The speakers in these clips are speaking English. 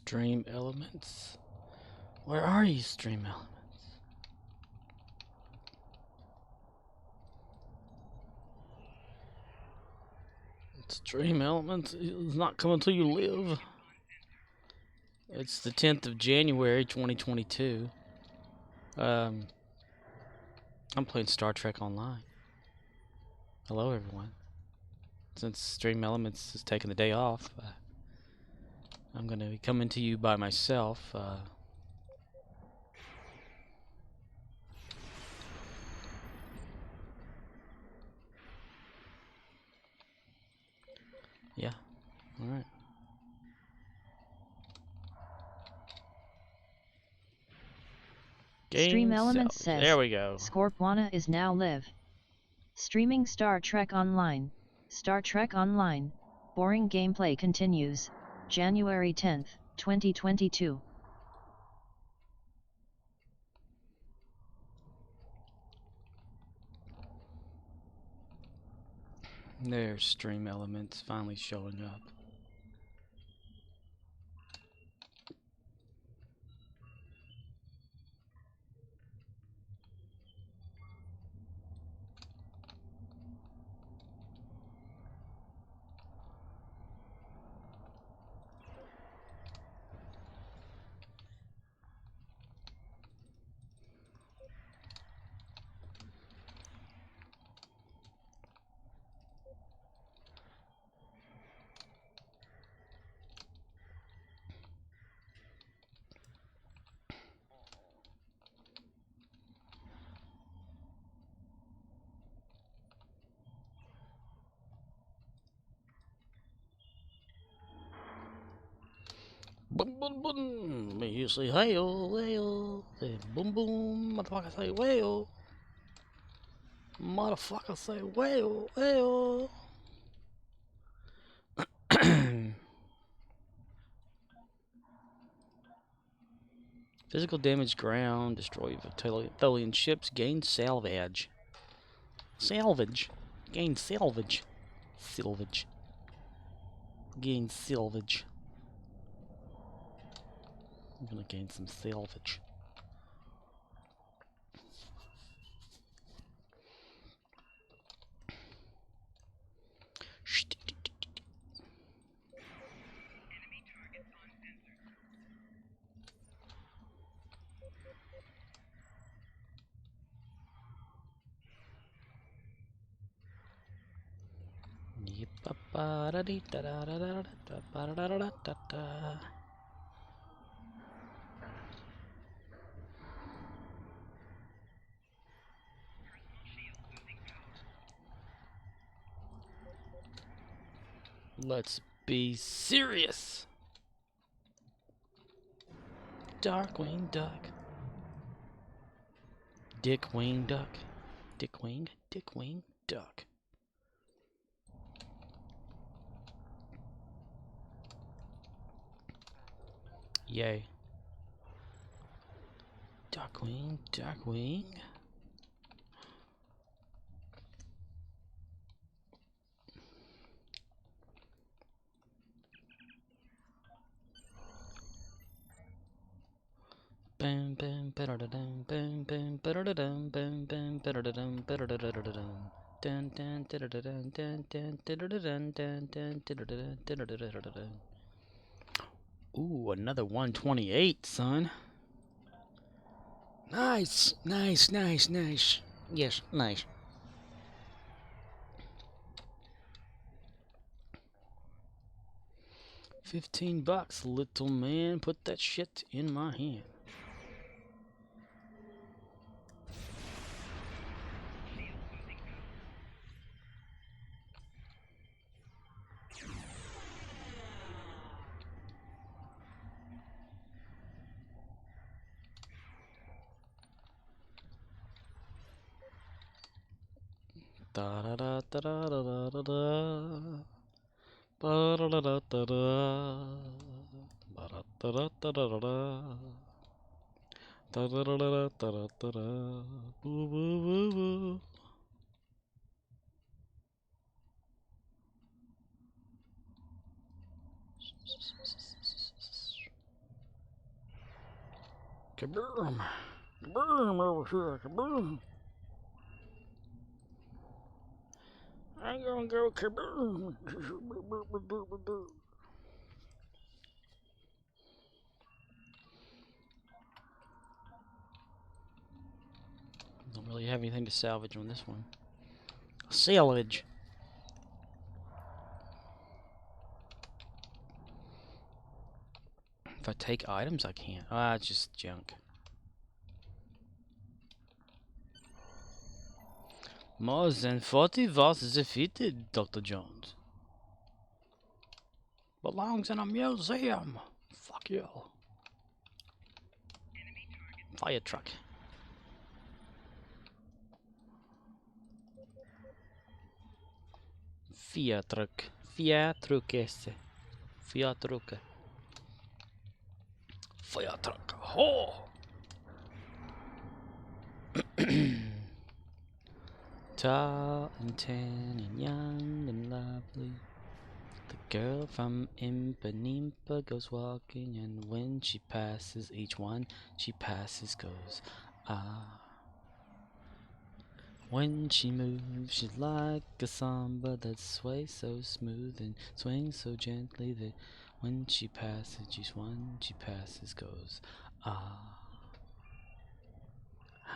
Stream Elements. Where are you, Stream Elements? Stream Elements is not coming till you live. It's the 10th of January, 2022. I'm playing Star Trek Online. Hello, everyone. Since Stream Elements is taking the day off, I'm going to be coming to you by myself. Yeah, alright. Stream Elements says, there we go. Scorpwana is now live. Streaming Star Trek Online. Star Trek Online, boring gameplay continues, January 10th, 2022. There's Stream Elements finally showing up. Boom, boom, boom. You say, hey-oh, hey-oh. Say, boom, boom. Motherfucker say, well. Motherfucker say, well, well. Physical damage ground. Destroy Tholian ships. Gain salvage. Salvage. Gain salvage. Salvage. Gain salvage. I'm gonna gain some salvage. Let's be serious. Darkwing Duck. Dickwing Duck. Dickwing Duck. Yay. Darkwing. Bam bam ba-da-da-dum bam bam ba-da-da-dum bam bam ba-da-da-dum ba-da-da-da-da-dum. Dun dun da-da-da-dun dun dun da-da-da-dun dun dun da-da-da-dun da-da-da-da-da-dun. Ooh, another 128, son. Nice. Yes, nice. $15, little man. Put that shit in my hand. Da da da da da da da da. Ba da da da da da. Ba da da da da da da. Da da da da da da da da. Boo boo boo boo. Kaboom! Kaboom over here! Kaboom! I'm gonna go kaboom! Don't really have anything to salvage on this one. Salvage! If I take items, I can't. Ah, it's just junk. More than 40 watts defeated, Dr. Jones. Belongs in a museum. Fuck you. Fire truck. Fiat truck. Fiat truck esse. Fiat truck. Fire truck. Oh! Tall and tan and young and lovely. The girl from Impanimpa goes walking, and when she passes each one she passes goes, ah. When she moves, she's like a samba that sways so smooth and swings so gently that when she passes each one she passes goes, ah.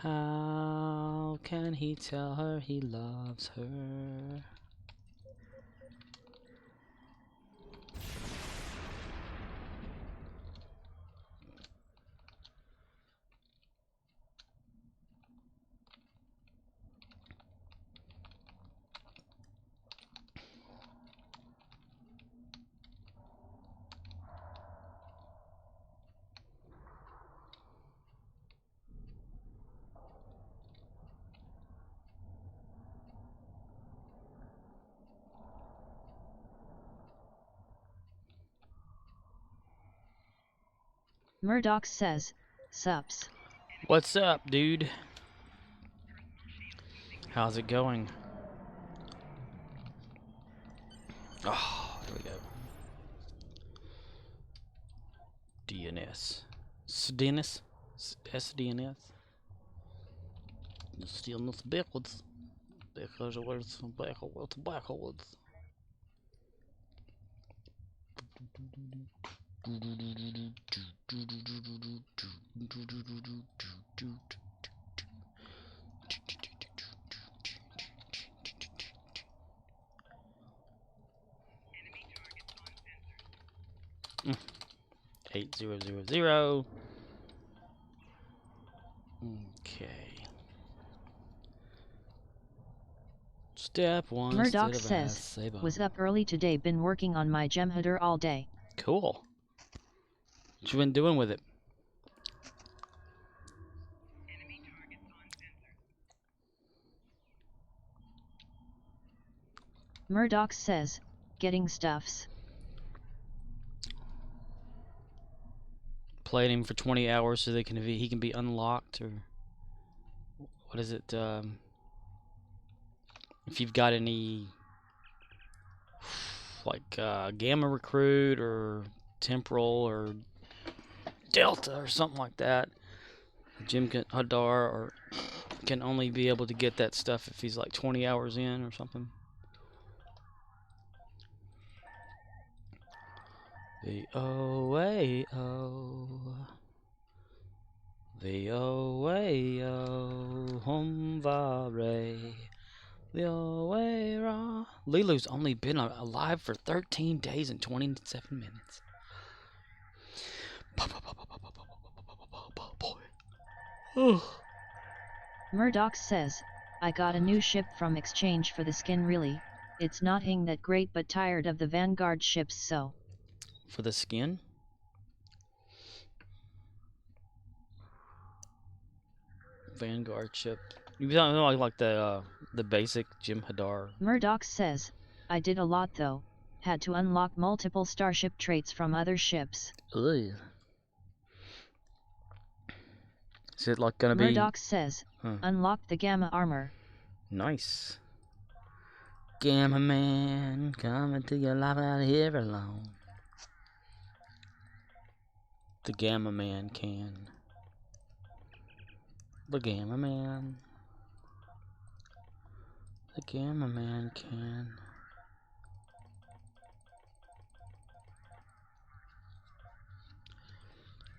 How can he tell her he loves her? Murdoch says, sups. What's up, dude? How's it going? Oh, here we go. DNS. SDNS? SDNS? Still not backwards. Backwards. Mm. 8000. Okay. Step one. Murdoch says, was up early today, been working on my Jem'Hadar all day. Cool. What you been doing with it? Murdoch says, getting stuffs. Played him for 20 hours so he can be unlocked, or what is it? If you've got any like Gamma Recruit or Temporal or Delta or something like that, Jem'Hadar or can only be able to get that stuff if he's like 20 hours in or something. The O-A-O, the O-A-O, Humvare, the O-A-Ra. Lilu's only been alive for 13 days and 27 minutes. Murdoch says, I got a new ship from exchange for the skin. Really, it's not that great, but tired of the Vanguard ships, so. For the skin? Vanguard ship. You don't know like the basic Jem'Hadar. Murdoch says, I did a lot though, had to unlock multiple starship traits from other ships. Ugh. Is it like gonna be? Murdoch says, unlocked the Gamma armor. Nice. Gamma man, coming to your life out here alone. The Gamma man can. The Gamma Man. The Gamma Man can.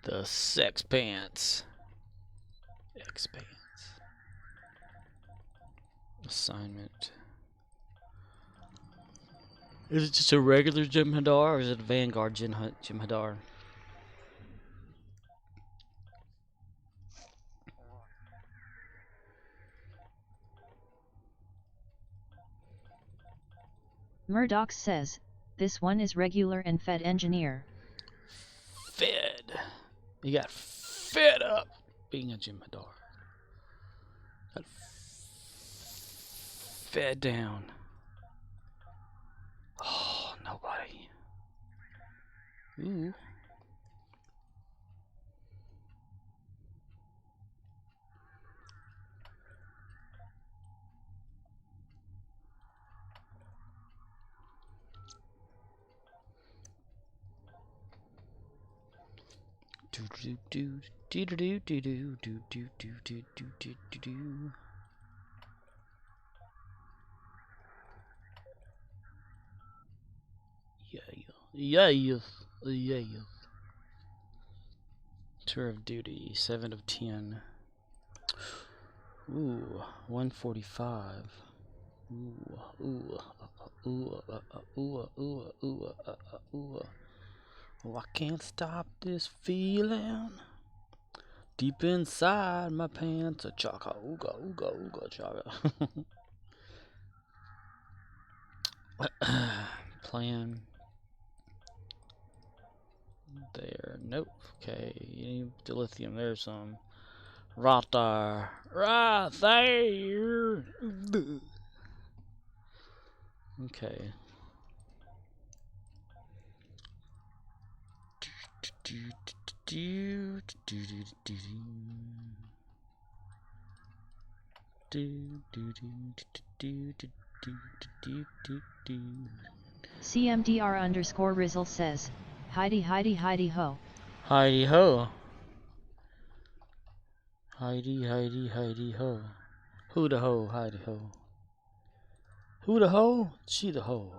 The Sex Pants. X Pants. Assignment. Is it just a regular Jem'Hadar or is it a Vanguard Jem'Hadar? Murdoch says, this one is regular and fed engineer. Fed. You got fed up being a Jem'Hadar. Got fed down. Oh, nobody. Ooh. Do do do do do do do do do do do do do do do. Yeah, yeah. Tour of duty, 7 of 10. Ooh, 145. Ooh. Oh, I can't stop this feeling. Deep inside my pants, a chaka, ooga, chaka. Plan. There, nope. Okay, you need dilithium. There's some. Right there. Right there. Okay. CMDR_Rizzle says, Heidi ho. Heidi ho. Heidi ho. Who the ho, Heidi ho. Who the ho? She the ho.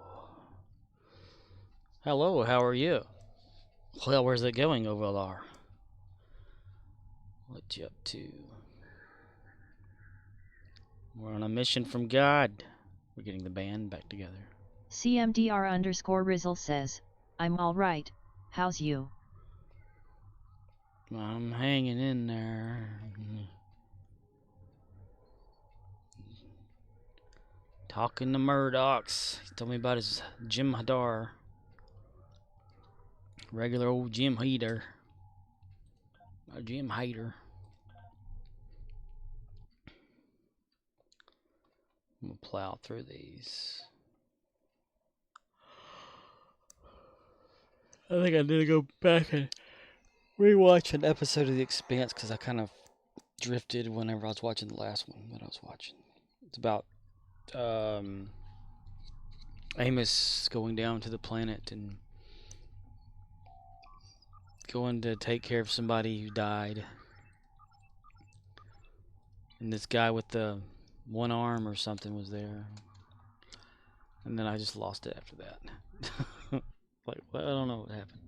Hello, how are you? Well, where's it going over there? What you up to? We're on a mission from God. We're getting the band back together. CMDR_Rizzle says, I'm alright, how's you? I'm hanging in there. Talking to Murdochs. He told me about his Jem'Hadar. Regular old Jim Hater. A Jim Hater. I'm gonna plow through these. I think I need to go back and rewatch an episode of The Expanse because I kind of drifted whenever I was watching the last one that I was watching. It's about Amos going down to the planet and going to take care of somebody who died. And this guy with the one arm or something was there. And then I just lost it after that. Like, well, I don't know what happened.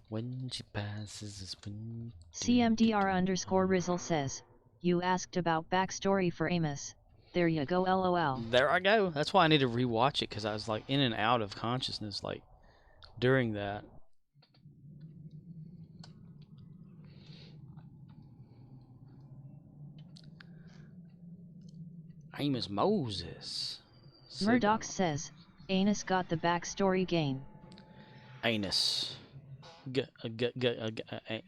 When she passes is when... CMDR_Rizzle says, you asked about backstory for Amos. There you go, lol. There I go. That's why I need to rewatch it, because I was like in and out of consciousness like during that. Amos Moses. Murdoch says, Amos got the backstory gain. Anus.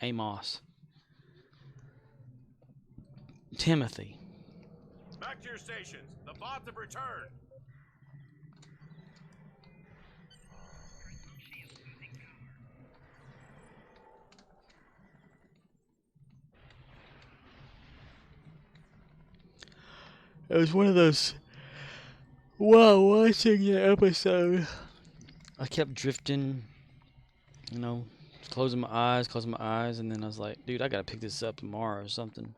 Amos. Timothy. Back to your stations. The bots have returned. It was one of those, while watching the episode, I kept drifting, you know, closing my eyes, and then I was like, dude, I gotta pick this up tomorrow or something.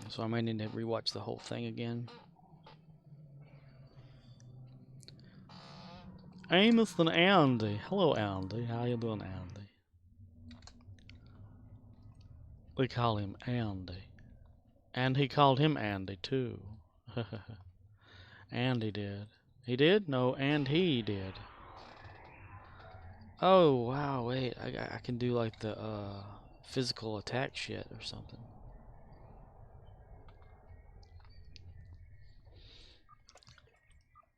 So I might need to rewatch the whole thing again. Amos and Andy. Hello, Andy. How you doing, Andy? We call him Andy. And he called him Andy, too. Andy did. He did? No, and he did. Oh, wow, wait. I can do, like, the, physical attack shit or something.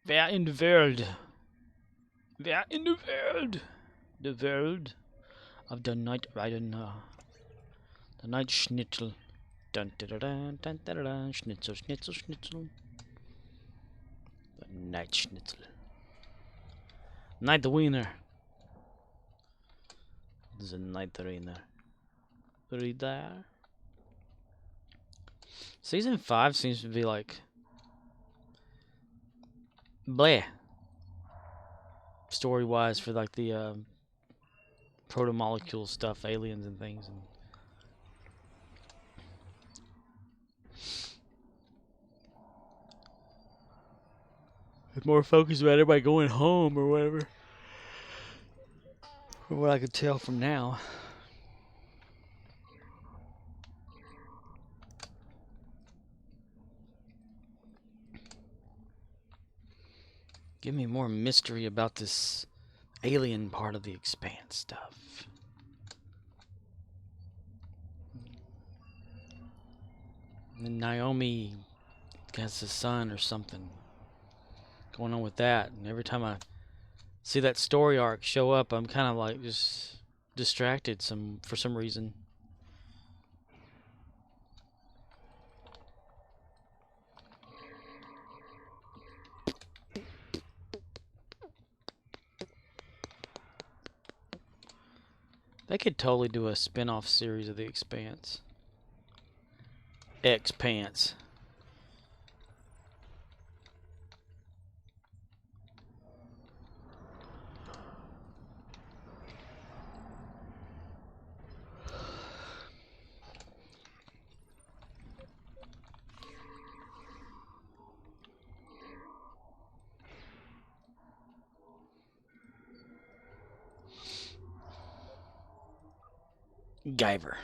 Wer in der Welt? Wer in der Welt? The world of the Night Rider. The Night Schnitzel. Dun dun dun dun dun dun. Schnitzel, Schnitzel, Schnitzel. The Night Schnitzel. Night Wiener. The Night Wiener. Read there. Season 5 seems to be like bleh. Story wise for like the proto-molecule stuff, aliens and things. And it's more focused about everybody going home or whatever. From what I could tell from now. Give me more mystery about this alien part of the Expanse stuff. And Naomi has a son or something going on with that. And every time I see that story arc show up, I'm kind of like just distracted for some reason. They could totally do a spin-off series of The Expanse. Expanse. Guyver.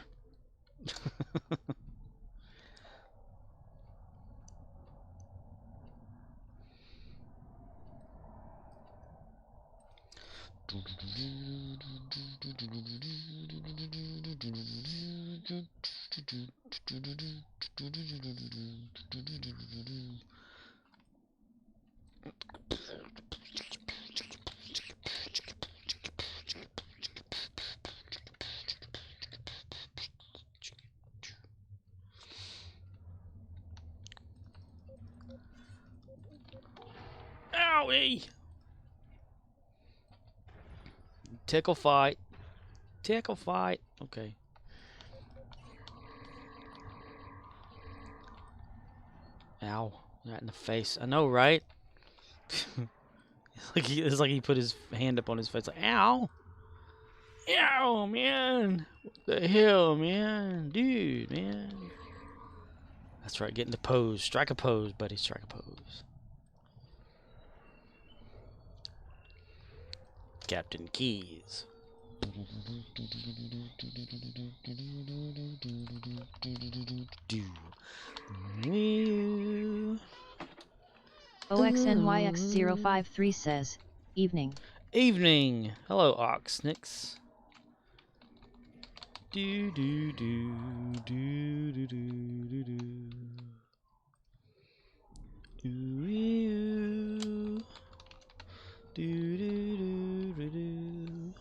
Owie! Tickle fight. Tickle fight. Okay. Ow. Right in the face. I know, right? It's like he put his hand up on his face like, ow! Ow, man! What the hell, man? Dude, man. That's right, get into pose. Strike a pose, buddy. Strike a pose. Captain Keys. OXNYX053 says, evening. Evening. Hello, Oxnix. Do do do do do do do do. Do do do do do.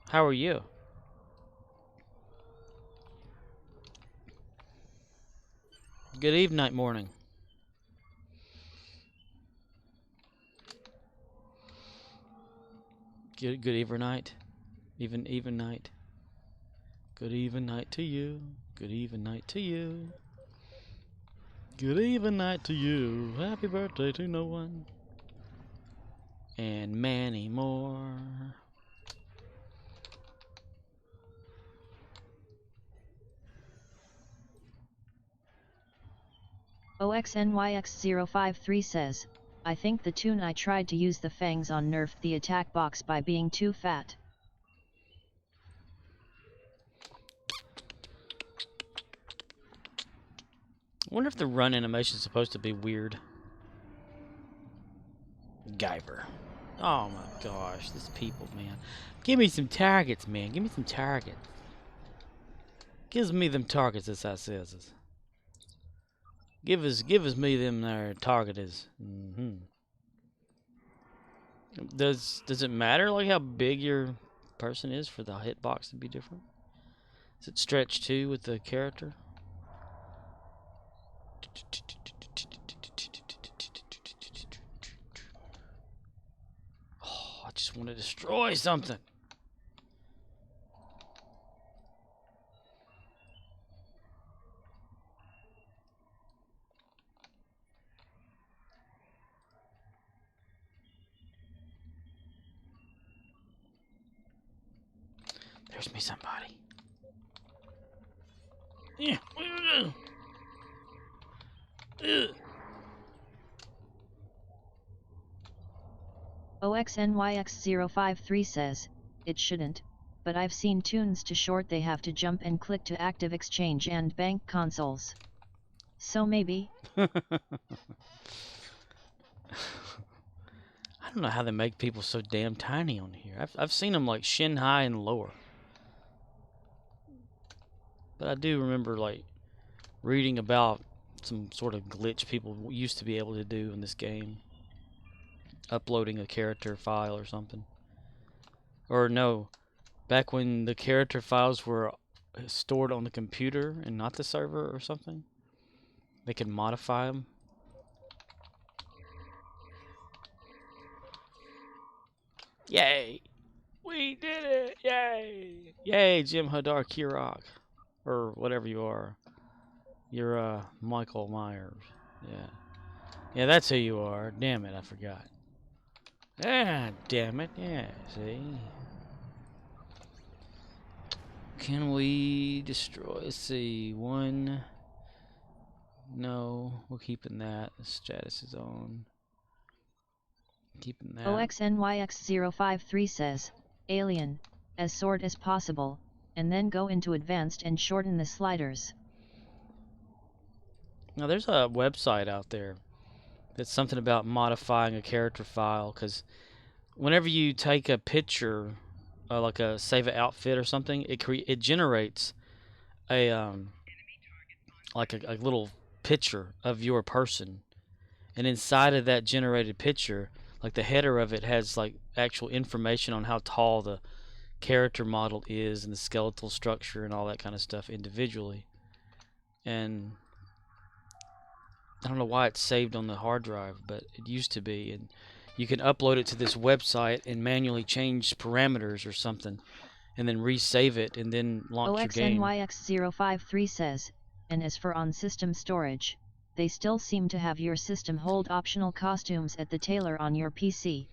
How are you? Good evening, night, morning. Good even night. Even night. Good even night to you. Good even night to you. Good even night to you. Happy birthday to no one. And many more. OXNYX053 says, I think the tune I tried to use the fangs on nerfed the attack box by being too fat. I wonder if the run animation is supposed to be weird. Guyver. Oh my gosh, these people, man. Give me some targets, man. Give me some targets. Gives me them targets, as I says. Give us me them there targeters. Does it matter like how big your person is for the hitbox to be different? Is it stretch too with the character? Oh, I just want to destroy something. There's me somebody. Yeah. OXNYX053 says, it shouldn't, but I've seen tunes too short they have to jump and click to active exchange and bank consoles. So maybe? I don't know how they make people so damn tiny on here. I've seen them like shin high and lower. But I do remember like reading about some sort of glitch people used to be able to do in this game. Uploading a character file or something. Or no, back when the character files were stored on the computer and not the server or something. They could modify them. Yay! We did it! Yay! Yay, Jim Hadar Kirok. Or whatever you are. You're Michael Myers. Yeah. Yeah, that's who you are. Damn it, I forgot. Ah, damn it. Yeah, see? Can we destroy? Let's see. One. No, we're keeping that. The status is on. Keeping that. OXNYX053 says, alien, as short as possible, and then go into advanced and shorten the sliders. Now, there's a website out there that's something about modifying a character file, because whenever you take a picture, like a save an outfit or something, it generates a like a little picture of your person, and inside of that generated picture, like the header of it has like actual information on how tall the character model is and the skeletal structure and all that kind of stuff individually. And I don't know why it's saved on the hard drive, but it used to be, and you can upload it to this website and manually change parameters or something, and then resave it and then launch your game. OXNYX053 says, and as for on-system storage, they still seem to have your system hold optional costumes at the tailor on your PC.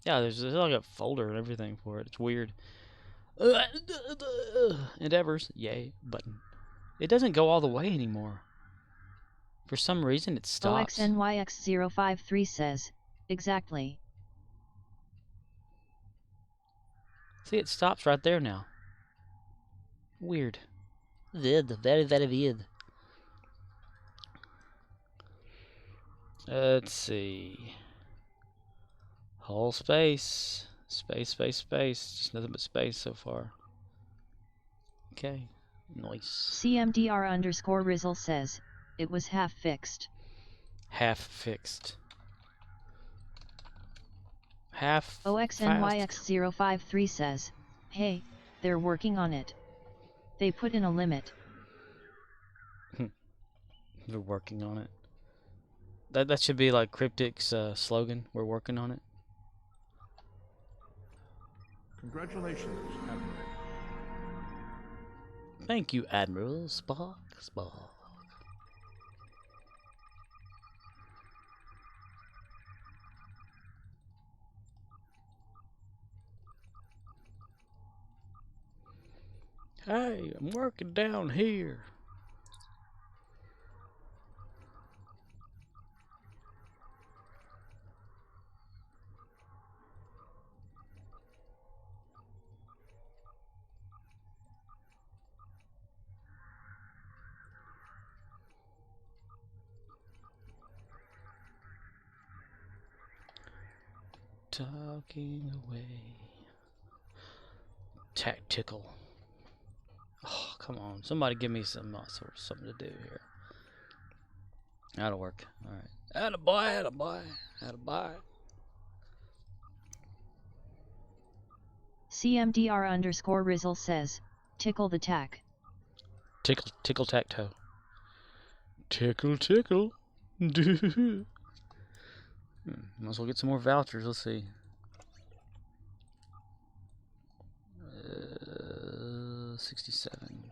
Yeah, there's like a folder and everything for it. It's weird. Endeavors, yay, button. It doesn't go all the way anymore. For some reason, it stops. OXNYX053 says, exactly. See, it stops right there now. Weird. Weird. Very, very weird. Let's see. Whole space. Space, space, space. Just nothing but space so far. Okay. Nice. CMDR_Rizzle says, it was half fixed. Half fixed. Half OXNYX053 says, hey, they're working on it. They put in a limit. They're working on it. That should be like Cryptic's slogan. We're working on it. Congratulations, Admiral. Thank you, Admiral Spock. Hey, I'm working down here. Talking away. Tactical. Oh, come on. Somebody give me some sort of something to do here. That'll work. Alright. Attaboy, attaboy, attaboy. CMDR_Rizzle says, tickle the tack. Tickle, tickle, tack-toe. Tickle, tickle. Might as well get some more vouchers. Let's see. 67.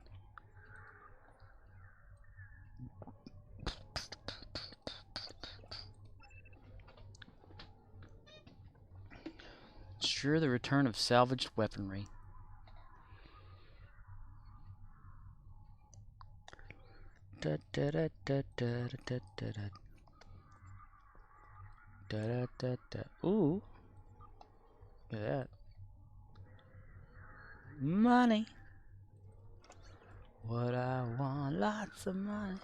Ensure the return of salvaged weaponry. Da da da da da da da da da da da. Ooh, look at that. Money. What I want, lots of money.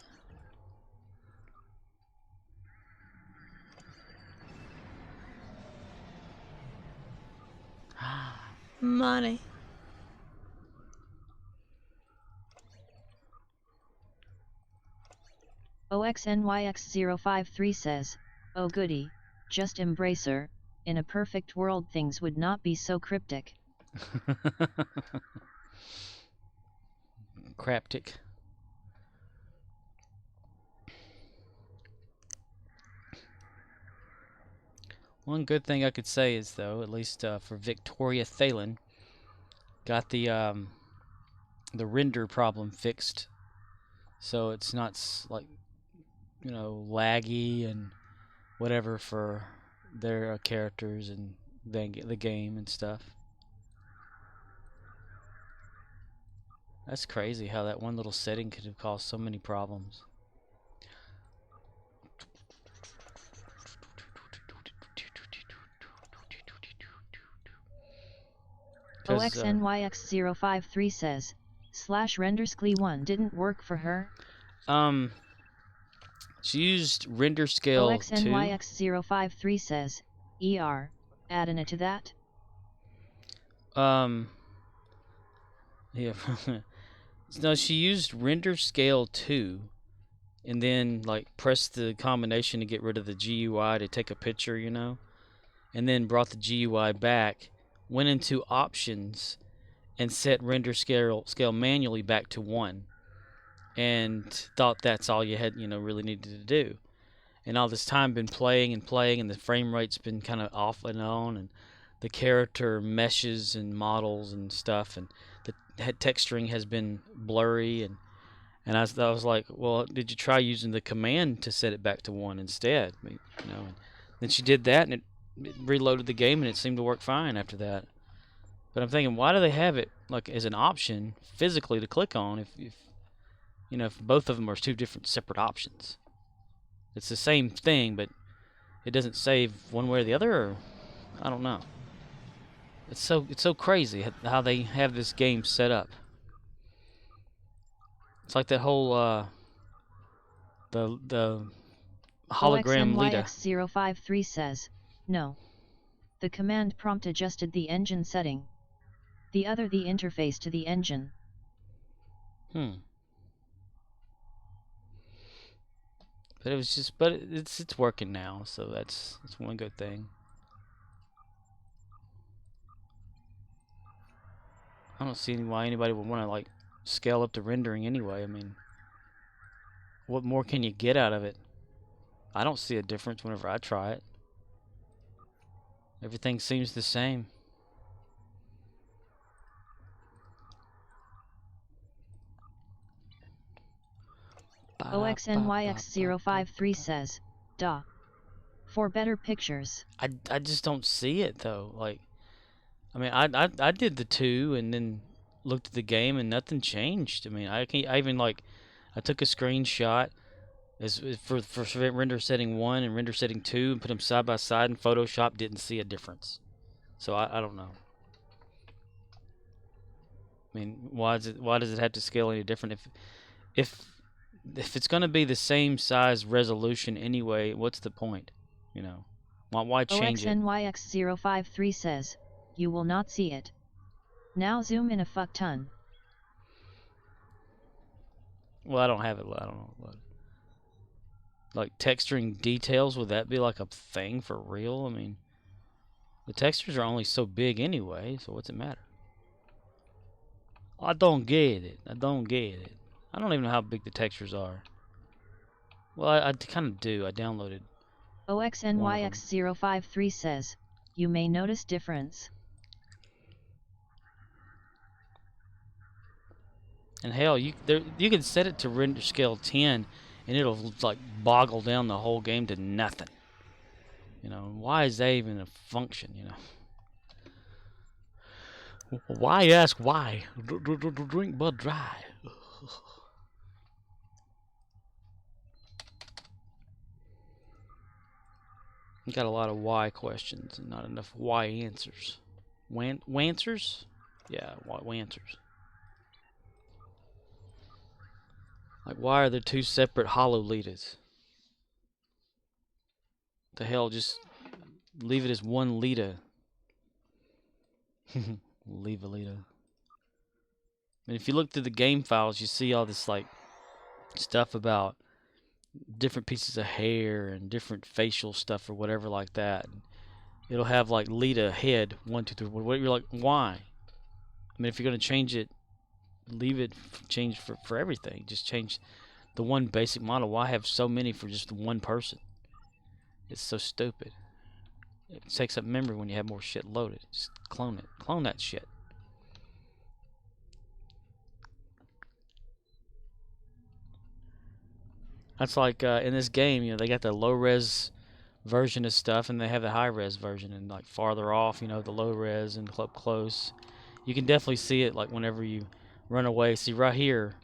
Money. OXNYX053 says, oh goody, just embrace her. In a perfect world things would not be so cryptic. Craptic. One good thing I could say is, though, at least for Victoria Thalen, got the render problem fixed, so it's not like, you know, laggy and whatever for their characters and the game and stuff. That's crazy how that one little setting could have caused so many problems. OXNYX053 says, /renderskli1 didn't work for her. She used render scale 2. OXNYX053 says, add an to that. Yeah. No, she used render scale 2 and then like pressed the combination to get rid of the GUI to take a picture, you know, and then brought the GUI back, went into options and set render scale manually back to 1, and thought that's all you had, you know, really needed to do. And all this time been playing and playing, and the frame rate's been kind of off and on, and the character meshes and models and stuff, and the texturing has been blurry, and I was like, well, did you try using the command to set it back to 1 instead? You know, and then she did that, and it reloaded the game, and it seemed to work fine after that. But I'm thinking, why do they have it like as an option physically to click on if you know, if both of them are two different separate options? It's the same thing, but it doesn't save one way or the other, or I don't know. It's so crazy how they have this game set up. It's like that whole the hologram Lita. OXNYX053 says, no. The command prompt adjusted the engine setting. The other the interface to the engine. But it was just, but it's working now, so that's one good thing. I don't see why anybody would want to like scale up the rendering anyway. I mean, what more can you get out of it? I don't see a difference whenever I try it. Everything seems the same. OXNYX053 says, duh. For better pictures. I just don't see it though. Like, I mean, I did the 2 and then looked at the game and nothing changed. I mean, I even like, I took a screenshot for render setting 1 and render setting 2 and put them side by side, and Photoshop didn't see a difference. So I don't know. I mean, why does it have to scale any different if it's going to be the same size resolution anyway? What's the point? You know, why change it? OXNYX053 says, you will not see it. Now zoom in a fuck ton. Well, I don't have it. I don't know. Like texturing details, would that be like a thing for real? I mean, the textures are only so big anyway, so what's it matter? I don't get it. I don't get it. I don't even know how big the textures are. Well, I kind of do. I downloaded. OXNYX053 says, you may notice difference. And hell, you can set it to render scale 10, and it'll like boggle down the whole game to nothing. You know, why is that even a function? You know, why ask why? Drink Bud Dry. You got a lot of why questions and not enough why answers. Wanswers? Yeah, why answers. Like, why are there two separate hololitas? The hell, just leave it as one Lita. Leave a Lita. And if you look through the game files, you see all this like stuff about different pieces of hair and different facial stuff or whatever like that. And it'll have like Lita head 1, 2, 3. What you're like, why? I mean, if you're gonna change it, leave it change for everything. Just change the one basic model. Why have so many for just one person? It's so stupid. It takes up memory when you have more shit loaded. Just clone it. Clone that shit. That's like in this game, you know, they got the low res version of stuff, and they have the high res version, and like farther off, you know, the low res and up close. You can definitely see it like whenever you run away. See right here,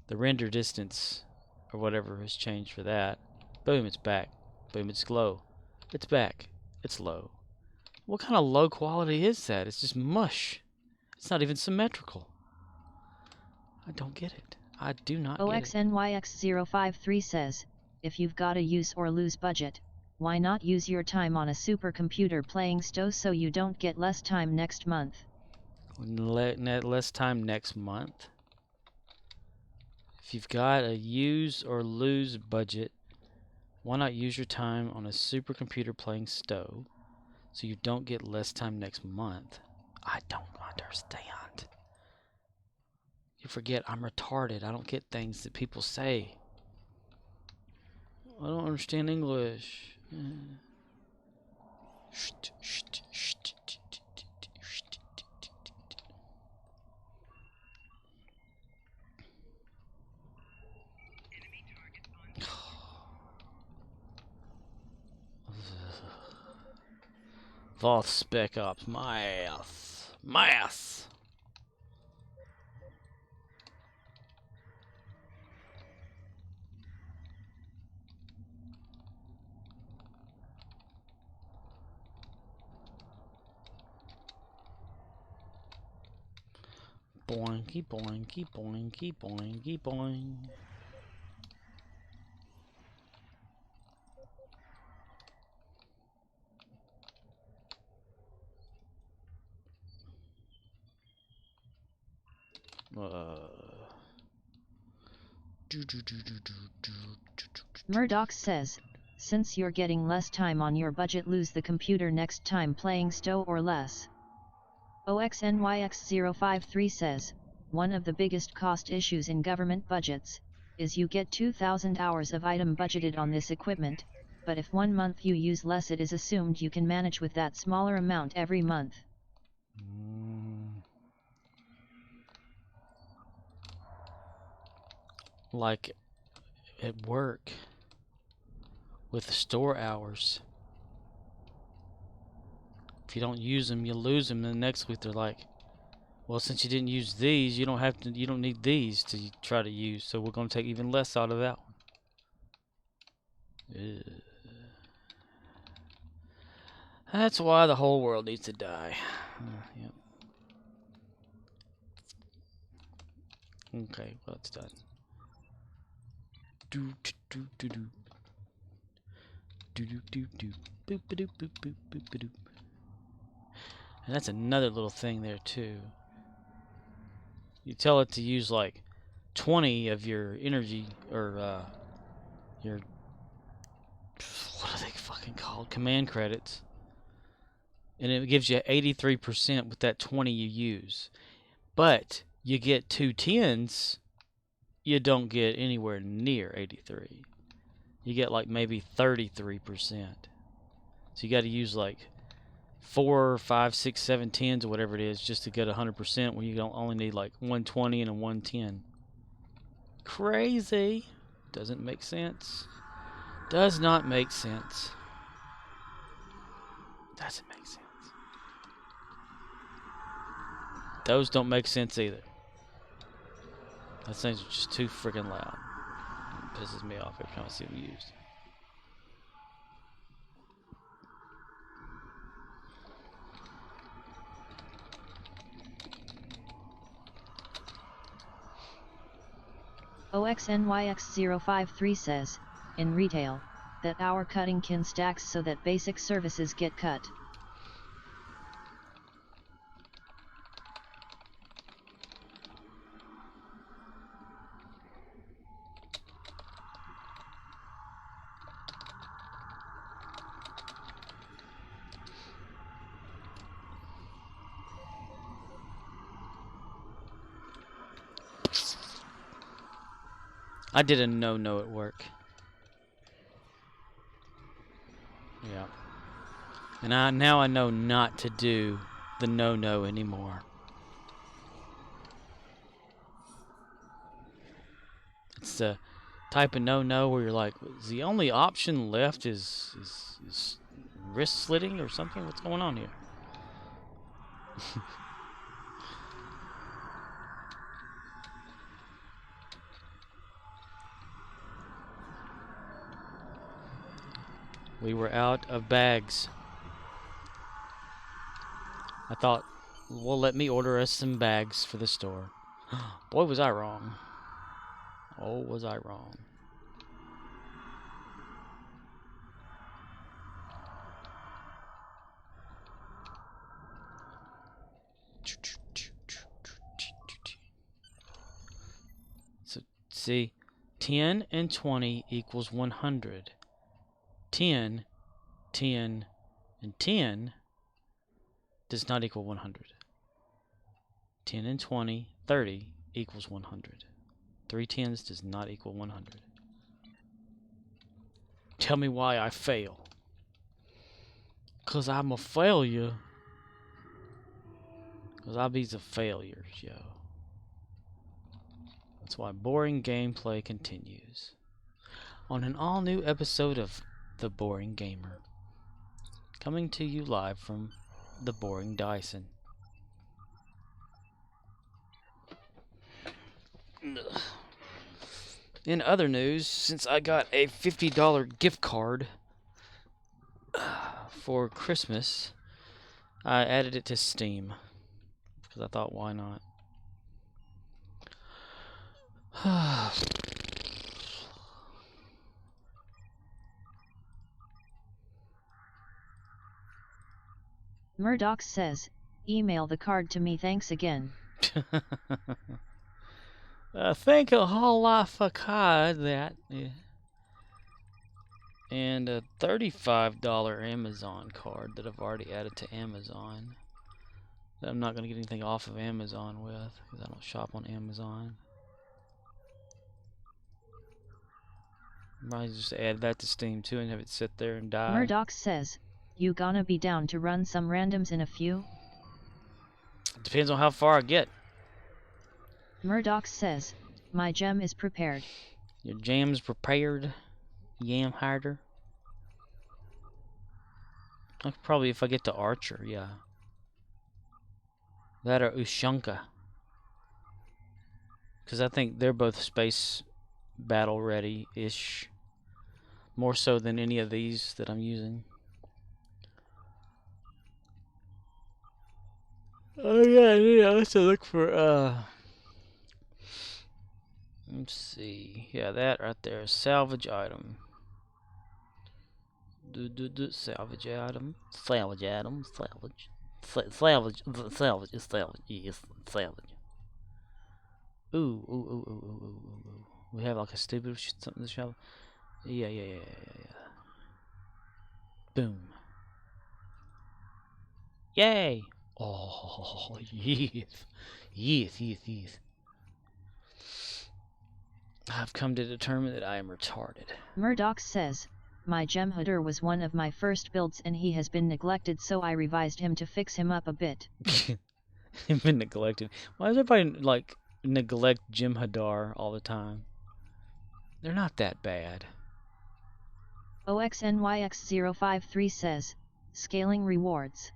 the render distance or whatever has changed for that. Boom, it's back. Boom, it's low. It's back. It's low. What kind of low quality is that? It's just mush. It's not even symmetrical. I don't get it. I do not get it. OXNYX053 says, if you've got a use or lose budget, why not use your time on a supercomputer playing STO so you don't get less time next month? Less time next month. If you've got a use or lose budget, why not use your time on a supercomputer playing STO so you don't get less time next month? I don't understand. You forget I'm retarded. I don't get things that people say. I don't understand English. Voth Spec Ops. My ass. My ass. Boinky, boinky, boinky, boinky, boing. Murdoch says, since you're getting less time on your budget, lose the computer next time playing STO or less. OXNYX053 says, one of the biggest cost issues in government budgets is you get 2,000 hours of item budgeted on this equipment, but if 1 month you use less, it is assumed you can manage with that smaller amount every month. Like at work with the store hours. If you don't use them, you lose them. And the next week they're like, Well, since you didn't use these, you don't have to. You don't need these to try to use. So we're going to take even less out of that one. Ugh. That's why the whole world needs to die. Yep. Okay, well, it's done. Do do do do do. Do do do do. Boop ba doop boop boop boop ba doop. And that's another little thing there too. You tell it to use like 20 of your energy or your what are they fucking called? Command credits. And it gives you 83% with that 20 you use. But you get 2 10s, you don't get anywhere near 83. You get like maybe 33%. So you got to use like 4, 5, 6, 7 10s or whatever it is just to get 100% when you don't only need like 120 and a 110. Crazy. Doesn't make sense. Does not make sense. Doesn't make sense. Those don't make sense either. Those things are just too freaking loud. It pisses me off every time I see them used. OXNYX053 says, in retail, that hour cutting can stacks so that basic services get cut. I did a no-no at work. Yeah. And now I know not to do the no-no anymore. It's the type of no-no where you're like, the only option left is wrist slitting or something? What's going on here? We were out of bags. I thought, well, let me order us some bags for the store. Boy, was I wrong. Oh, was I wrong. So, see, 10 and 20 equals 100. 10, 10, and 10 does not equal 100. 10 and 20, 30 equals 100. 3 10s does not equal 100. Tell me why I fail. 'Cause I'm a failure. 'Cause I be's a failure, yo. That's why boring gameplay continues. On an all-new episode of The Boring Gamer. Coming to you live from The Boring Dyson. In other news, since I got a $50 gift card for Christmas, I added it to Steam. Because I thought, why not? Murdoch says, email the card to me, thanks again. Thank a whole lot for card that. Yeah. And a $35 Amazon card that I've already added to Amazon. That I'm not going to get anything off of Amazon with, because I don't shop on Amazon. Might just add that to Steam too and have it sit there and die. Murdoch says, you gonna be down to run some randoms in a few? Depends on how far I get. Murdoch says, my gem is prepared. Your jam's prepared, yam harder. Probably if I get to Archer, yeah. That or Ushanka. Because I think they're both space battle ready-ish. More so than any of these that I'm using. Oh yeah, let's look for let's see. Yeah, that right there. Salvage item. Salvage item. Salvage item. Salvage. Salvage. Salvage. It's salvage. Yes, salvage. Ooh. We have like a stupid something to show. Yeah. Boom. Yay! Oh, yes. I've come to determine that I am retarded. Murdoch says, my Jem'Hadar was one of my first builds and he has been neglected, so I revised him to fix him up a bit. He's been neglected. Why does everybody like neglect Jem'Hadar all the time? They're not that bad. OXNYX053 says, scaling rewards.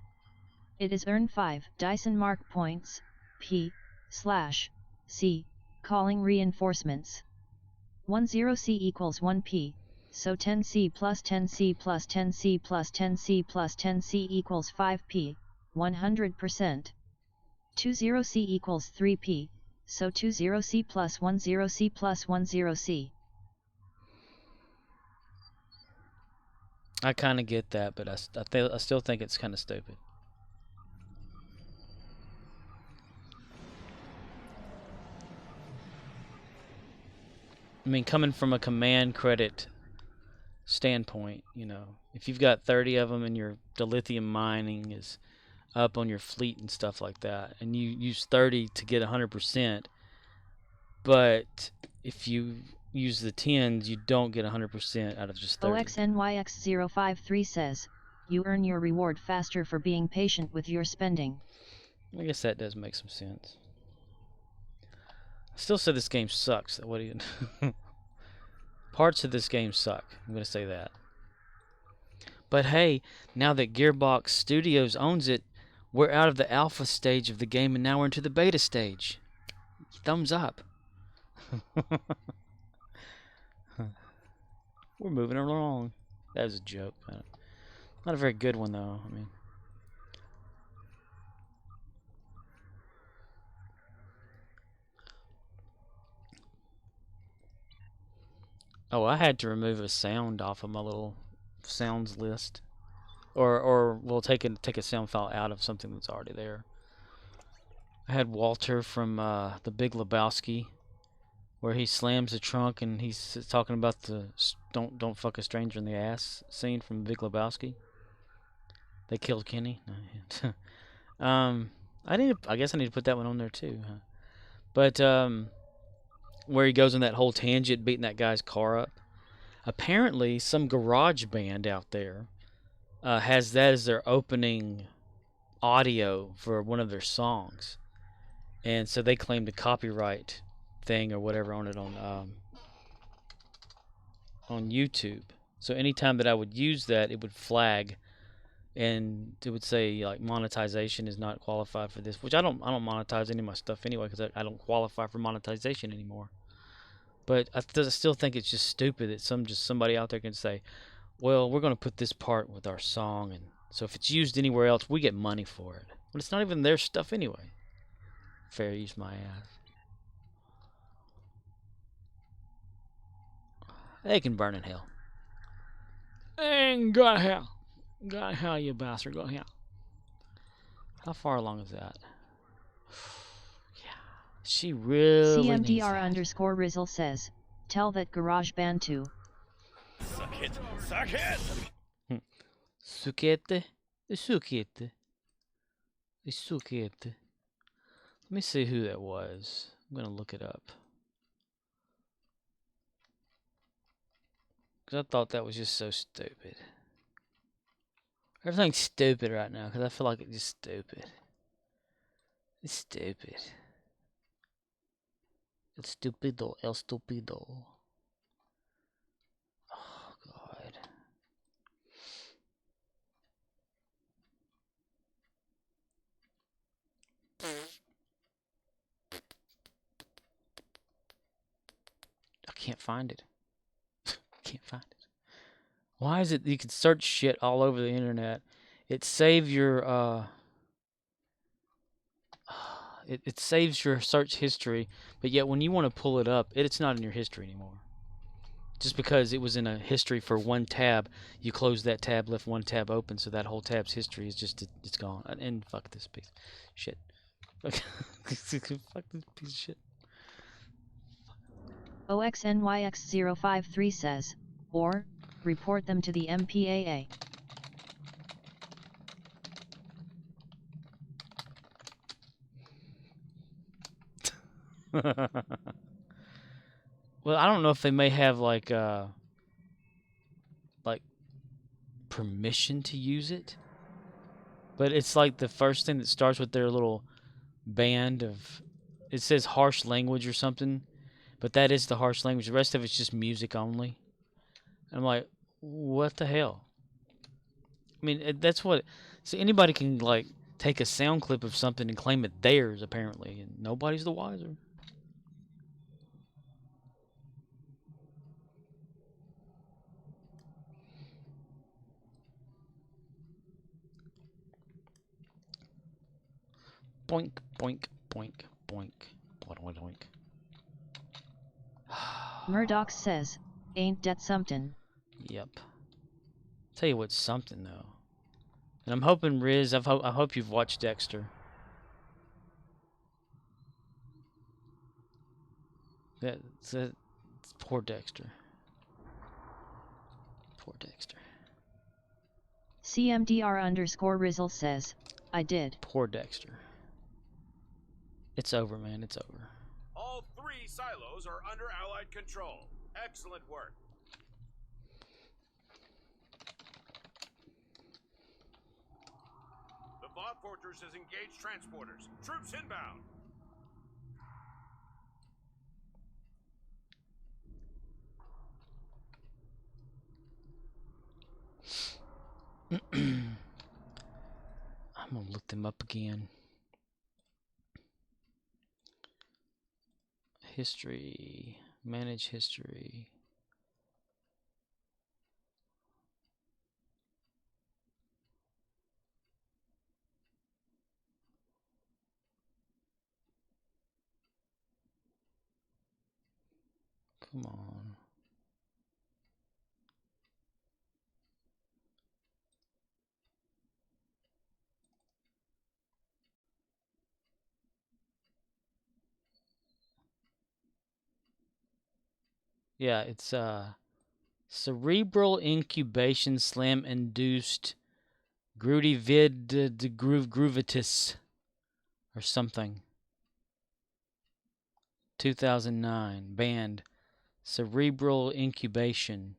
It is earn 5 Dyson mark points, P/C, calling reinforcements. 10C equals 1P, so 10C plus 10C plus 10C plus 10C plus 10C equals 5P, 100%. 20C equals 3P, so 20C plus 10C plus 10C. I kind of get that, but I still think it's kind of stupid. I mean, coming from a command credit standpoint, you know, if you've got 30 of them and the lithium mining is up on your fleet and stuff like that, and you use 30 to get 100%, but if you use the 10s, you don't get 100% out of just 30. OXNYX053 says, you earn your reward faster for being patient with your spending. I guess that does make some sense. I still say this game sucks. What do you... Parts of this game suck. I'm going to say that. But hey, now that Gearbox Studios owns it, we're out of the alpha stage of the game and now we're into the beta stage. Thumbs up. We're moving along. That was a joke. Not a very good one, though. I mean, oh, I had to remove a sound off of my little sounds list, or we'll take a sound file out of something that's already there. I had Walter from The Big Lebowski, where he slams the trunk and he's talking about the don't fuck a stranger in the ass scene from Big Lebowski. They killed Kenny. I guess I need to put that one on there too. Huh? But where he goes on that whole tangent, beating that guy's car up. Apparently, some garage band out there has that as their opening audio for one of their songs, and so they claimed a copyright thing or whatever on it on YouTube. So anytime that I would use that, it would flag, and it would say like monetization is not qualified for this. Which I don't monetize any of my stuff anyway because I don't qualify for monetization anymore. But I still think it's just stupid that somebody out there can say, well, we're going to put this part with our song, and so if it's used anywhere else, we get money for it. But it's not even their stuff anyway. Fair use my ass. They can burn in hell. And go to hell. Go to hell, you bastard. Go to hell. How far along is that? Yeah. She really needs CMDR that. underscore Rizzle says, tell that GarageBand to Suck it! Suck it! Sukete. Sukete. Sukete. Let me see who that was. I'm going to look it up. Because I thought that was just so stupid. Everything's stupid right now because I feel like it's just stupid. It's stupid. El stupido. El stupido. Oh, God. can't find it. Can't find it. Why is it you can search shit all over the internet? It saves your it saves your search history, but yet when you want to pull it up, it's not in your history anymore. Just because it was in a history for one tab, you close that tab, left one tab open, so that whole tab's history is just it's gone. And fuck this piece of shit. Fuck this piece of shit. OXNYX053 says, or, report them to the MPAA. Well, I don't know if they may have like permission to use it, but it's like the first thing that starts with their little band of, it says harsh language or something, but that is the harsh language. The rest of it's just music only. And I'm like, what the hell? I mean, that's what. So anybody can like take a sound clip of something and claim it theirs apparently, and nobody's the wiser. Boink, boink, boink, boink, boink, boink. Murdoch says, ain't that something? Yep. Tell you what's something though, and I'm hoping Riz. I hope you've watched Dexter. It's poor Dexter. Poor Dexter. CMDR_Rizzle says, I did. Poor Dexter. It's over, man. It's over. All 3 silos are under Allied control. Excellent work. The Vought Fortress has engaged transporters. Troops inbound. I'm gonna look them up again. History. Manage history. Come on. Yeah, it's cerebral incubation slam induced groovitis or something. 2009 banned. Cerebral incubation.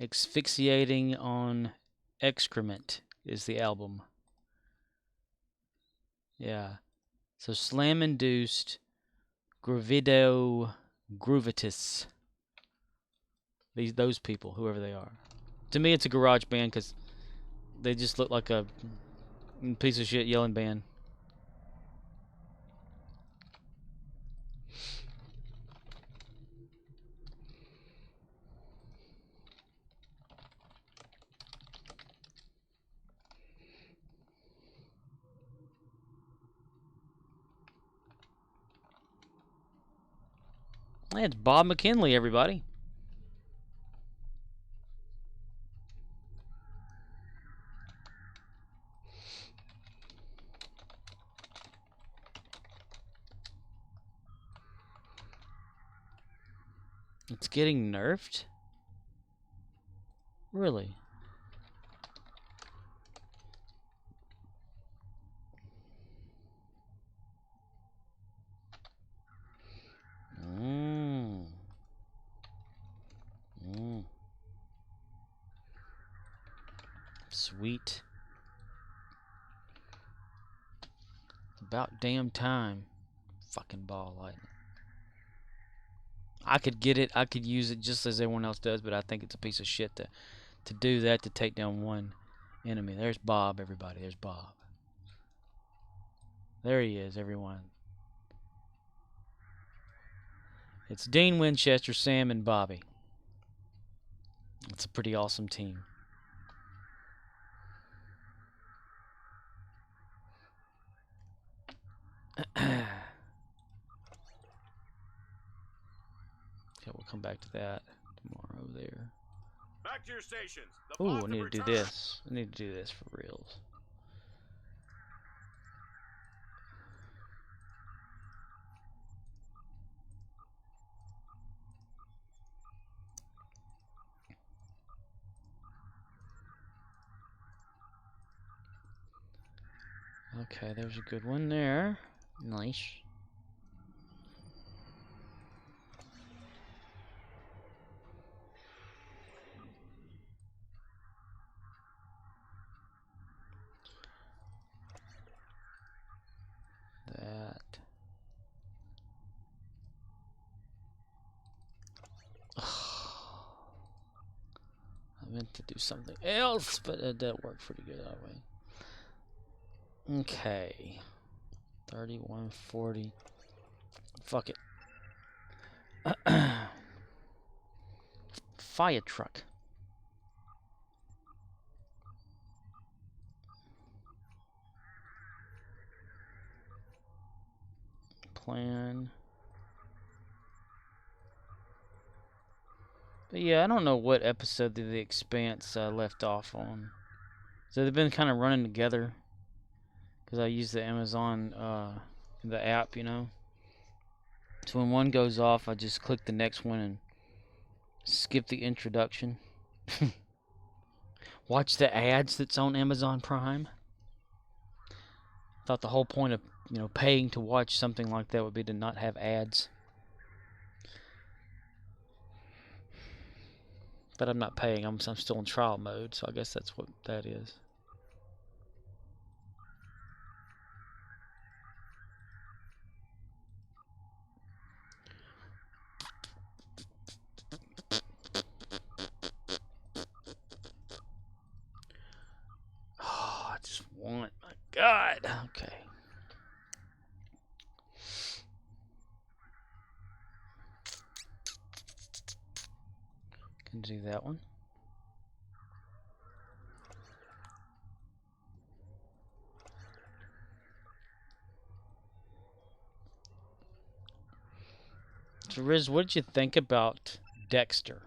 Asphyxiating on excrement is the album. Yeah. So slam induced groovitis. Those people, whoever they are. To me, it's a garage band because they just look like a piece of shit yelling band. Hey, it's Bob McKinley, everybody. It's getting nerfed? Really? Sweet. About damn time. Fucking ball lightning. I could get it. I could use it just as everyone else does, but I think it's a piece of shit to do that to take down one enemy. There's Bob, everybody. There's Bob. There he is, everyone. It's Dean Winchester, Sam, and Bobby. It's a pretty awesome team. Okay, we'll come back to that tomorrow there. Back to your stations. The Oh, bots I have need to do returned. this. I need to do this for reals. Okay, there's a good one there. Nice. That. I meant to do something else, but it did work pretty good that way. Okay. 3140. Fuck it. Fire truck. Plan. But yeah, I don't know what episode of The Expanse left off on. So they've been kind of running together. Because I use the Amazon, the app, you know. So when one goes off, I just click the next one and skip the introduction. Watch the ads that's on Amazon Prime. Thought the whole point of, you know, paying to watch something like that would be to not have ads. But I'm not paying. I'm still in trial mode, so I guess that's what that is. Oh, I just want, my God. Okay. Can do that one. So Riz, what did you think about Dexter?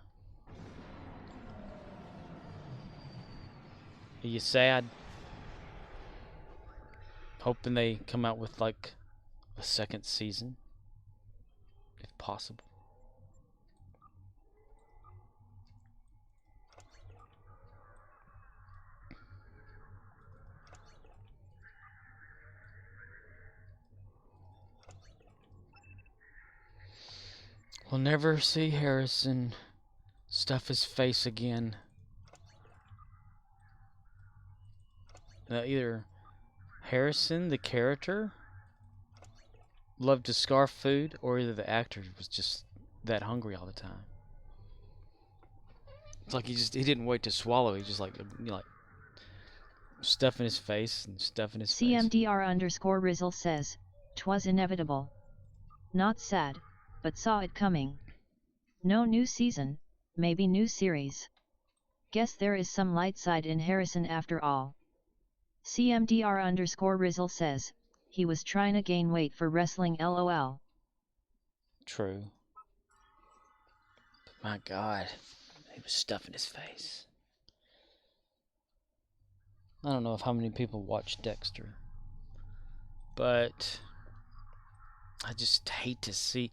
Are you sad? Hoping they come out with like a second season, if possible. We'll never see Harrison stuff his face again. Either Harrison, the character, loved to scarf food, or either the actor was just that hungry all the time. It's like he didn't wait to swallow. He just like, you know, like stuff in his face and stuff in his face. CMDR_Rizzle says, "'Twas inevitable. Not sad, but saw it coming. No new season, maybe new series. Guess there is some light side in Harrison after all." CMDR_Rizzle says, "He was trying to gain weight for wrestling LOL." True. But my God, he was stuffing his face. I don't know how many people watch Dexter, but I just hate to see,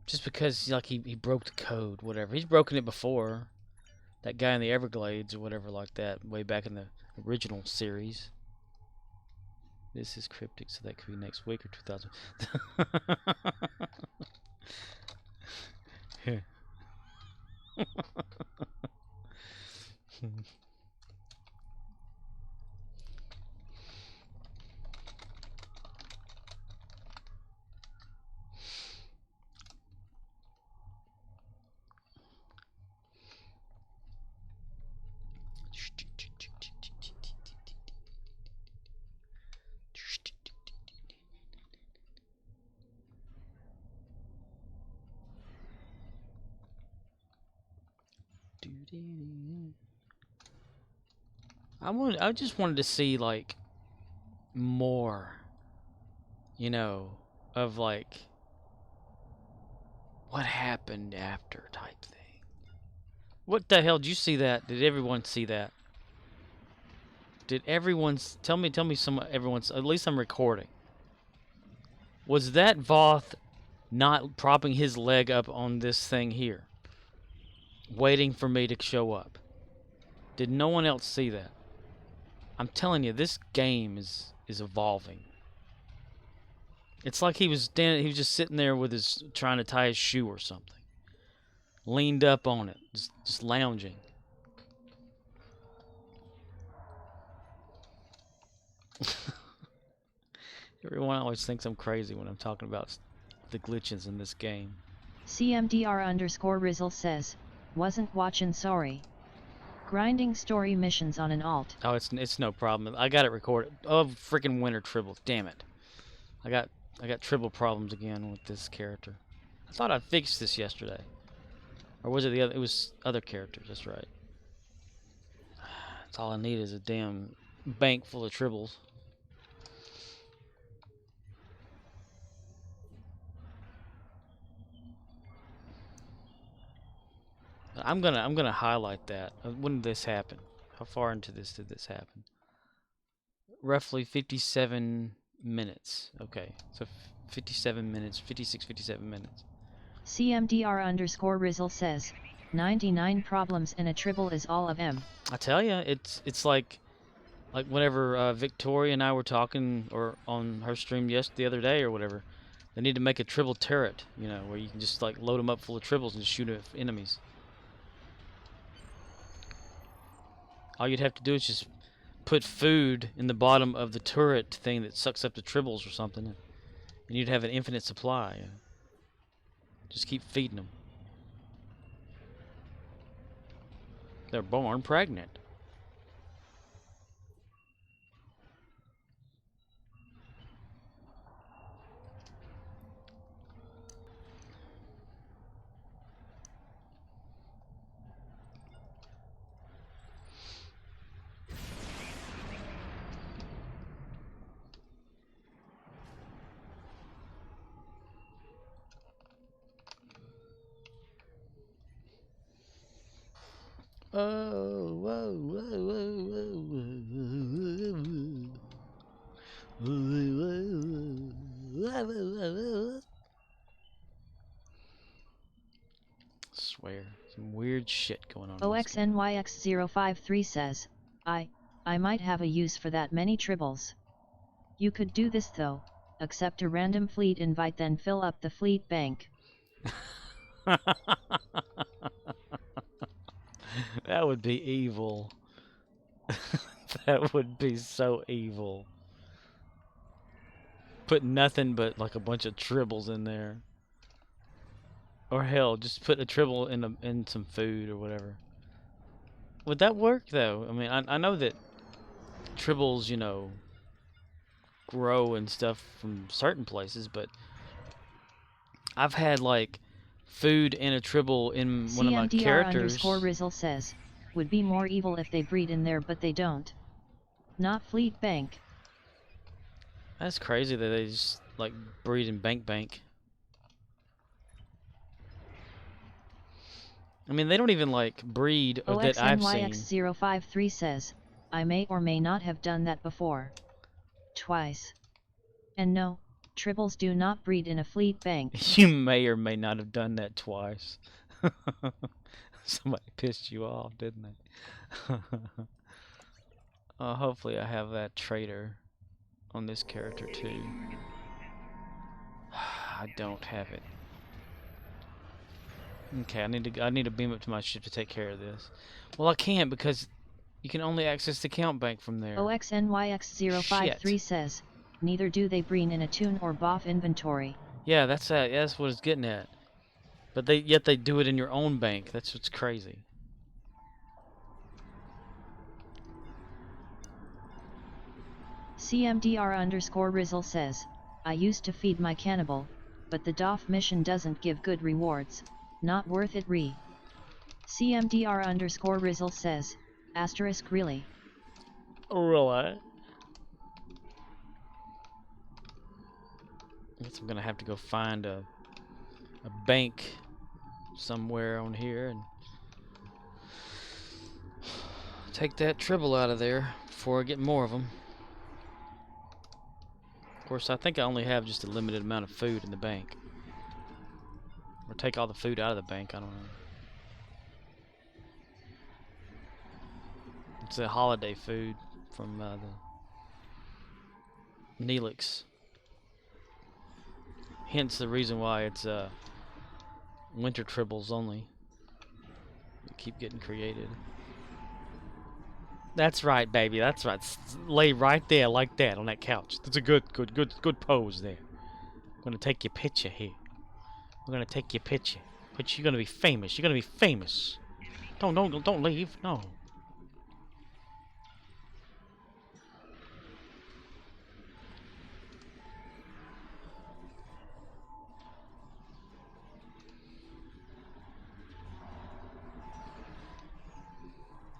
just because like he broke the code, whatever. He's broken it before. That guy in the Everglades or whatever like that, way back in the original series. This is cryptic, so that could be next week or 2000. I just wanted to see like more, you know, of like what happened after type thing. What the hell, did you see that? Did everyone see that? Did everyone's tell me some everyone's, at least I'm recording. Was that Voth not propping his leg up on this thing here, waiting for me to show up? Did no one else see that? I'm telling you, this game is evolving. It's like he was just sitting there with his, trying to tie his shoe or something. Leaned up on it, just lounging. Everyone always thinks I'm crazy when I'm talking about the glitches in this game. CMDR_Rizzle says, wasn't watching, sorry. Grinding story missions on an alt. Oh, it's no problem. I got it recorded. Oh, freaking winter tribble. Damn it. I got tribble problems again with this character. I thought I fixed this yesterday. Or was it the other? It was other characters. That's right. That's all I need is a damn bank full of tribbles. I'm gonna highlight that. When did this happen? How far into this did this happen? Roughly 57 minutes. Okay, so 57 minutes, 56, 57 minutes. CMDR_Rizzle says, 99 problems in a tribble is all of them. I tell you, it's like whenever Victoria and I were talking, or on her stream the other day or whatever, they need to make a tribble turret, you know, where you can just like load them up full of tribbles and shoot at enemies. All you'd have to do is just put food in the bottom of the turret thing that sucks up the tribbles or something, and you'd have an infinite supply. Just keep feeding them. They're born pregnant. Oh, whoa, whoa, whoa. Swear, some weird shit going on. OXNYX053 says, I might have a use for that many tribbles. You could do this though, accept a random fleet invite then fill up the fleet bank. That would be evil. That would be so evil. Put nothing but like a bunch of tribbles in there. Or hell, just put a tribble in some food or whatever. Would that work though? I mean, I know that tribbles, you know, grow and stuff from certain places, but I've had like food and a tribble in one of my characters. CMDR_Rizzle says, would be more evil if they breed in there, but they don't. Not fleet bank. That's crazy that they just like breed in bank. I mean, they don't even like breed or that I've seen. OXNYX053 says, I may or may not have done that before. Twice. And no, tribbles do not breed in a fleet bank. You may or may not have done that twice. Somebody pissed you off, didn't they? Hopefully I have that traitor on this character too. I don't have it. Okay, I need to beam up to my ship to take care of this. Well, I can't because you can only access the count bank from there. OXNYX053 says, neither do they breed in a tune or BOF inventory. Yeah, that's what it's getting at. But yet they do it in your own bank. That's what's crazy. CMDR_Rizzle says, I used to feed my cannibal, but the DOF mission doesn't give good rewards. Not worth it. CMDR_Rizzle says, asterisk really? Really? I guess I'm gonna have to go find a bank somewhere on here and take that tribble out of there before I get more of them. Of course, I think I only have just a limited amount of food in the bank. Or take all the food out of the bank, I don't know. It's a holiday food from the Neelix. Hence the reason why it's winter tribbles only. They keep getting created. That's right, baby. That's right. Lay right there like that on that couch. That's a good pose there. I'm gonna take your picture here. I'm gonna take your picture. But you're gonna be famous. You're gonna be famous. Don't leave. No.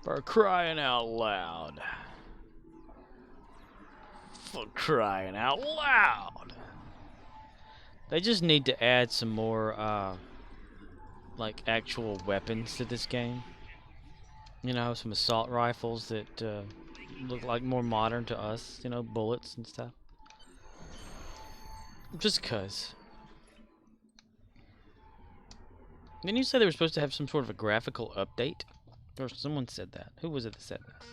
For crying out loud. For crying out loud. They just need to add some more, like, actual weapons to this game. You know, some assault rifles that look like more modern to us. You know, bullets and stuff. Just 'cause. Didn't you say they were supposed to have some sort of a graphical update? Or someone said that. Who was it that said that?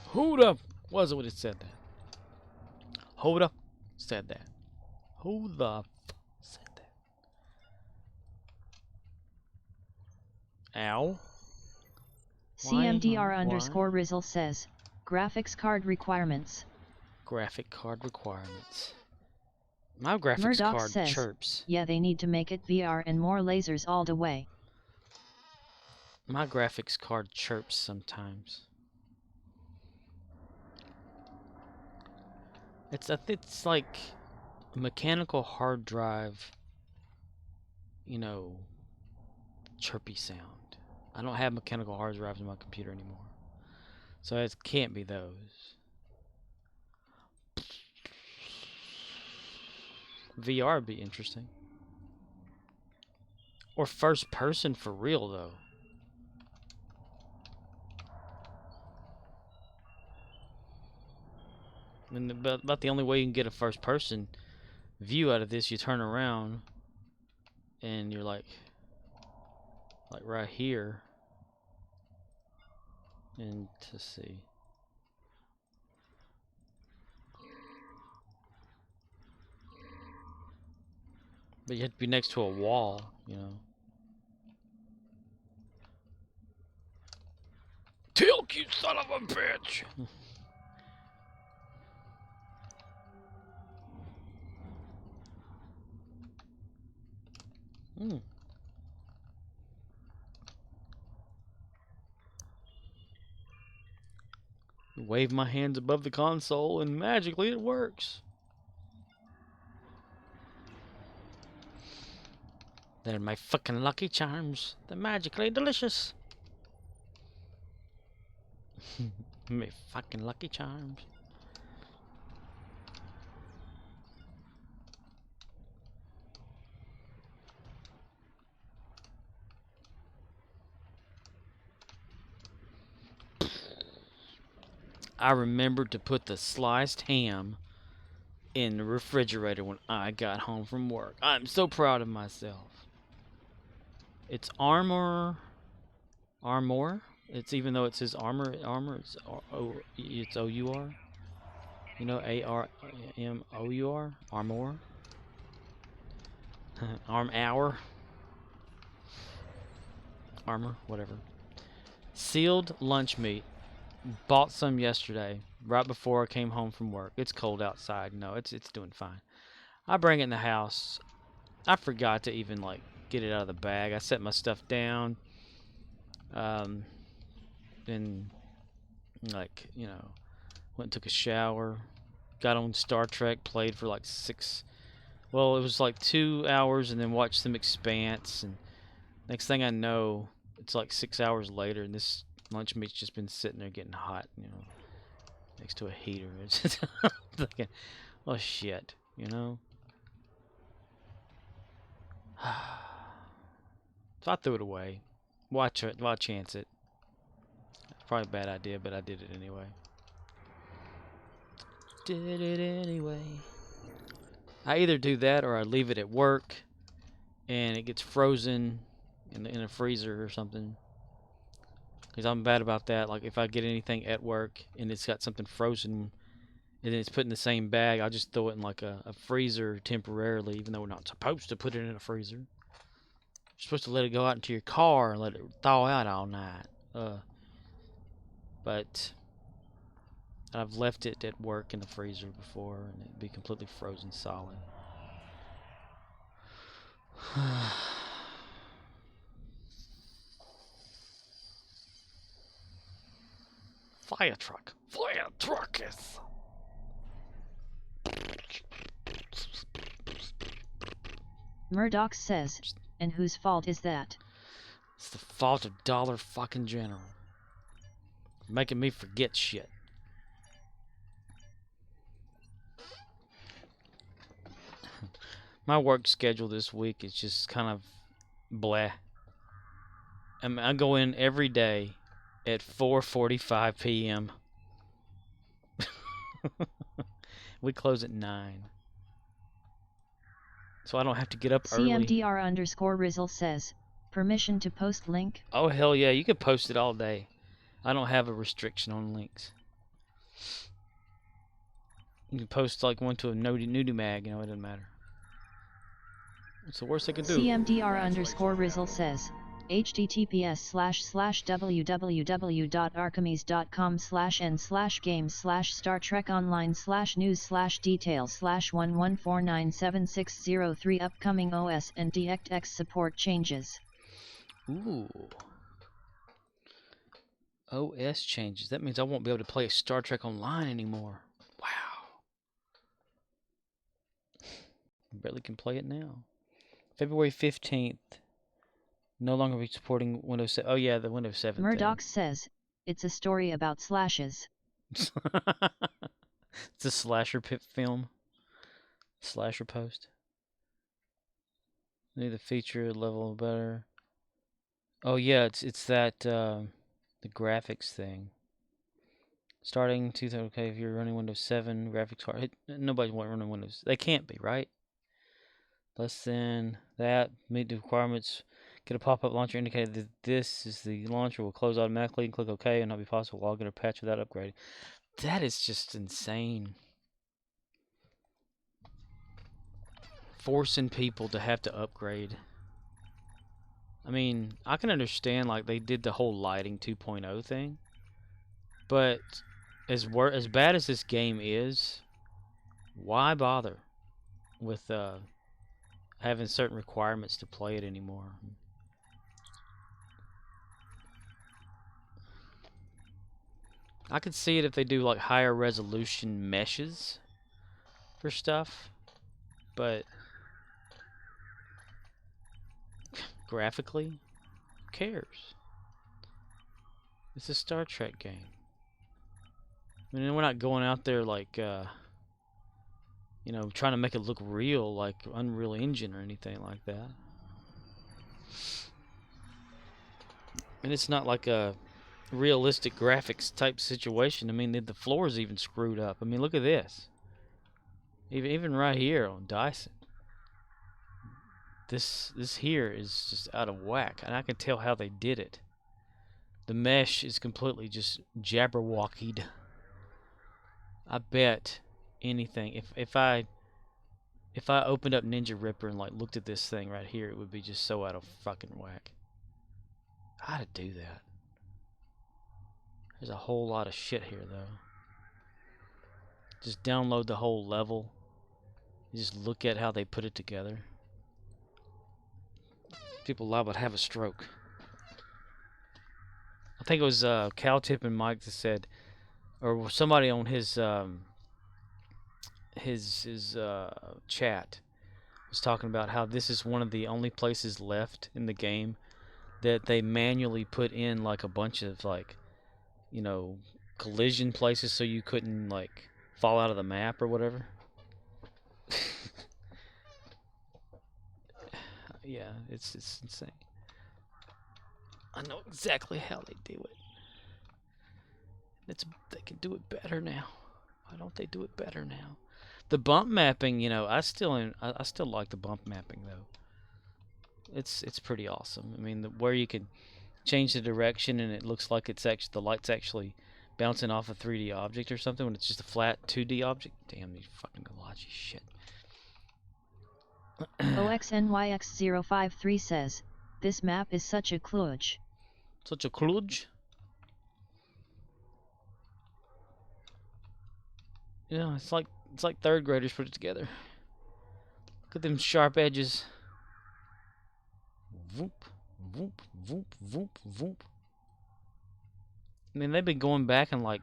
Who the was it that said that? Who the said that? Who the said that? Ow. CMDR_Rizzle says, graphics card requirements. Graphic card requirements. My graphics Murdoch card says, chirps. yeah, they need to make it VR and more lasers all the way. My graphics card chirps sometimes. It's like a mechanical hard drive, you know, chirpy sound. I don't have mechanical hard drives in my computer anymore. So it can't be those. VR would be interesting. Or first person for real, though. And about the only way you can get a first person view out of this, you turn around and you're like right here. And to see. But you have to be next to a wall, you know. Tilk, you son of a bitch! Wave my hands above the console and magically it works. They're my fucking Lucky Charms. They're magically delicious. My fucking Lucky Charms. I remembered to put the sliced ham in the refrigerator when I got home from work. I'm so proud of myself. It's Armor. It's even though it says armor. It's O-U-R. You know, A-R-M-O-U-R. Armor. Armor. Armor. Whatever. Sealed lunch meat. Bought some yesterday, right before I came home from work. It's cold outside. No, it's doing fine. I bring it in the house. I forgot to even like get it out of the bag. I set my stuff down. Then like, you know, went and took a shower. Got on Star Trek, played for like 6. Well, it was like 2 hours, and then watched some Expanse. And next thing I know, it's like 6 hours later, and this lunch meat's just been sitting there getting hot, you know, next to a heater. It's just thinking, oh shit, you know. So I threw it away. Why chance it? Probably a bad idea, but I did it anyway. Did it anyway. I either do that or I leave it at work and it gets frozen in a freezer or something. Because I'm bad about that. Like if I get anything at work and it's got something frozen and then it's put in the same bag, I'll just throw it in like a freezer temporarily, even though we're not supposed to put it in a freezer. You're supposed to let it go out into your car and let it thaw out all night. But I've left it at work in the freezer before and it'd be completely frozen solid. Fire truck. Fire truckers. Murdoch says, and whose fault is that? It's the fault of Dollar fucking General. Making me forget shit. My work schedule this week is just kind of blah. I mean, I go in every day at 4:45 p.m. We close at 9. So I don't have to get up early. CMDR_Rizzle says, permission to post link? Oh, hell yeah, you can post it all day. I don't have a restriction on links. You can post like one to a nudie mag, you know, it doesn't matter. What's the worst they can do? CMDR_Rizzle says, https://www.archimes.com/n/game/Star Trek Online/news/details/1149760 upcoming OS and DirectX support changes. Ooh. OS changes. That means I won't be able to play Star Trek Online anymore. Wow. I barely can play it now. February 15th. No longer be supporting Windows 7. Oh yeah, the Windows 7 Murdoch says, it's a story about slashes. It's a slasher film. Slasher post. Need the feature level better. Oh yeah, it's that the graphics thing. Starting 2000. Okay, if you're running Windows 7 graphics card, nobody's running Windows. They can't be, right? Less than that. Meet the requirements. Get a pop-up launcher indicating that this is the launcher will close automatically and click OK and not be possible to log in or patch without upgrading. That is just insane. Forcing people to have to upgrade. I mean, I can understand like they did the whole lighting 2.0 thing, but as bad as this game is, why bother with having certain requirements to play it anymore? I could see it if they do like higher resolution meshes for stuff, but graphically, who cares? It's a Star Trek game. I mean, we're not going out there like, you know, trying to make it look real like Unreal Engine or anything like that. And it's not like a realistic graphics type situation. I mean, the floor's even screwed up. I mean, look at this. Even right here on Dyson. This here is just out of whack, and I can tell how they did it. The mesh is completely just jabberwockied. I bet anything if I opened up Ninja Ripper and like looked at this thing right here, it would be just so out of fucking whack. How to do that? There's a whole lot of shit here though. Just download the whole level. You just look at how they put it together. People liable to have a stroke. I think it was Caltip and Mike that said, or somebody on his chat was talking about how this is one of the only places left in the game that they manually put in like a bunch of like, you know, collision places so you couldn't like fall out of the map or whatever. Yeah, it's insane. I know exactly how they do it. They can do it better now. Why don't they do it better now? The bump mapping, you know, I still like the bump mapping though. It's pretty awesome. I mean, where you can change the direction and it looks like it's actually the light's actually bouncing off a 3D object or something when it's just a flat 2D object. Damn these fucking Galachi shit. OXNYX053 says, this map is such a kludge. Such a kludge? Yeah, it's like third graders put it together. Look at them sharp edges. Voop, voop, voop, voop, voop. I mean, they've been going back and like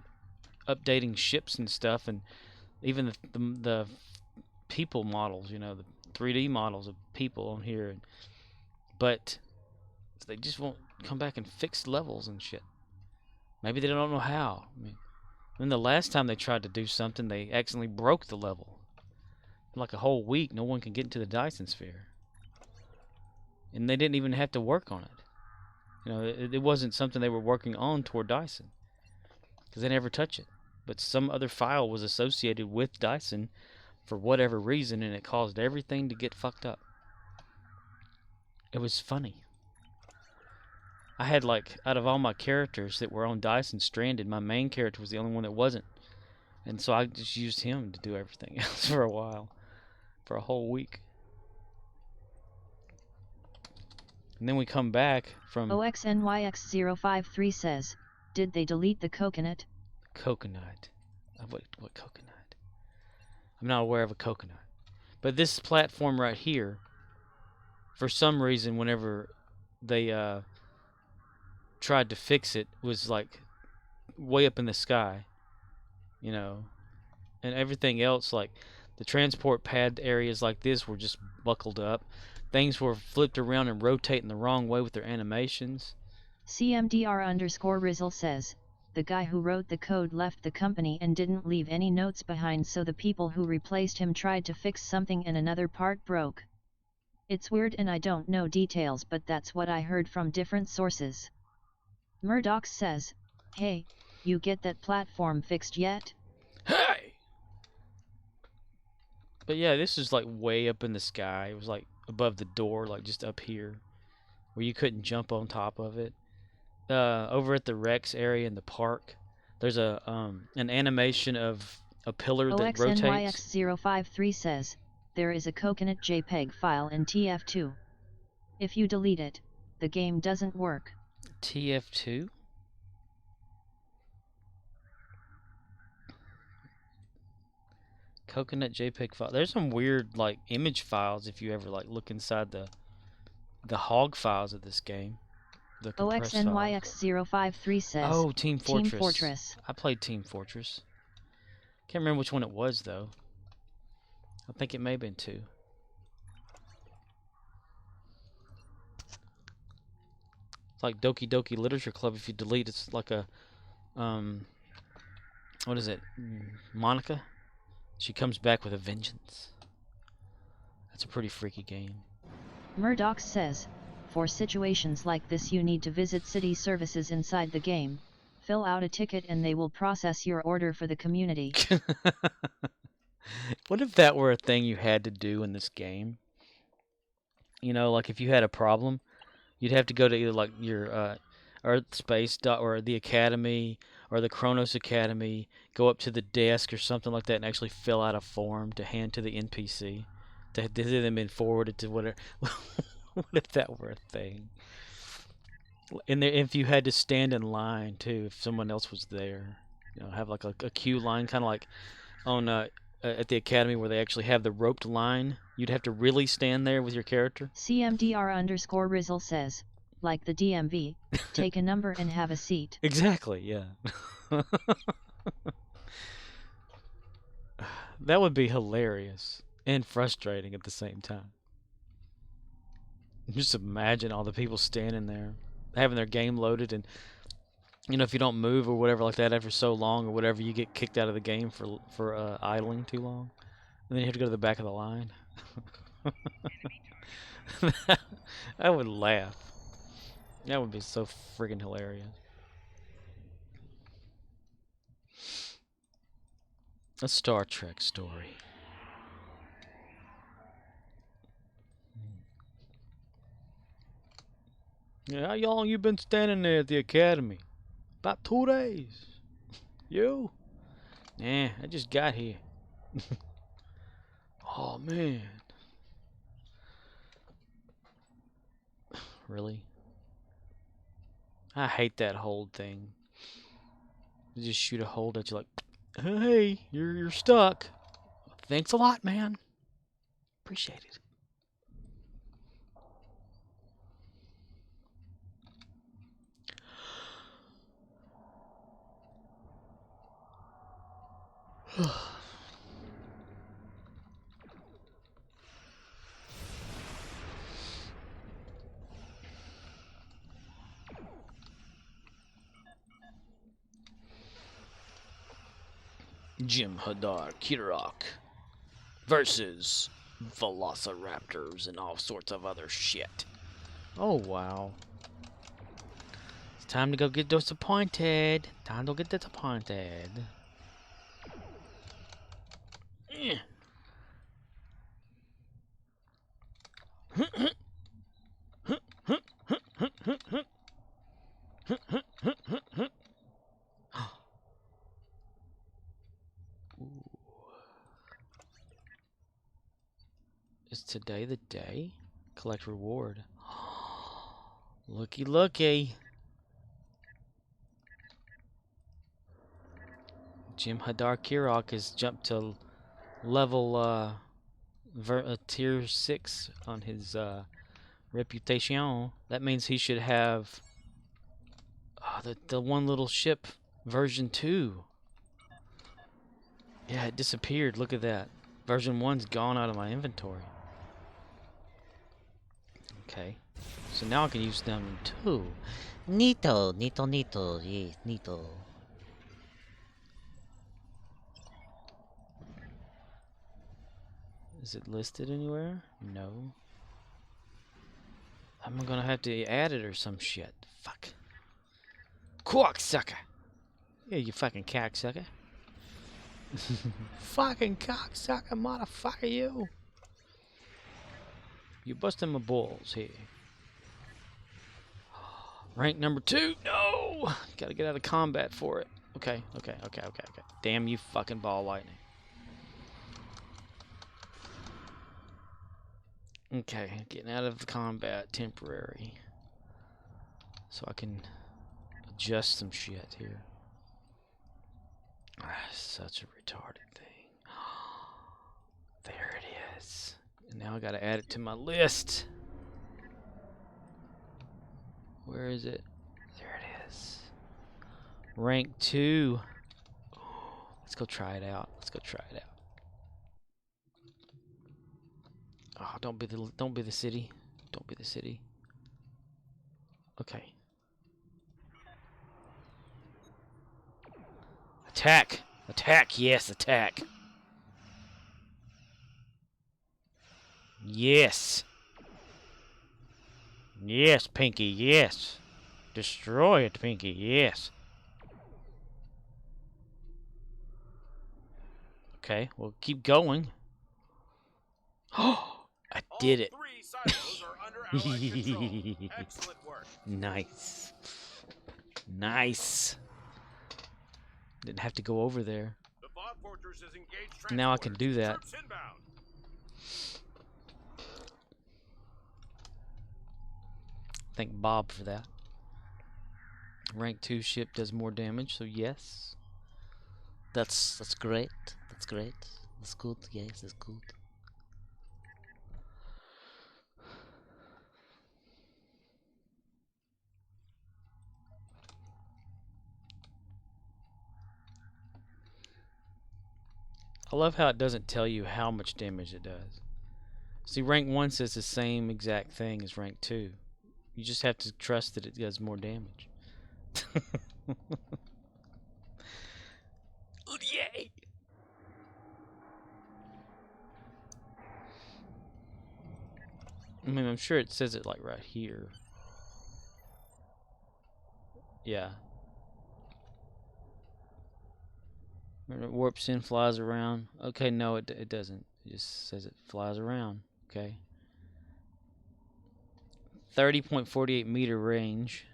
updating ships and stuff, and even the people models, you know, the 3D models of people on here, but they just won't come back and fix levels and shit. Maybe they don't know how. I mean, when the last time they tried to do something, they accidentally broke the level. For like a whole week, no one can get into the Dyson Sphere, and they didn't even have to work on it. You know, it wasn't something they were working on toward Dyson, because they never touch it. But some other file was associated with Dyson for whatever reason, and it caused everything to get fucked up. It was funny. I had like, out of all my characters that were on Dyson Stranded, my main character was the only one that wasn't. And so I just used him to do everything else for a while. For a whole week. And then we come back from... OXNYX053 says, did they delete the coconut? Coconut. What coconut? I'm not aware of a coconut. But this platform right here, for some reason, whenever they tried to fix it, was like way up in the sky, you know, and everything else, like the transport pad areas like this were just buckled up. Things were flipped around and rotating the wrong way with their animations. CMDR_Rizzle says, the guy who wrote the code left the company and didn't leave any notes behind, so the people who replaced him tried to fix something and another part broke. It's weird and I don't know details, but that's what I heard from different sources. Murdoch says, hey, you get that platform fixed yet? Hey! But yeah, this is like way up in the sky. It was like above the door, like just up here, where you couldn't jump on top of it. Over at the Rex area in the park, there's a an animation of a pillar that rotates. OXNYX053 says, there is a coconut JPEG file in TF2. If you delete it, the game doesn't work. TF2? Coconut JPEG file. There's some weird like image files if you ever like look inside the hog files of this game. The OXNYX053 says, oh, Team Fortress. Team Fortress. I played Team Fortress. Can't remember which one it was though. I think it may have been 2. It's like Doki Doki Literature Club. If you delete, it's like a what is it? Monica. She comes back with a vengeance. That's a pretty freaky game. Murdoch says, for situations like this you need to visit city services inside the game, fill out a ticket and they will process your order for the community. What if that were a thing you had to do in this game? You know, like if you had a problem, you'd have to go to either like your Earth Space or the Academy or the Kronos Academy, go up to the desk or something like that and actually fill out a form to hand to the NPC. To then been forwarded to whatever. What if that were a thing? And if you had to stand in line too, if someone else was there, you know, have like a queue line, kind of like on at the Academy where they actually have the roped line. You'd have to really stand there with your character. CMDR_Rizzle says, like the DMV, take a number and have a seat. Exactly, yeah. That would be hilarious and frustrating at the same time. Just imagine all the people standing there. having their game loaded, and you know, if you don't move or whatever like that after so long or whatever, you get kicked out of the game for idling too long, and then you have to go to the back of the line. I would laugh. That would be so friggin' hilarious. A Star Trek story. Yeah, how long you been standing there at the academy? About 2 days. You? Nah, I just got here. Oh man. Really? I hate that hold thing. You just shoot a hold at you like, hey, you're stuck. Thanks a lot, man. Appreciate it. Jem'Hadar Kirok versus Velociraptors and all sorts of other shit. Oh wow. It's time to go get disappointed. Time to get disappointed. Is today the day? Collect reward. Looky looky. Jem'Hadar Kirok has jumped to level tier 6 on his reputation. That means he should have the one little ship version 2. Yeah, it disappeared. Look at that. Version 1's gone out of my inventory. Okay. So now I can use them too. Neato, neato, neato. Yes, neato. Is it listed anywhere? No. I'm gonna have to add it or some shit. Fuck. Cocksucker! Yeah, you fucking cocksucker. Fucking cocksucker, motherfucker, you! You busting my balls here. Rank number 2. No! Gotta get out of combat for it. Okay. Damn you fucking ball lightning. Okay, getting out of the combat temporary. So I can adjust some shit here. Such a retarded thing. There it is. And now I gotta add it to my list. Where is it? There it is. Rank 2. Let's go try it out. Oh, don't be the city. Don't be the city. Okay. Attack! Attack! Yes, attack! Yes! Yes, Pinky, yes! Destroy it, Pinky, yes! Okay, well, keep going. Oh, I did it! All 3 silos are under Allied control. Excellent work. Nice. Nice. Didn't have to go over there. The Fog Fortress is engaged. Now I can do that. Troops inbound. Thank Bob for that. Rank 2 ship does more damage, so yes. That's great. That's great. That's good. Yes, that's good. I love how it doesn't tell you how much damage it does. See, rank 1 says the same exact thing as rank 2. You just have to trust that it does more damage. Yay! I mean, I'm sure it says it like right here. Yeah. When it warps in, flies around. Okay, no, it doesn't. It just says it flies around. Okay. 30.48 meter range.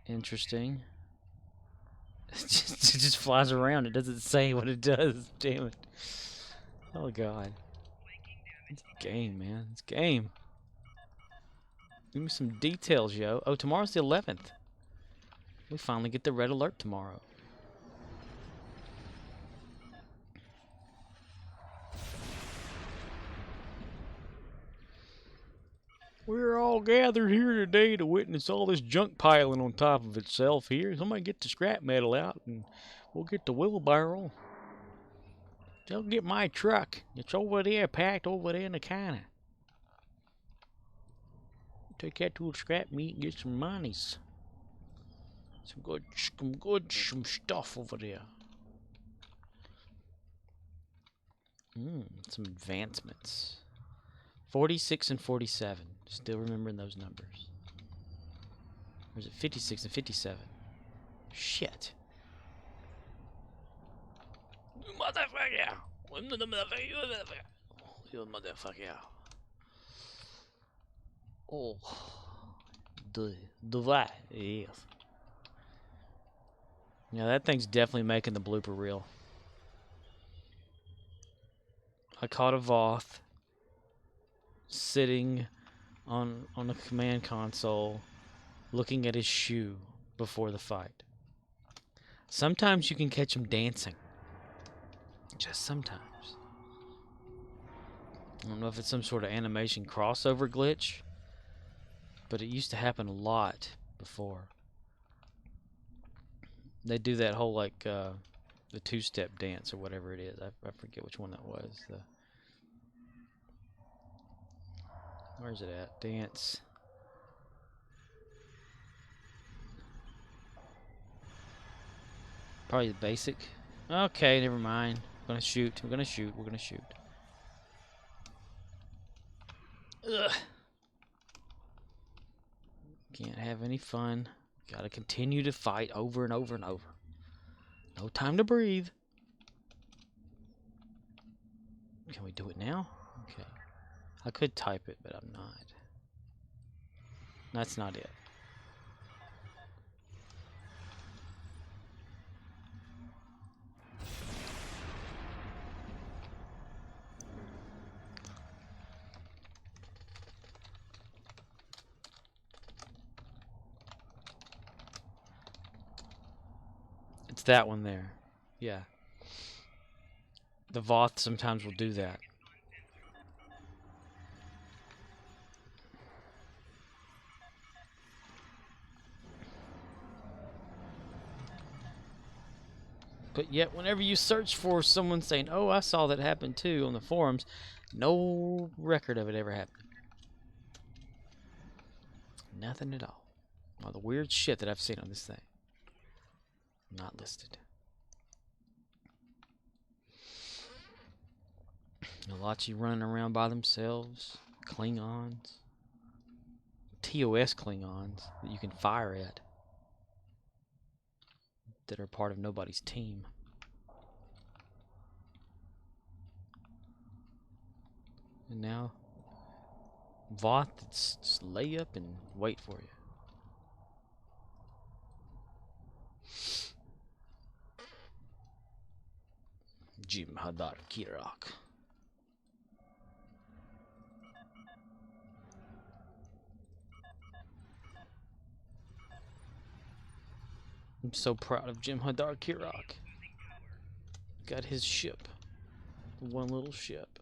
Interesting. It just flies around. It doesn't say what it does. Damn it. Oh, God. It's game, man. It's game. Give me some details, yo. Oh, tomorrow's the 11th. We finally get the red alert tomorrow. We're all gathered here today to witness all this junk piling on top of itself here. Somebody get the scrap metal out and we'll get the wheelbarrow. They'll get my truck. It's over there, packed over there in the corner. Take that to the scrap meet and get some monies. Some stuff over there. Some advancements. 46 and 47. Still remembering those numbers. Or is it 56 and 57? Shit. Motherfucker! You motherfucker. Oh. The yes. Yeah, that thing's definitely making the blooper reel. I caught a Voth sitting on the command console looking at his shoe before the fight. Sometimes you can catch him dancing. Just sometimes. I don't know if it's some sort of animation crossover glitch, but it used to happen a lot before. They do that whole like the two-step dance or whatever it is. I forget which one that was. Where's it at? Dance. Probably the basic. Okay, never mind. We're gonna shoot. We're gonna shoot. We're gonna shoot. Ugh. Can't have any fun. Gotta continue to fight over and over and over. No time to breathe. Can we do it now? Okay. I could type it, but I'm not. That's not it. It's that one there. Yeah. The Voth sometimes will do that. But yet, whenever you search for someone saying, oh, I saw that happen too on the forums, no record of it ever happened. Nothing at all. All the weird shit that I've seen on this thing. Not listed. Nalachi running around by themselves. Klingons. TOS Klingons that you can fire at. That are part of nobody's team. And now, Voth, just lay up and wait for you. Jem'Hadar Kirak. I'm so proud of Jem'Hadar Kirak. Got his ship. One little ship.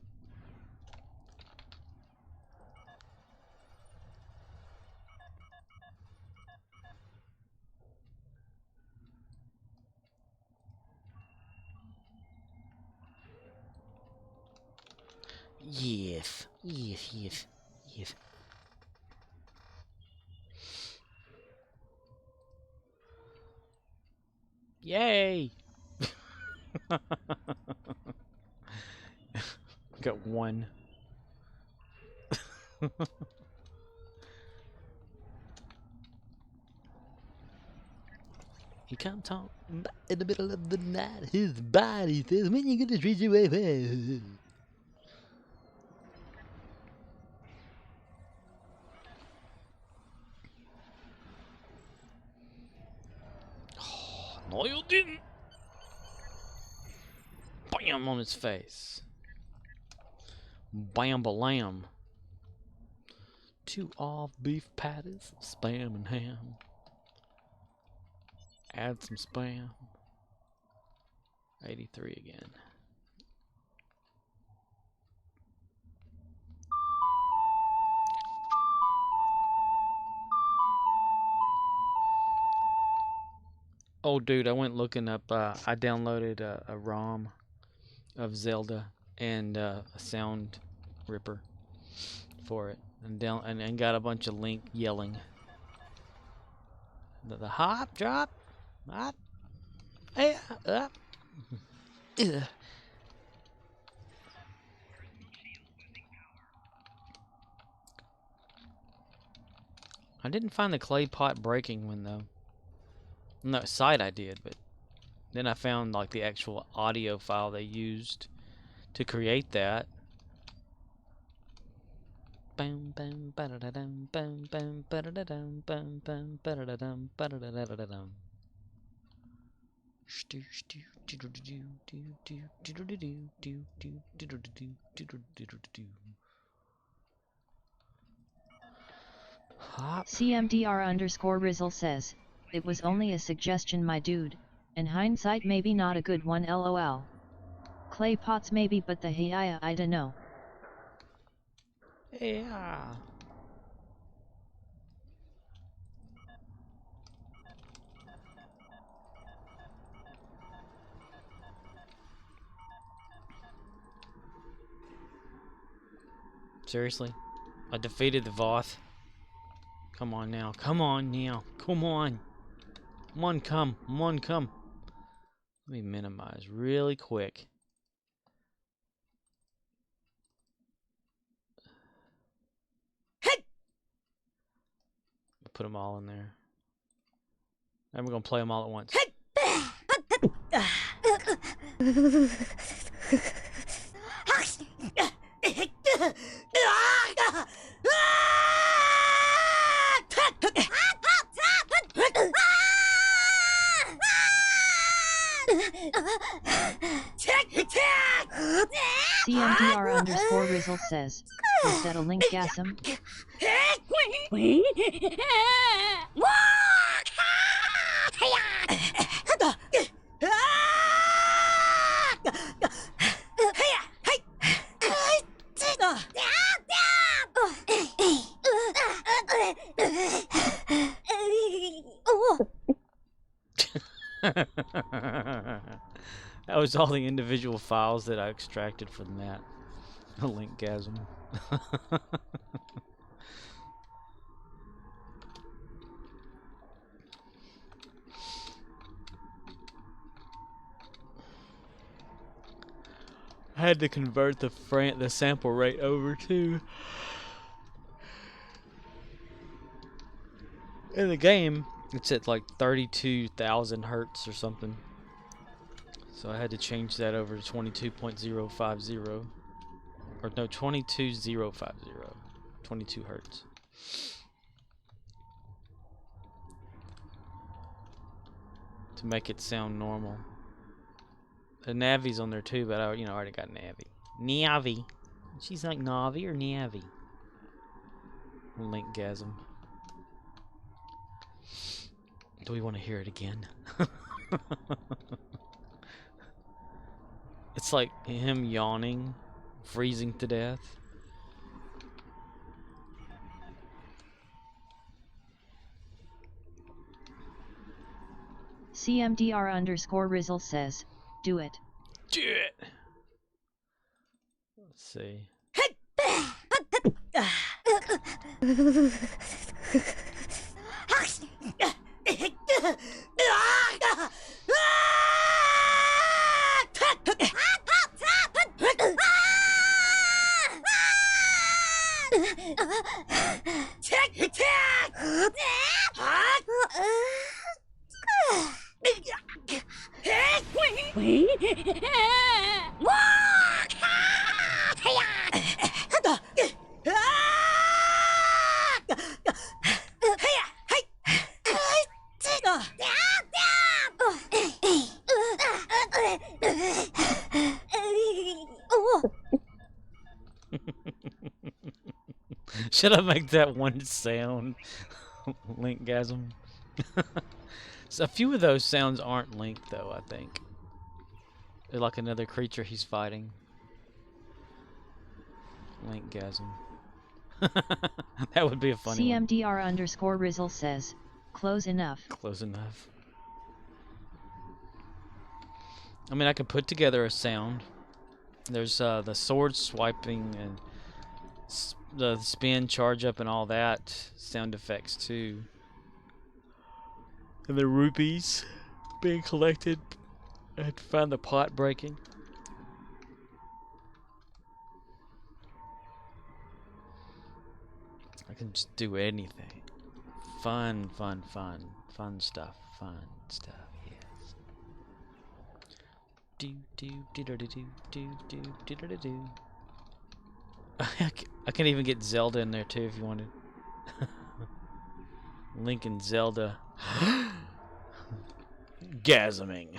Yes. Yes, yes, yes. Yay! Got one. He can't talk in the middle of the night. His body says, when you gonna treat your wife? No, you didn't. Bam on his face. Bam balam. 2 off beef patties, spam and ham. Add some spam. 83 again. Oh, dude, I went looking up. I downloaded a ROM of Zelda and a sound ripper for it, and got a bunch of Link yelling. The hop, drop, hop, hey, up. Ugh. I didn't find the clay pot breaking one though. No, site I did, but then I found like the actual audio file they used to create that. Bam bam ba-da-da-dum, bam bam ba-da-da-dum, bam bam ba-da-da-dum, ba-da-da-da-da-dum. Hop. CMDR_Rizzle says, it was only a suggestion my dude, and hindsight maybe not a good one lol. Clay pots maybe but the hey I dunno. Yeah. Seriously? I defeated the Voth. Come on now. Come on now. Come on. Come on, come. Come on, come. Let me minimize really quick. Put them all in there. And we're going to play them all at once. CMDR_Rizzle says, is that a Linkgasm? That was all the individual files that I extracted from that. A Linkgasm. I had to convert the sample rate over too. In the game, it's at like 32,000 hertz or something. So I had to change that over to 22.050. Or no, 22050. 22 hertz. To make it sound normal. The Navi's on there too, but I already got Navi. Navi. She's like Navi or Navi. Linkgasm. Do we want to hear it again? It's like him yawning, freezing to death. CMDR_Rizzle says, do it. Do it. Let's see. Tick tack! Should I make that one sound? Linkgasm. So a few of those sounds aren't Link, though, I think. They're like another creature he's fighting. Linkgasm. That would be a funny one. CMDR_Rizzle says, close enough. Close enough. I mean, I could put together a sound. There's the sword swiping and the spin, charge up, and all that sound effects too. And the rupees being collected. I had to find the pot breaking. I can just do anything. Fun stuff. Yes. Do do do do do do do do do do. I can even get Zelda in there too if you wanted. Link and Zelda. Gasming.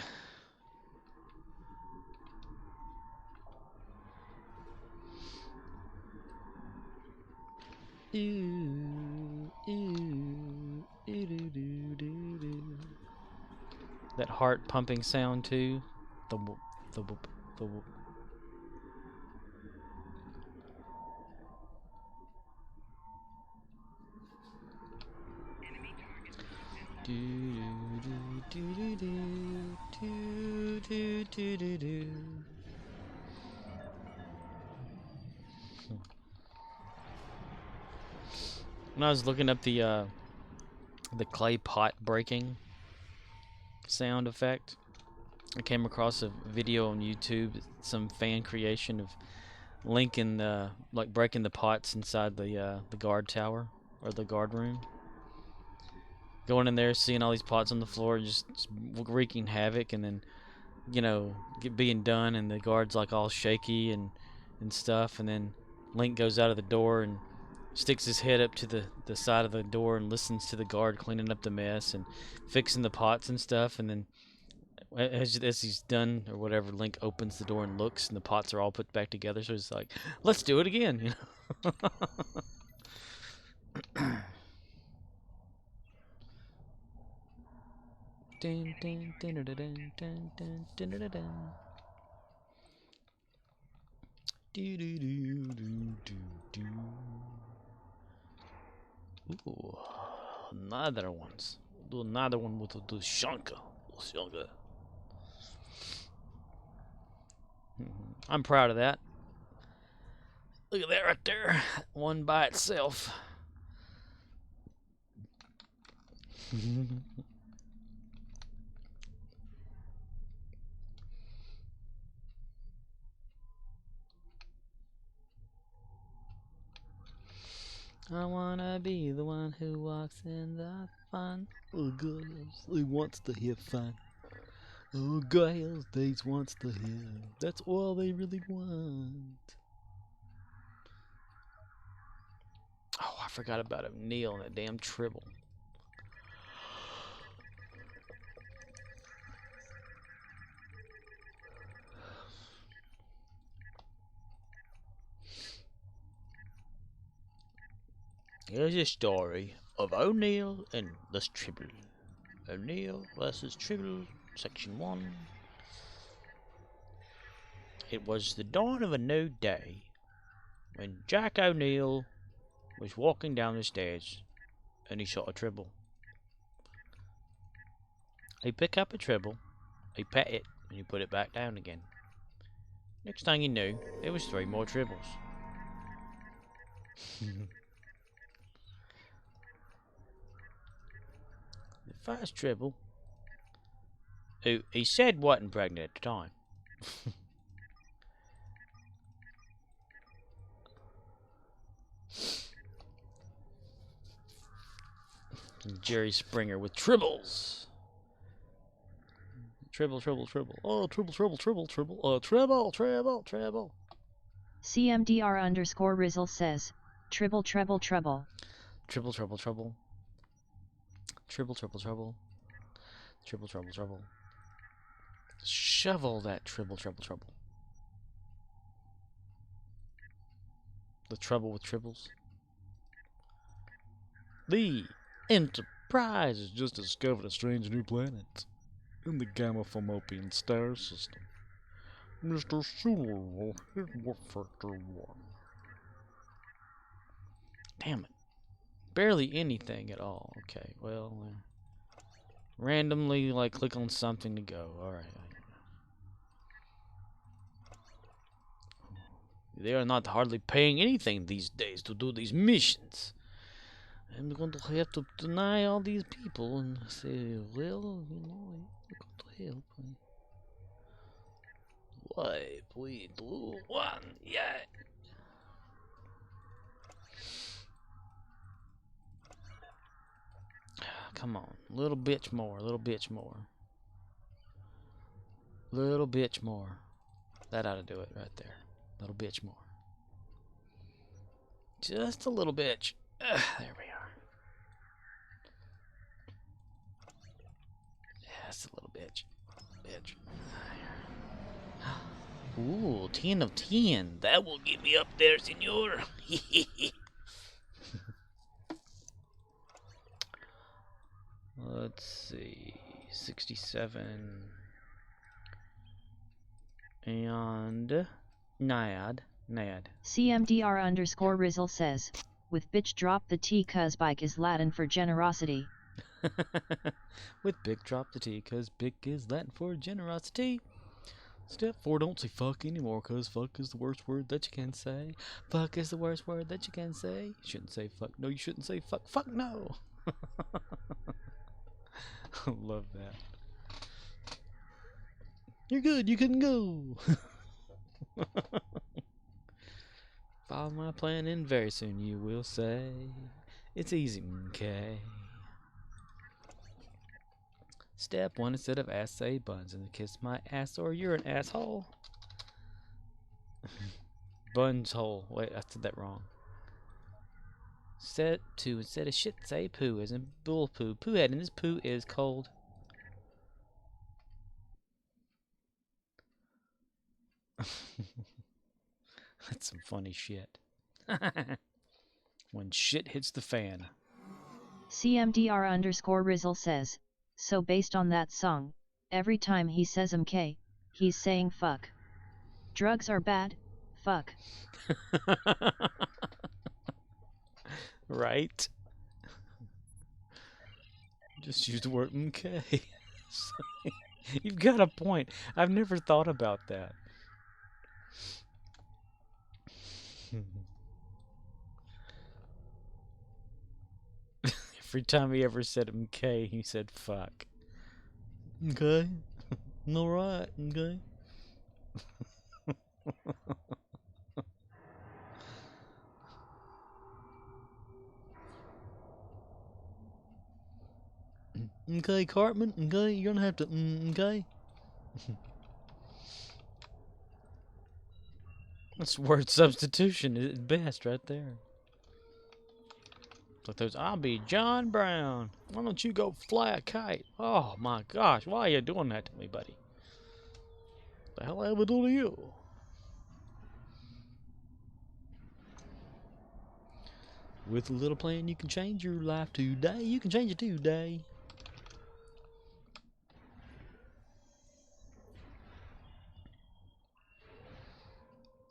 That heart pumping sound too. The whoop, the whoop, the whoop. When I was looking up the clay pot breaking sound effect, I came across a video on YouTube, some fan creation of Link and like breaking the pots inside the guard tower or the guard room. Going in there, seeing all these pots on the floor, just wreaking havoc, and then, you know, being done, and the guard's like all shaky and stuff, and then Link goes out of the door and sticks his head up to the side of the door and listens to the guard cleaning up the mess and fixing the pots and stuff, and then as he's done or whatever, Link opens the door and looks, and the pots are all put back together, so he's like, let's do it again, you know. Dun, dun, dun, dun, dun, dun, dun, dun, dun, dun. Do, do, do, do, do, do. Ooh, another ones. Do another one with the Shunka. I'm proud of that. Look at that right there. One by itself. I wanna be the one who walks in the fun. Oh, girls, they wants to have fun. Oh, girls, they wants to have. That's all they really want. Oh, I forgot about O'Neil and that damn Tribble. Here's a story of O'Neil and the Tribble. O'Neil versus Tribble, Section 1. It was the dawn of a new day when Jack O'Neil was walking down the stairs and he saw a Tribble. He picked up a Tribble, he pet it, and he put it back down again. Next thing he knew, there was 3 more Tribbles. The first Tribble, who he said wasn't pregnant at the time, Jerry Springer with tribbles. Tribble, tribble, tribble. Oh, tribble, tribble, tribble, tribble. Oh, tribble, tribble, tribble. CMDR_Rizzle says, tribble, treble, treble. Tribble, treble, treble. Tribble, treble, treble. Tribble, treble, treble. Shovel that tribble, treble, treble. The trouble with tribbles. The Enterprise has just discovered a strange new planet in the Gamma Fomopian star system. Mr. Sewell will hit Warp Factor 1. Damn it. Barely anything at all. Okay, well, randomly, like, click on something to go. Alright. They are not hardly paying anything these days to do these missions. I'm going to have to deny all these people and say, well, you know, we're going to help. Why, we do one, yeah. Come on, little bitch more, little bitch more. Little bitch more. That ought to do it right there. Little bitch more. Just a little bitch. There we are. Yes, a little bitch. Bitch. Ooh, 10 of 10. That will get me up there, senor. Let's see. 67. And Naiad. CMDR_Rizzle says, with bitch drop the T cuz bike is Latin for generosity. With big drop the T, cause big is Latin for generosity. Step 4, don't say fuck anymore, cause fuck is the worst word that you can say. Fuck is the worst word that you can say. You shouldn't say fuck. No, you shouldn't say fuck. Fuck no! I love that. You're good, you can go! Follow my plan and very soon you will say, it's easy, okay? Step 1, instead of ass, say buns and kiss my ass or you're an asshole. Buns hole. Wait, I said that wrong. Step 2, instead of shit, say poo, as in bull poo. Poo head, and this poo is cold. That's some funny shit. When shit hits the fan. CMDR_Rizzle says, so based on that song, every time he says MK, he's saying fuck. Drugs are bad, fuck. Right? Just use the word MK. You've got a point. I've never thought about that. Every time he ever said MK, he said fuck. Okay. No right, okay. Okay, Cartman, okay, you're gonna have to, okay. That's word substitution at best right there. Like there's, I'll be John Brown. Why don't you go fly a kite? Oh my gosh, why are you doing that to me, buddy? What the hell I ever do to you? With a little plan, you can change your life today. You can change it today.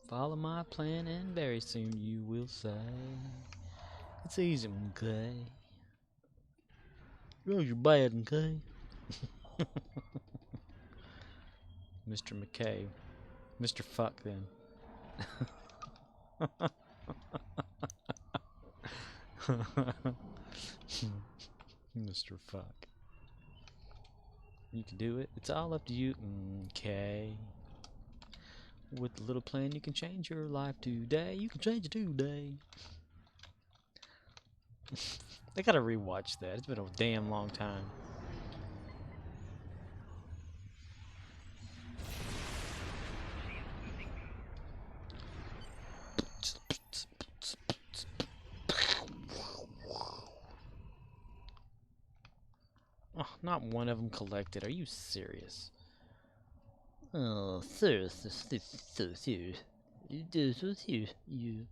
Follow my plan and very soon you will say, it's easy, okay? You're bad, okay? Mr. McKay. Mr. Fuck, then. Mr. Fuck. You can do it. It's all up to you. Okay. With a little plan, you can change your life today. You can change it today. I gotta rewatch that. It's been a damn long time. Oh, not one of them collected. Are you serious? Oh, serious. So serious. You do so serious. You.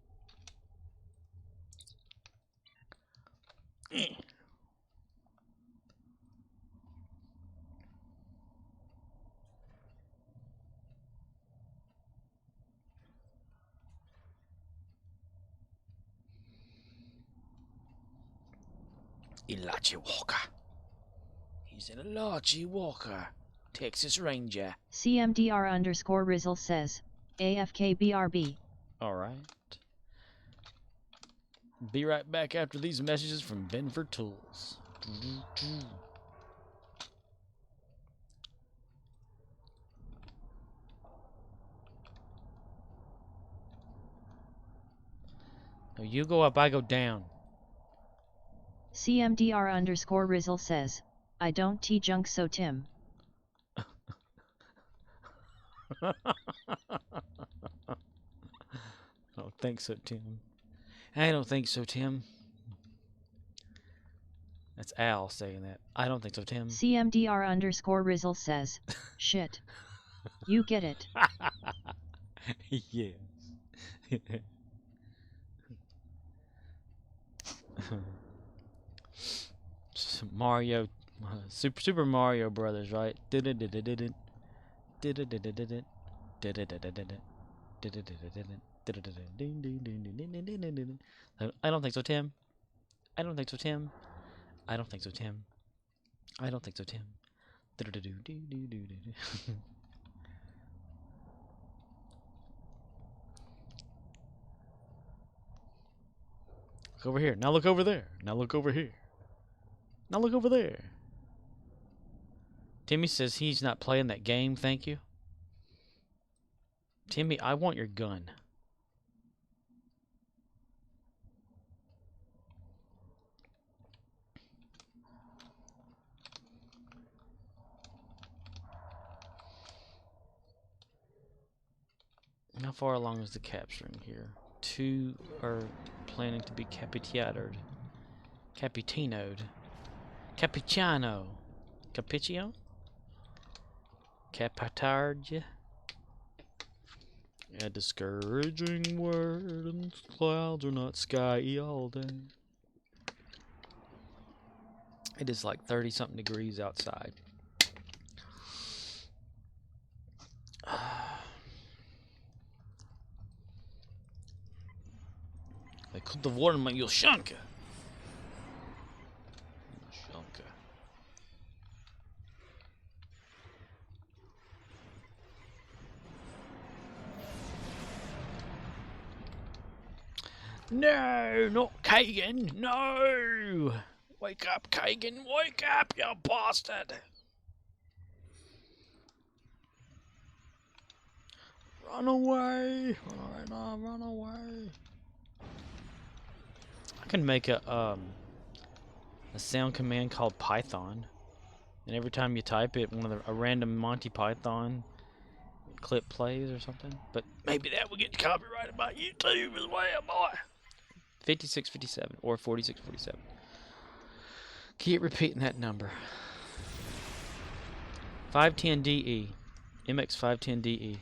Elijah Walker. He's an Elijah Walker. Texas Ranger. CMDR_Rizzle says, AFKBRB. Alright. Be right back after these messages from Benford Tools. No, you go up, I go down. CMDR_Rizzle says, I don't junk so Tim. I don't think so, Tim. I don't think so, Tim. That's Al saying that. I don't think so, Tim. CMDR_Rizzle says, shit. You get it. Yes. Mario, Super Mario Brothers, right? I don't think so, Tim. I don't think so, Tim. I don't think so, Tim. I don't think so, Tim. Look over here. Now look over there. Now look over here. Now look over there. Timmy says he's not playing that game, thank you. Timmy, I want your gun. How far along is the capturing here? 2 are planning to be capitanoed. Capitinoed. Cappuccino. Capiccio? Capitard. A discouraging word, and clouds are not skyy all day. It is like 30-something degrees outside. I could have worn my Yoshanka. No, not Kagan. No! Wake up, Kagan. Wake up, you bastard. Run away. Run away. I can make a sound command called Python. And every time you type it, a random Monty Python clip plays or something. But maybe that will get copyrighted by YouTube as well, boy. 5657 or 4647. Keep repeating that number. 510DE. MX510DE.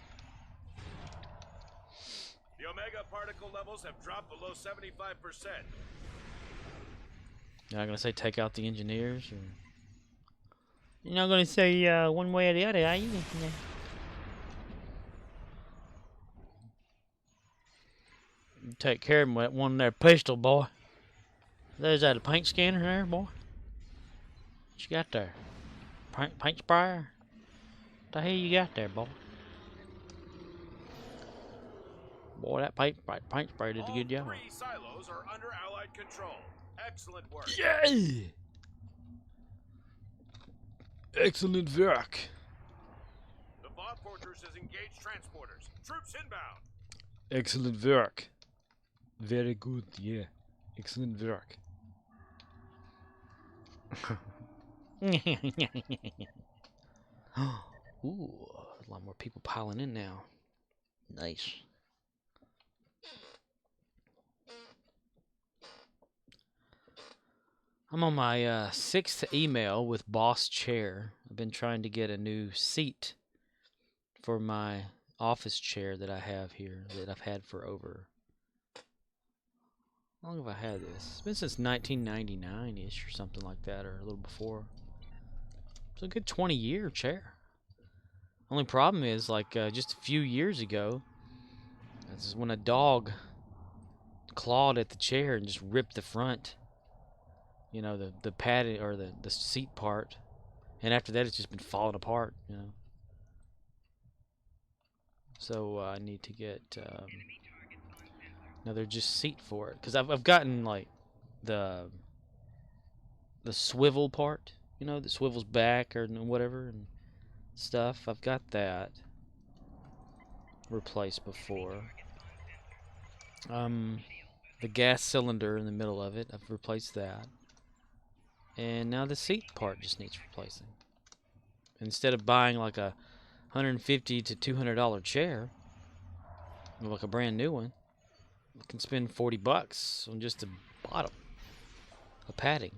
The Omega particle levels have dropped below 75%. You're not going to say take out the engineers? Or... You're not going to say one way or the other, are you? Take care of that one there pistol, boy. There's that a paint scanner there, boy. What you got there? Paint sprayer? What the hell you got there, boy? Boy, that paint sprayer did a good job. All 3 silos are under Allied control. Excellent work. Yay! Excellent work. The bomb fortress has engaged transporters. Troops inbound. Excellent work. Very good, yeah. Excellent work. Ooh, a lot more people piling in now. Nice. I'm on my 6th email with Boss Chair. I've been trying to get a new seat for my office chair that I have here that I've had for over... How long have I had this? It's been since 1999-ish or something like that, or a little before. It's a good 20-year chair. Only problem is, like, just a few years ago, this is when a dog clawed at the chair and just ripped the front. You know, the padding, or the seat part. And after that, it's just been falling apart, you know. So I need to get another just seat for it. Because I've gotten, like, the swivel part, you know, that swivels back or whatever and stuff. I've got that replaced before. The gas cylinder in the middle of it, I've replaced that. And now the seat part just needs replacing. Instead of buying like a $150 to $200 chair, like a brand new one, I can spend $40 on just the bottom, a padding.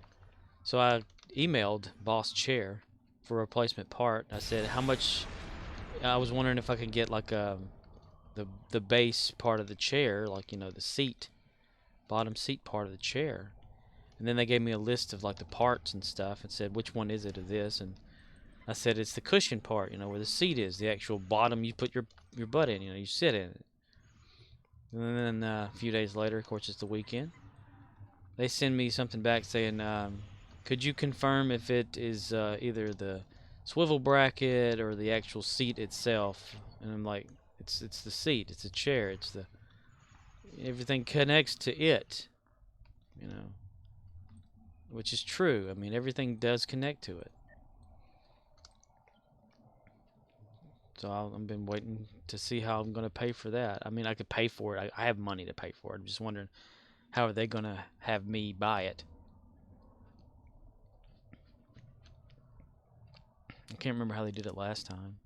So I emailed Boss Chair for a replacement part. I said how much. I was wondering if I could get like the base part of the chair, like, you know, the seat, bottom seat part of the chair. And then they gave me a list of like the parts and stuff and said which one is it of this, and I said it's the cushion part, you know, where the seat is, the actual bottom you put your butt in, you know, you sit in it. And then a few days later, of course it's the weekend, they send me something back saying, could you confirm if it is either the swivel bracket or the actual seat itself? And I'm like, it's the seat, it's a chair, it's the, everything connects to it, you know. Which is true. I mean, everything does connect to it. So I've been waiting to see how I'm going to pay for that. I mean, I could pay for it. I have money to pay for it. I'm just wondering, how are they going to have me buy it? I can't remember how they did it last time.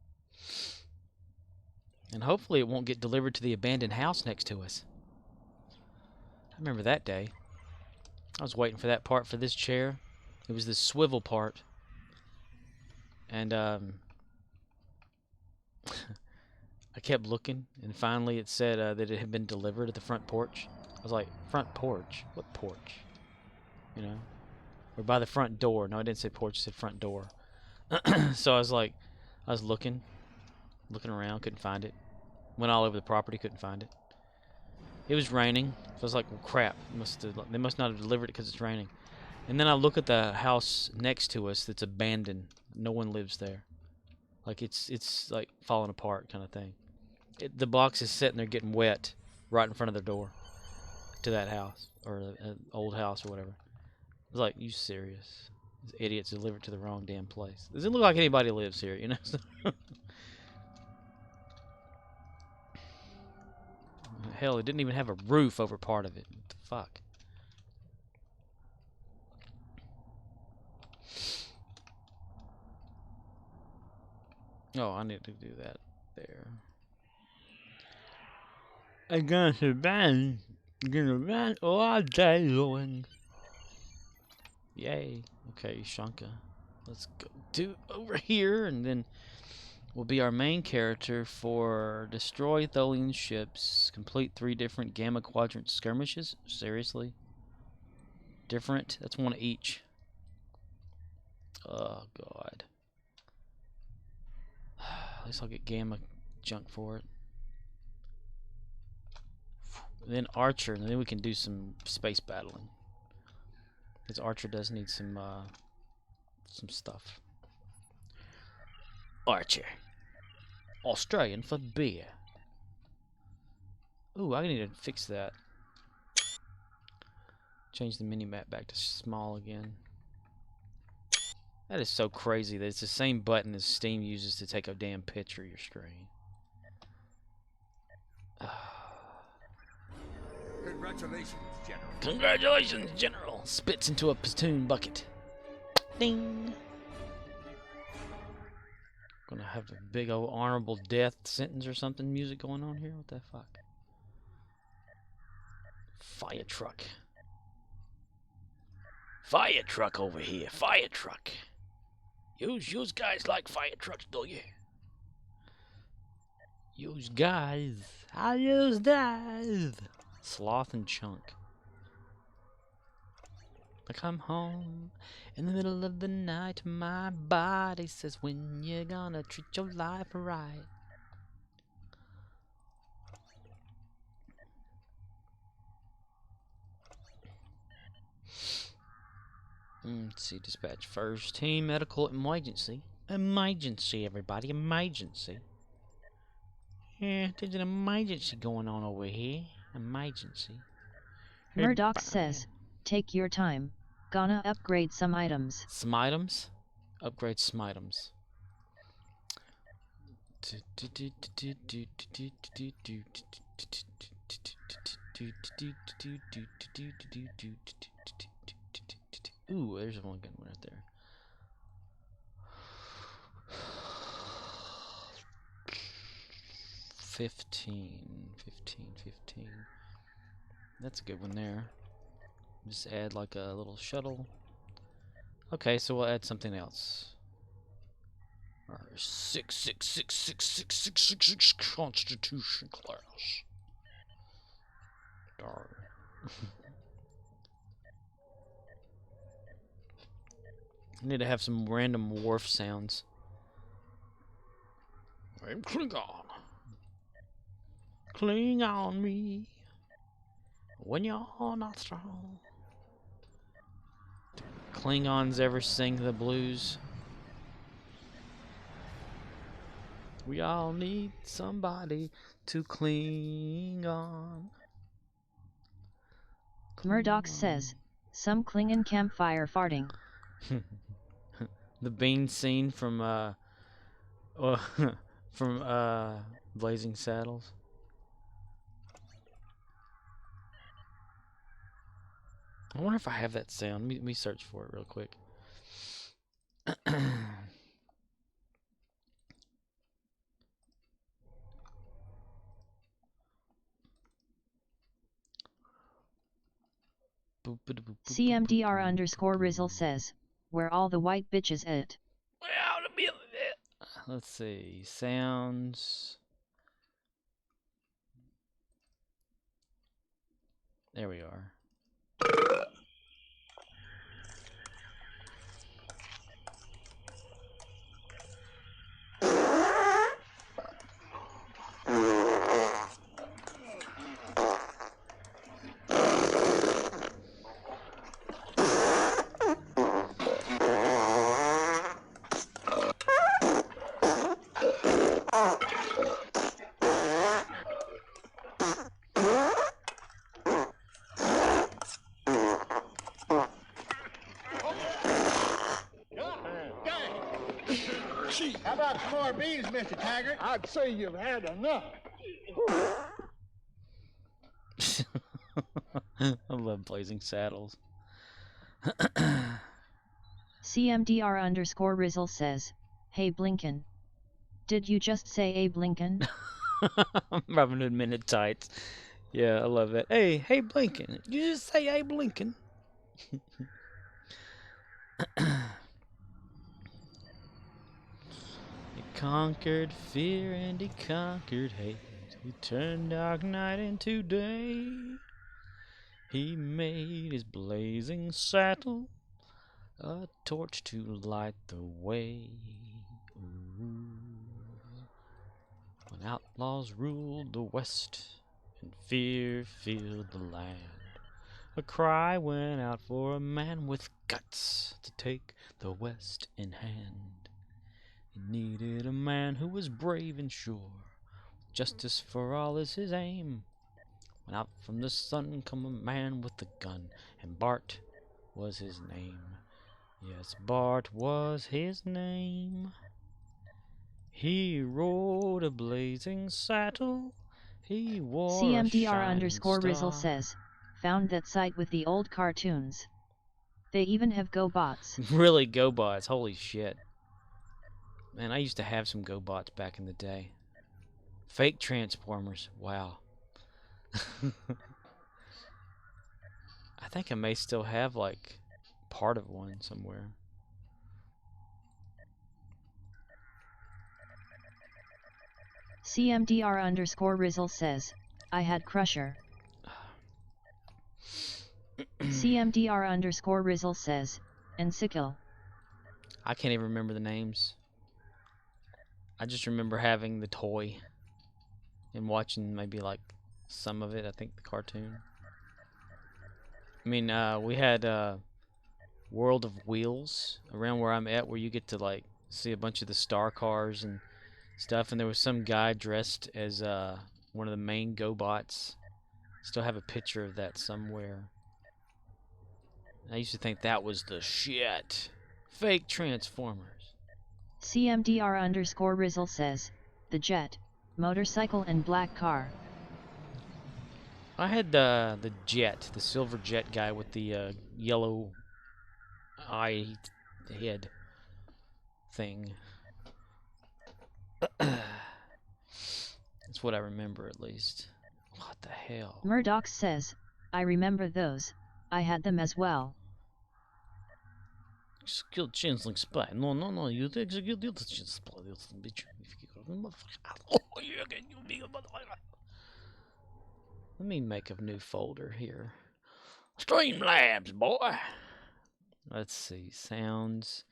And hopefully it won't get delivered to the abandoned house next to us. I remember that day. I was waiting for that part for this chair. It was the swivel part. And I kept looking, and finally it said that it had been delivered at the front porch. I was like, front porch? What porch? You know? Or by the front door. No, I didn't say porch, it said front door. So I was like, I was looking around, couldn't find it. Went all over the property, couldn't find it. It was raining, so I was like, well, crap. They must not have delivered it because it's raining. And then I look at the house next to us that's abandoned. No one lives there. Like, it's like falling apart kind of thing. The box is sitting there getting wet right in front of their door to that house, or an old house or whatever. I was like, you serious? These idiots delivered to the wrong damn place. Doesn't look like anybody lives here, you know? Hell, it didn't even have a roof over part of it. What the fuck? Oh, I need to do that there. I'm gonna survive. I'm gonna run all day long. Yay. Okay, Shanka. Let's go to over here, and then will be our main character for destroy Tholian ships, complete 3 different Gamma Quadrant skirmishes. Seriously? Different? That's one each. Oh, God. At least I'll get Gamma junk for it. Then Archer, and then we can do some space battling. Because Archer does need some stuff. Archer. Australian for beer. Ooh, I need to fix that. Change the mini-map back to small again. That is so crazy that it's the same button as Steam uses to take a damn picture of your screen. Congratulations, General. Congratulations, General. Spits into a platoon bucket. Ding. Gonna have a big old honorable death sentence or something music going on here. What the fuck? Fire truck. Fire truck over here. Fire truck. Yous guys like fire trucks, do you? Yous guys. I use guys. Sloth and Chunk. I come home in the middle of the night. My body says, when you gonna treat your life right? Let's see, dispatch first team medical emergency. Emergency, everybody, emergency. Yeah, there's an emergency going on over here. Emergency. Murdoch says, take your time. Gonna upgrade some items. Some items? Upgrade some items. Ooh, there's one gun right there. Fifteen. That's a good one there. Just add like a little shuttle. Okay, so we'll add something else. Our 6666666 Constitution class. Darn. I need to have some random wharf sounds. I'm Klingon. Cling on me when you're not strong. Do Klingons ever sing the blues? We all need somebody to cling on. Murdoch says, some Klingon campfire farting. The bean scene from Blazing Saddles. I wonder if I have that sound. Let me search for it real quick. CMDR_Rizzle says, where all the white bitches at? Let's see. Sounds. There we are. How about some more beans, Mr. Taggart? I'd say you've had enough. I love Blazing Saddles. CMDR_Rizzle says, hey Blinken. Did you just say Abe Lincoln? I'm rubbing in minute tights. Yeah, I love that. Hey Blinken. Did you just say Abe Lincoln? He conquered fear and he conquered hate. He turned dark night into day. He made his blazing saddle a torch to light the way. Ooh. When outlaws ruled the West and fear filled the land, a cry went out for a man with guts to take the West in hand. He needed a man who was brave and sure. Justice for all is his aim. When out from the sun come a man with a gun, and Bart was his name. Yes, Bart was his name. He rode a blazing saddle. He wore CMDR_Rizzle a shining star. says, found that site with the old cartoons. They even have GoBots. Really, GoBots. Holy shit. Man, I used to have some GoBots back in the day. Fake Transformers. Wow. I think I may still have, like, part of one somewhere. CMDR_Rizzle says, I had Crusher. CMDR_Rizzle says, and Sickle. I can't even remember the names. I just remember having the toy and watching maybe like some of it. I think the cartoon. I mean, we had World of Wheels around where I'm at, where you get to like see a bunch of the star cars and stuff. And there was some guy dressed as one of the main GoBots. Still have a picture of that somewhere. I used to think that was the shit. Fake Transformers. CMDR_Rizzle says, the Jet, motorcycle and black car. I had the Jet, the silver Jet guy with the yellow eye head thing. That's what I remember, at least. What the hell? Murdoch says, I remember those. I had them as well. Skilled changeling spy. No, you execute the spy. Bitch. Let me make a new folder here. Streamlabs, boy. Let's see. Sounds.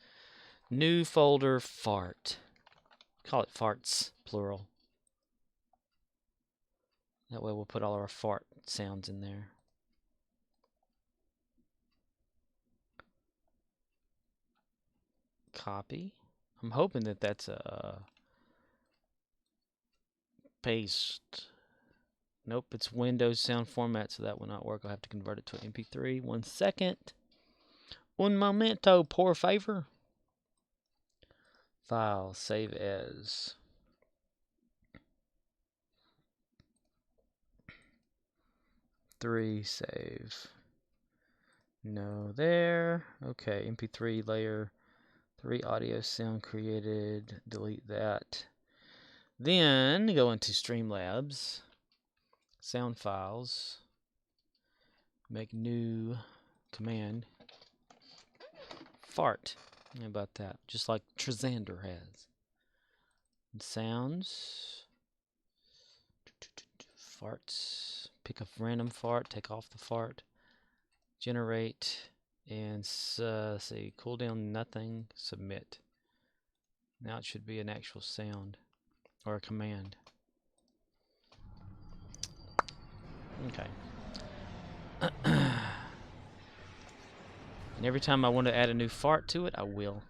New folder, fart. Call it farts, plural. That way we'll put all our fart sounds in there. Copy. I'm hoping that that's a paste. Nope, it's Windows sound format, so that will not work. I'll have to convert it to an MP3. 1 second. Un momento, por favor. File, save as. Three, save. No, there. Okay, MP3 layer. 3 audio sound created. Delete that. Then go into Streamlabs. Sound files. Make new command. Fart. How about that? Just like Trezander has. And sounds. Farts. Pick a random fart. Take off the fart. Generate. And say cooldown nothing. Submit. Now it should be an actual sound. Or a command. Okay. And every time I want to add a new fart to it, I will.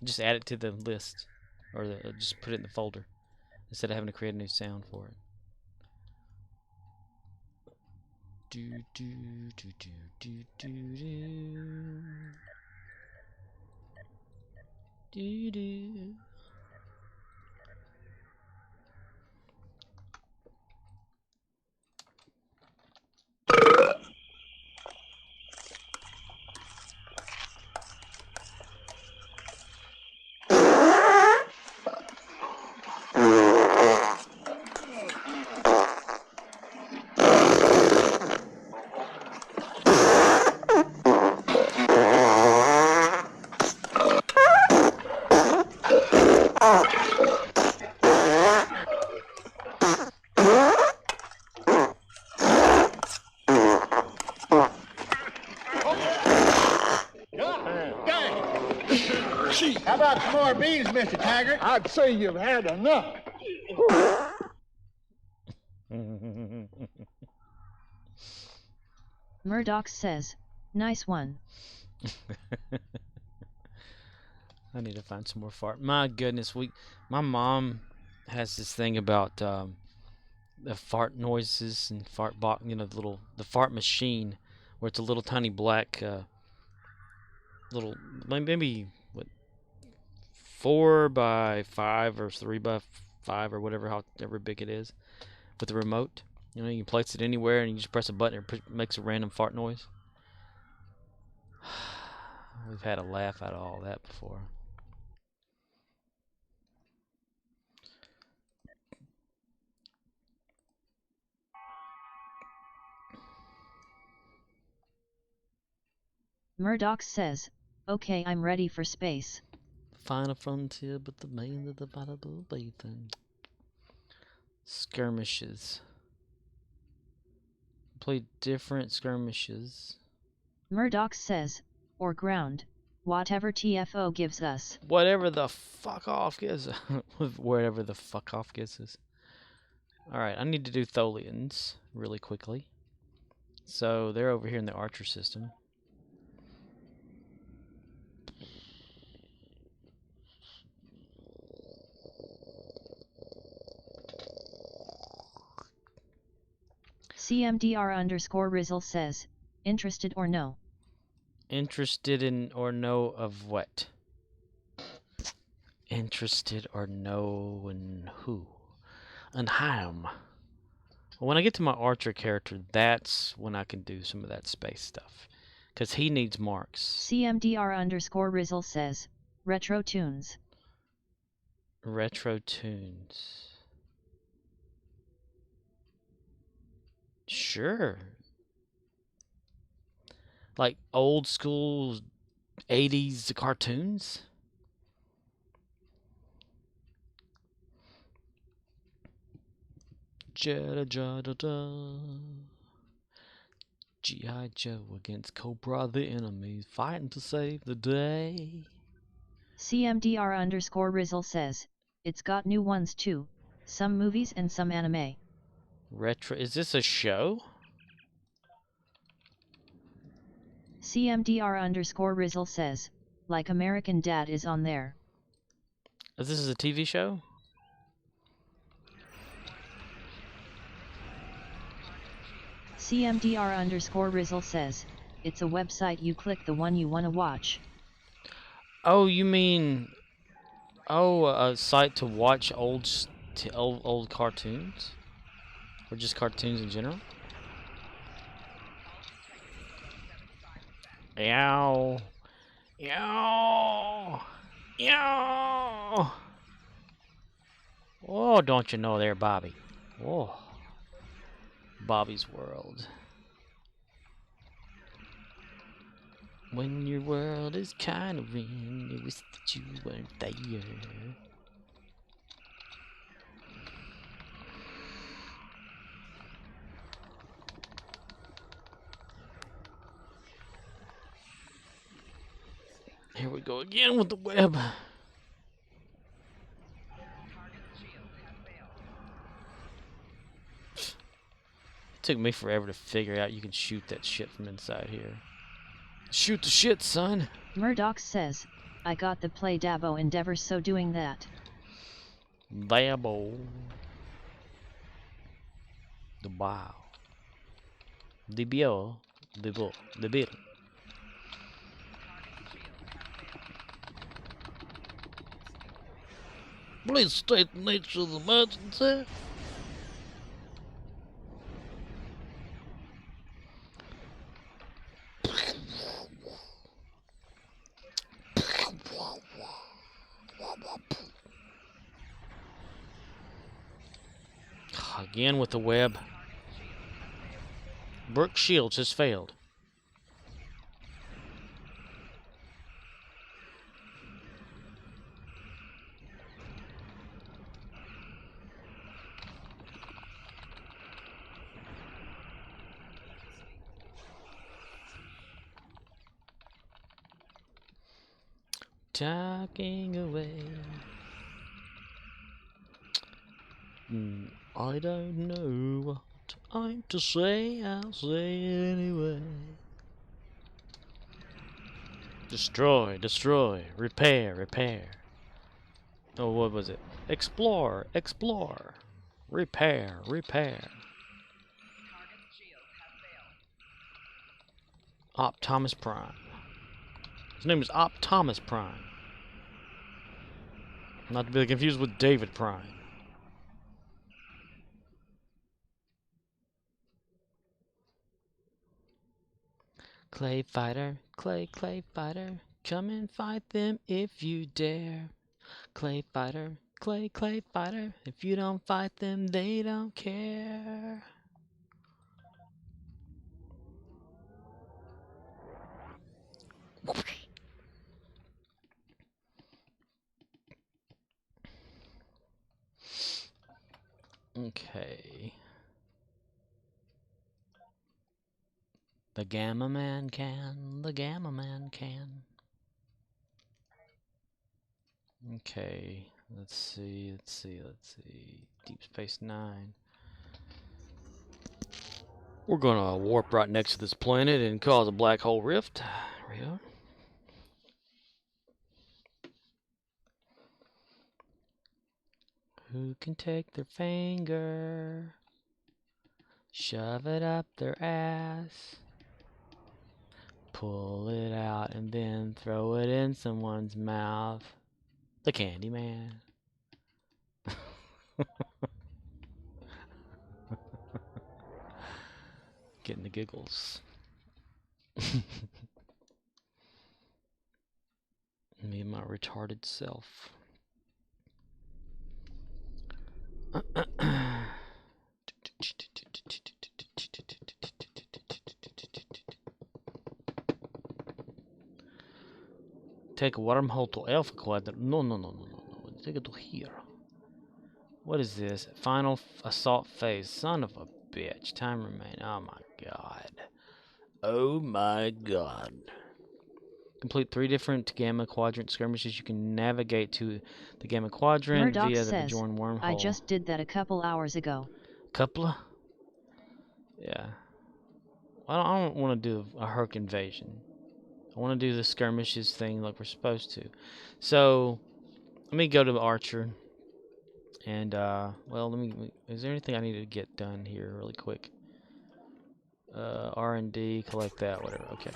Just add it to the list. Or just put it in the folder. Instead of having to create a new sound for it. Do do do do do do do do do. How about some more beans, Mr. Taggart? I'd say you've had enough. Murdoch says, nice one. I need to find some more fart. My goodness, my mom has this thing about the fart noises and fart box, the fart machine, where it's a little tiny black, little maybe what 4 by 5 or 3 by 5 or whatever, however big it is, with the remote. You can place it anywhere and you just press a button and it makes a random fart noise. We've had a laugh out of all that before. Murdoch says, okay, I'm ready for space. Final frontier, but the main of the valuable Bathan. Skirmishes. Play different skirmishes. Murdoch says, or ground, whatever TFO gives us. Whatever the fuck off gives us. Whatever the fuck off gives us. Alright, I need to do Tholians really quickly. So they're over here in the Archer system. CMDR_Rizzle says, interested or no? Interested in or know of what? Interested or know in who? And how? Well, when I get to my Archer character, that's when I can do some of that space stuff. Because he needs marks. CMDR_Rizzle says, retro tunes. Retro tunes. Sure. Like old school 80s cartoons? G.I. Joe against Cobra, the enemy, fighting to save the day. CMDR_Rizzle says, it's got new ones too, some movies and some anime. Retro, is this a show? CMDR_Rizzle says, like American Dad is on there. Is this a TV show? CMDR_Rizzle says, it's a website, you click the one you wanna watch. Oh, you mean, a site to watch old cartoons? Or just cartoons in general? Yow. Yow. Yow. Oh, don't you know there, Bobby? Oh. Bobby's World. When your world is kind of in, you wish that you weren't there. Here we go again with the web. Took me forever to figure out you can shoot that shit from inside here. Shoot the shit, son. Murdoch says, I got the play Dabo Endeavor, so doing that. Dabo. The bow. The bio. The bo. The bill. Please state the nature of the emergency. Again with the web. Brooke Shields has failed. Talking away. I don't know what I'm to say, I'll say it anyway. Destroy, destroy, repair, repair. Oh, what was it? Explore, explore, repair, repair. Optimus Prime. His name is Optimus Prime. Not to be confused with David Prime. Clay fighter, clay fighter, Come and fight them if you dare. Clay fighter, clay fighter. If you don't fight them, they don't care. Okay. The Gamma Man can, the Gamma Man can. Okay, let's see. Deep Space Nine. We're gonna warp right next to this planet and cause a black hole rift. There we go. Who can take their finger, shove it up their ass, pull it out, and then throw it in someone's mouth? The Candy Man. Getting the giggles. Me and my retarded self. Take a wormhole to Alpha Quadrant. No. Take it to here. What is this? Final assault phase. Son of a bitch. Time remain. Oh my god. Oh my god. Complete 3 different Gamma Quadrant skirmishes. You can navigate to the Gamma Quadrant Murdoch via the says, Bajoran wormhole. I just did that a couple hours ago. Couple of? Yeah. I don't want to do a Herc invasion. I want to do the skirmishes thing like we're supposed to. So, let me go to Archer. And, well, is there anything I need to get done here really quick? R&D, collect that, whatever. Okay.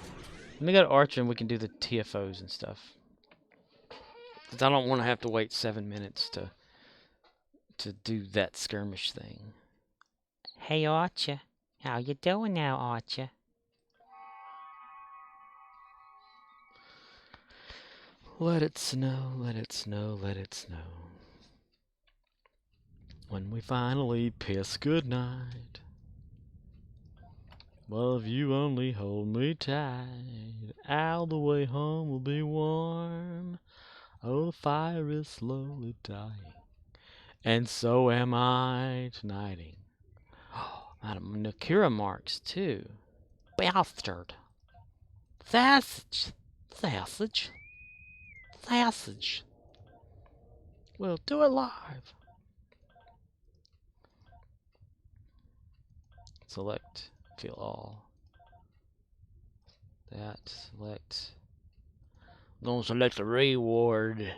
Let me go to Archer and we can do the TFOs and stuff. Because I don't want to have to wait 7 minutes to do that skirmish thing. Hey, Archer. How you doing now, Archer? Let it snow, let it snow, let it snow. When we finally piss goodnight. Well, if you only hold me tight, all the way home will be warm. Oh, the fire is slowly dying, and so am I tonighting. Oh, Madam Nakira marks too. Bastard. Sausage. We'll do it live. Select. Feel all. That. Select. I'm gonna select the reward.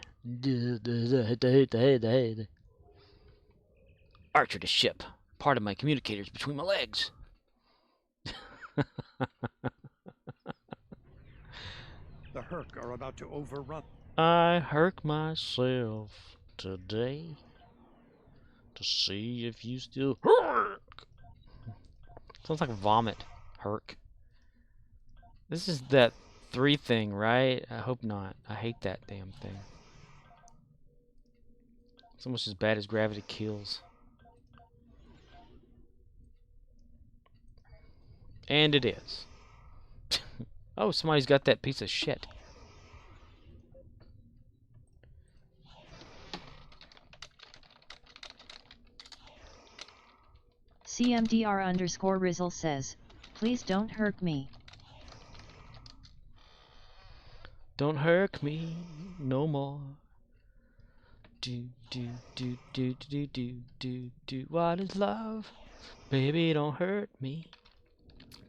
Archer to ship. Part of my communicators between my legs. The Herc are about to overrun. I hurt myself today to see if you still Herc. Sounds like vomit. Herc. This is that 3 thing, right? I hope not. I hate that damn thing. It's almost as bad as Gravity Kills. And it is. Oh, somebody's got that piece of shit. CMDR_Rizzle says, please don't hurt me. Don't hurt me no more. Do. What is love? Baby, don't hurt me.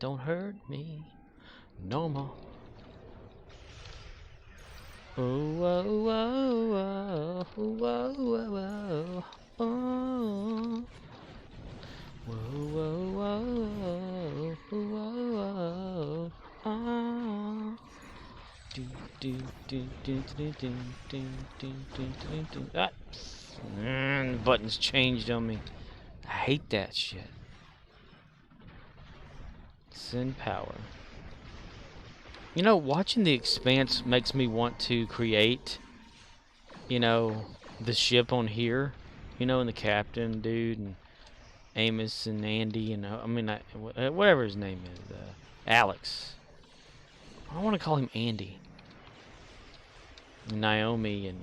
Don't hurt me no more. Oh, whoa, whoa, whoa, whoa, whoa, whoa, oh. Whoa, whoa, whoa, whoa, whoa, oh. Ah, the buttons changed on me. I hate that shit. Send power. You know, watching The Expanse makes me want to create, you know, the ship on here, you know, and the captain dude and Amos and Andy and whatever his name is, Alex. I want to call him Andy. Naomi and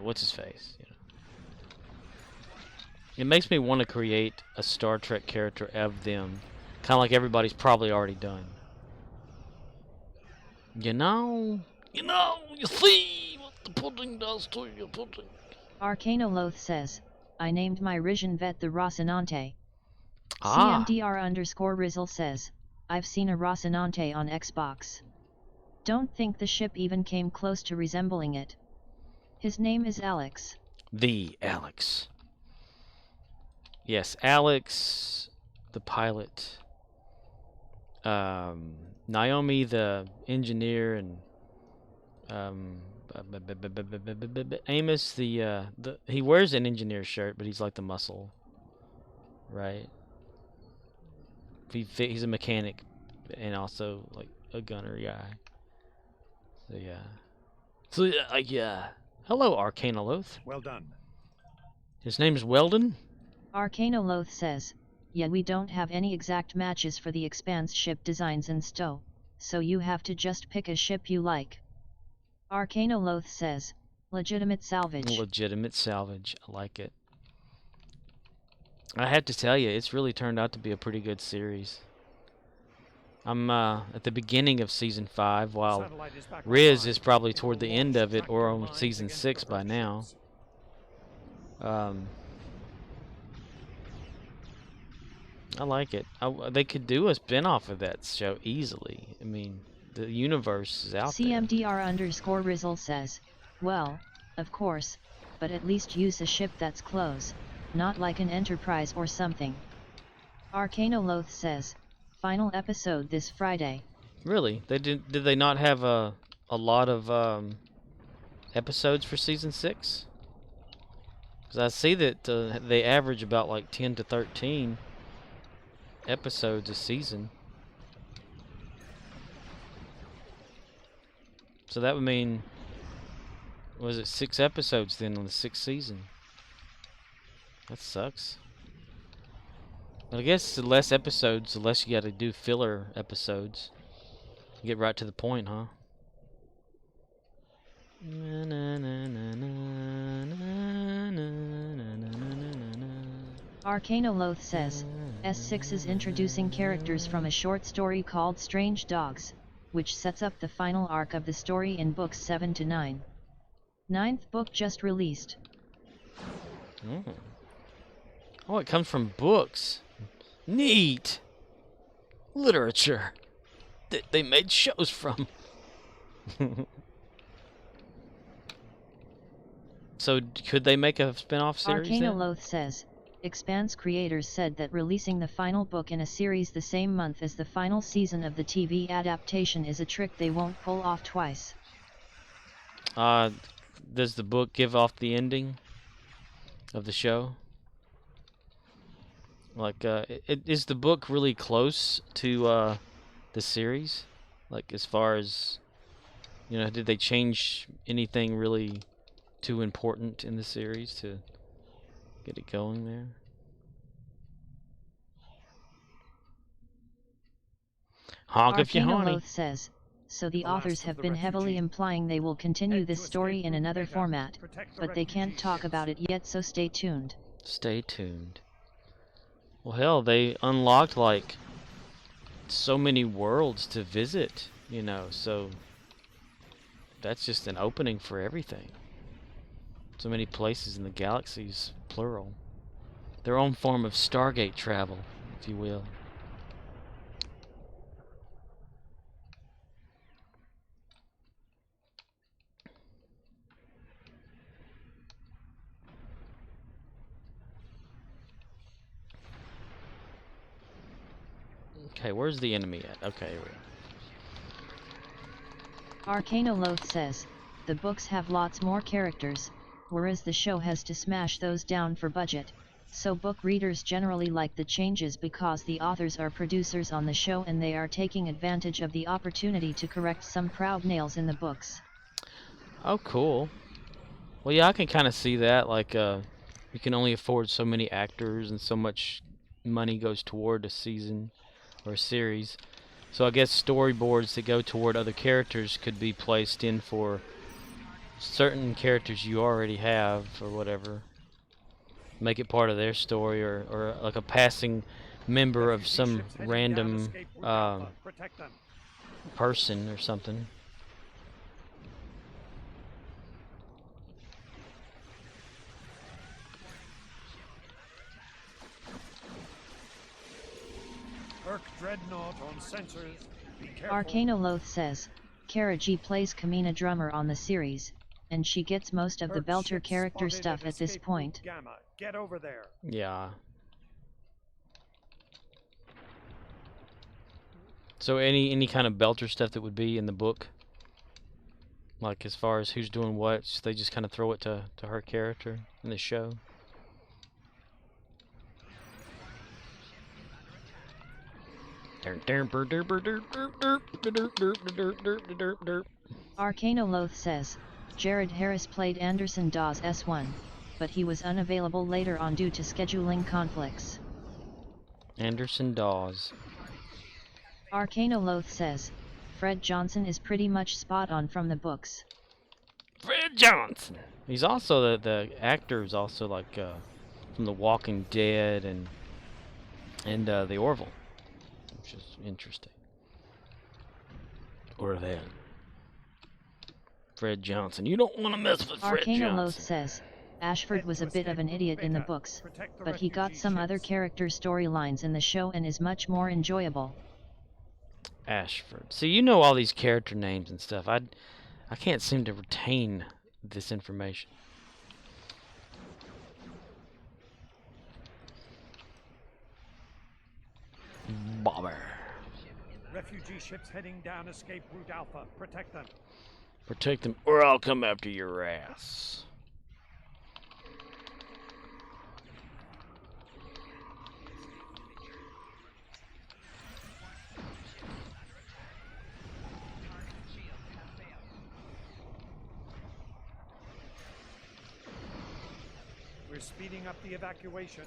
what's his face? You know. It makes me want to create a Star Trek character of them, kind of like everybody's probably already done. You see what the pudding does to your pudding. Arcanoloth says, I named my Risian vet the Rocinante. Ah. CMDR_Rizzle says, I've seen a Rocinante on Xbox. Don't think the ship even came close to resembling it. His name is Alex. The Alex. Yes, Alex, the pilot. Naomi, the engineer, and Amos, the he wears an engineer shirt, but he's like the muscle, right? He's a mechanic, and also like a gunner guy. So yeah. Hello, Arcanoloth. Well done. His name's Weldon. Arcanoloth says, yeah, we don't have any exact matches for the Expanse ship designs in STO, so you have to just pick a ship you like. Arcanoloth says, legitimate salvage. Legitimate salvage. I like it. I have to tell you, it's really turned out to be a pretty good series. I'm at the beginning of season 5, while Riz is probably toward the end of it or on season 6 by now. I like it. They could do a spin-off of that show easily. I mean, the universe is out there. CMDR_Rizzle says, well, of course, but at least use a ship that's close, not like an Enterprise or something. Arcanoloth says, final episode this Friday. Really? Did they not have a lot of episodes for season 6? Because I see that they average about like 10 to 13 episodes a season. So that would mean, was it 6 episodes then on the 6th season? That sucks. But I guess the less episodes, the less you got to do filler episodes. Get right to the point, huh? Arcanoloth says, S6 is introducing characters from a short story called Strange Dogs, which sets up the final arc of the story in books 7 to 9. 9th book just released. Oh, it comes from books. Neat. Literature that they made shows from. So could they make a spin-off series then? Arcanoloth says, Expanse creators said that releasing the final book in a series the same month as the final season of the TV adaptation is a trick they won't pull off twice. Does the book give off the ending of the show? Like, is the book really close to the series? Like, as far as, you know, did they change anything really too important in the series to get it going there? Honk if you honey. Arcanoloth says, so the authors have been heavily implying they will continue this story in another format, but they can't talk about it yet, so stay tuned. Stay tuned. Well, hell, they unlocked, like, so many worlds to visit, you know, so that's just an opening for everything. So many places in the galaxies, plural. Their own form of Stargate travel, if you will. Okay, where's the enemy at? Okay, here we are. Arcanoloth says, the books have lots more characters, whereas the show has to smash those down for budget. so book readers generally like the changes because the authors are producers on the show and they are taking advantage of the opportunity to correct some crowd nails in the books. Oh, cool. Well, yeah, I can kind of see that. Like, you can only afford so many actors, and so much money goes toward a season or a series. So I guess storyboards that go toward other characters could be placed in for certain characters you already have, or whatever. Make it part of their story, or like a passing member of some random person or something. Herc Dreadnought on sensors. Be careful. Arcanoloth says, Kara G plays Kamina Drummer on the series, and she gets most of the Herc Belter ship character spotted stuff at this escape route point. Gamma. Get over there. Yeah. So any kind of Belter stuff that would be in the book, like as far as who's doing what, so they just kind of throw it to her character in the show. Arcanoloth says, Jared Harris played Anderson Dawes S1, but he was unavailable later on due to scheduling conflicts. Anderson Dawes. Arcanoloth says, Fred Johnson is pretty much spot on from the books. Fred Johnson. He's also the actor is also like from The Walking Dead and The Orville, which is interesting. Or that. Fred Johnson. You don't want to mess with Fred Arcanoloth Johnson. says, Ashford was a bit of an idiot in the books, but he got some other character storylines in the show and is much more enjoyable. Ashford. See, you know all these character names and stuff. I can't seem to retain this information. Bobber. Refugee ships heading down escape route Alpha. Protect them. Protect them, or I'll come after your ass. We're speeding up the evacuation.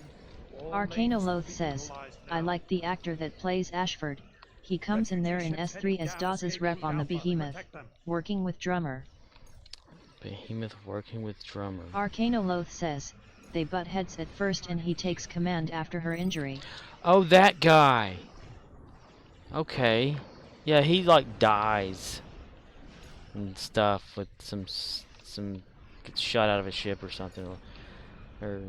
All Arcanoloth lanes are says, visualized I now. like the actor that plays Ashford. He comes in there in S3 as Dawes' rep on the Behemoth, working with Drummer. Behemoth working with Drummer. Arcanoloth says, they butt heads at first and he takes command after her injury. Oh, that guy. Okay. Yeah, he like dies and stuff with some gets shot out of a ship or something, or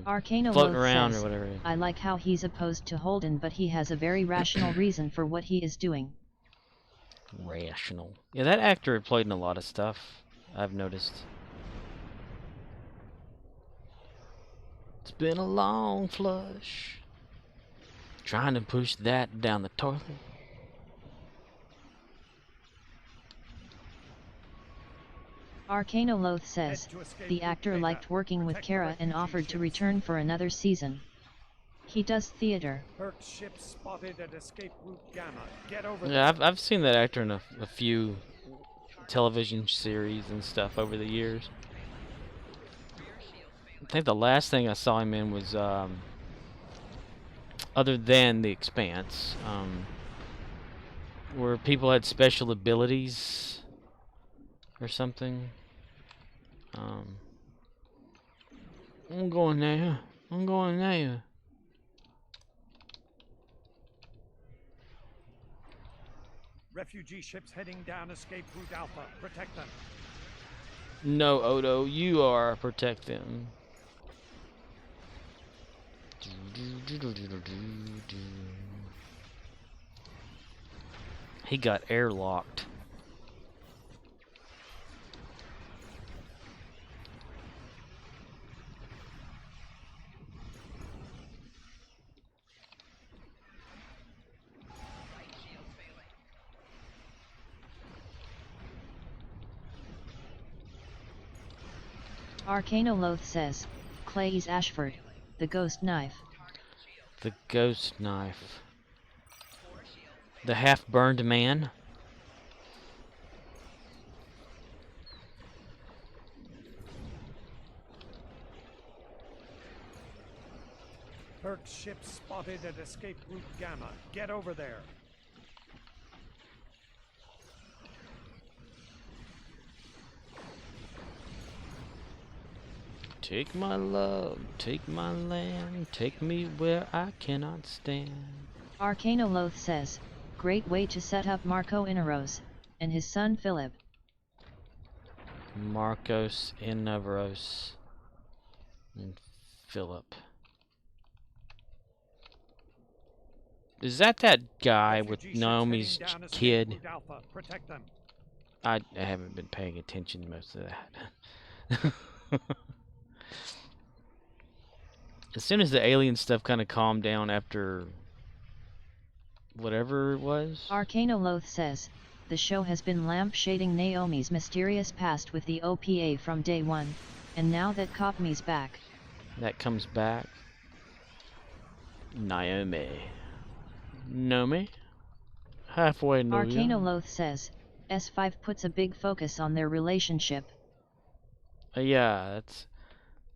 Arcanoloth floating around says, or whatever. I like how he's opposed to Holden, but he has a very rational reason for what he is doing. Rational. Yeah, that actor had played in a lot of stuff, I've noticed. It's been a long flush. Trying to push that down the toilet. Arcanoloth says, the actor liked working with Kara and offered to return for another season. He does theater. Herc ship spotted at escape route Gamma. Get over there. Yeah, I've seen that actor in a few television series and stuff over the years. I think the last thing I saw him in was, other than The Expanse, where people had special abilities or something. I'm going there. I'm going there. Refugee ships heading down escape route Alpha. Protect them. No, Odo, you are protect them. He got airlocked. Arcanoloth says, Clay's Ashford, the ghost knife. The ghost knife. The half-burned man. Hurt ship spotted at escape route Gamma. Get over there. Take my love, take my land, take me where I cannot stand. Arcanoloth says, great way to set up Marco Inaros, and his son Philip. Marcos Inaros and Philip. Is that guy with Refugee ships Naomi's heading down escape kid? route Alpha. Protect them. I haven't been paying attention to most of that. As soon as the alien stuff kind of calmed down after whatever it was. Arcanoloth says, the show has been lampshading Naomi's mysterious past with the OPA from day one, and now that Kopmi's back. That comes back. Naomi. Nomi? Halfway no. Arcanoloth says, S5 puts a big focus on their relationship. Yeah, that's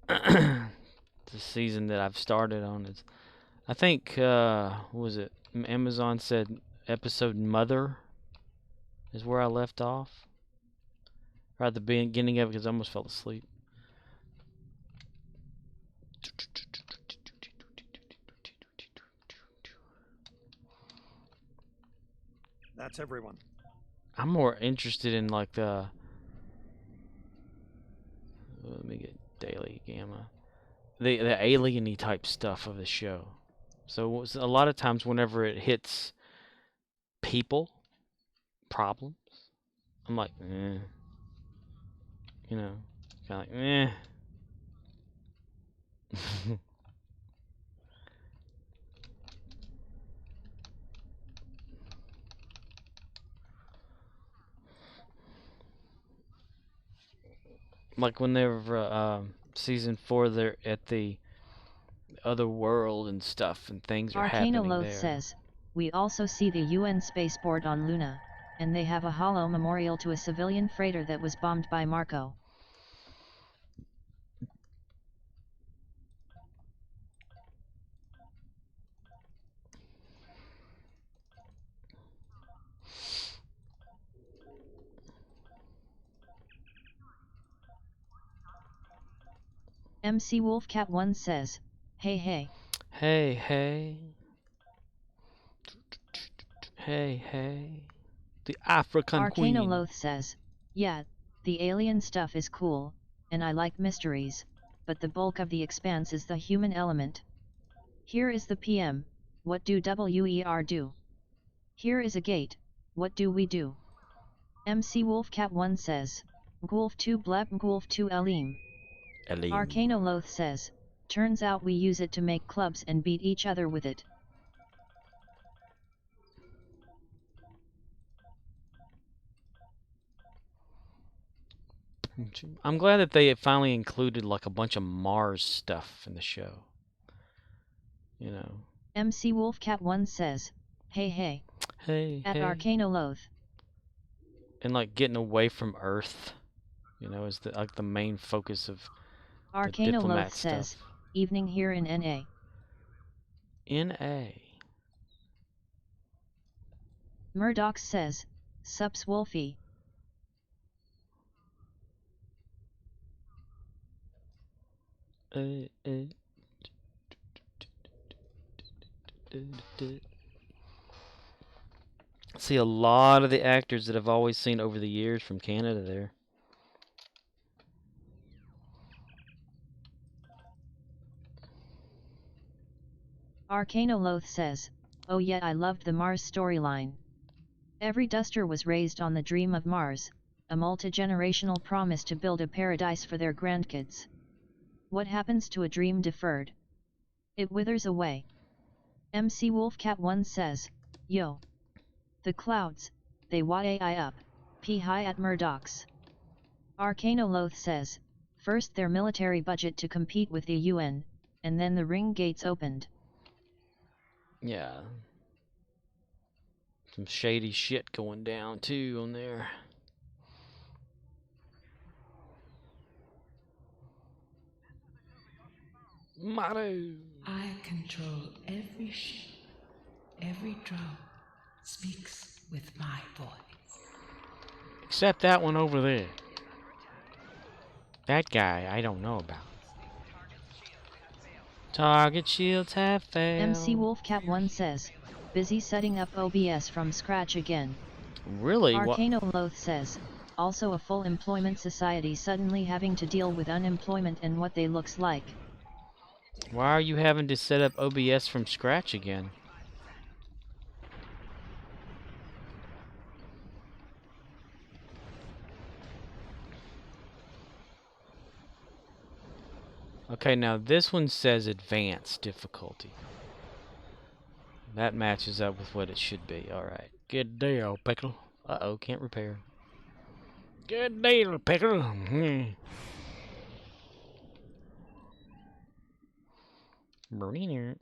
the season that I've started on. Is I think what was it? Amazon said episode Mother is where I left off. Right at the beginning of it, because I almost fell asleep. That's everyone. I'm more interested in like the. Let me get Daily Gamma. The alien-y type stuff of the show. So a lot of times whenever it hits people, problems, I'm like, eh. You know, kind of like, eh. Like when they were season 4, they're at the other world and stuff, and things are happening Arcanoloth there. says, we also see the UN spaceport on Luna, and they have a hollow memorial to a civilian freighter that was bombed by Marco. MC Wolfcat 1 says, hey hey. Hey hey. Hey hey. The African Queen. Arcanoloth says, yeah, the alien stuff is cool, and I like mysteries, but the bulk of the expanse is the human element. Here is the PM, what do WER do? Here is a gate, what do we do? MC Wolfcat 1 says, Gulf 2 Blep Gulf 2 Elim. Arcanoloth says, turns out we use it to make clubs and beat each other with it. I'm glad that they finally included like a bunch of Mars stuff in the show. You know. MC Wolfcat 1 says, hey hey. Hey, at hey. Arcanoloth. And like getting away from Earth, you know, is like the main focus of the diplomat Arcanoloth says, stuff. evening here in NA. NA. Murdoch says, sups Wolfie. See a lot of the actors that I've always seen over the years from Canada there. Arcanoloth says, oh yeah, I loved the Mars storyline. Every duster was raised on the dream of Mars, a multi-generational promise to build a paradise for their grandkids. What happens to a dream deferred? It withers away. MC Wolfcat 1 says, yo. The clouds, they YAI up, P high at Murdoch's. Arcanoloth says, first their military budget to compete with the UN, and then the ring gates opened. Yeah. Some shady shit going down too on there. Motto. I control every ship. Every drone speaks with my voice. Except that one over there. That guy I don't know about. Target shields have failed. MC Wolfcat1 says, busy setting up OBS from scratch again. Really? Arcano Loth says, also a full employment society suddenly having to deal with unemployment and what they looks like. Why are you having to set up OBS from scratch again? Okay, now this one says advanced difficulty. That matches up with what it should be. Alright. Good deal, Pickle. Uh-oh, can't repair. Good deal, Pickle. Mariner.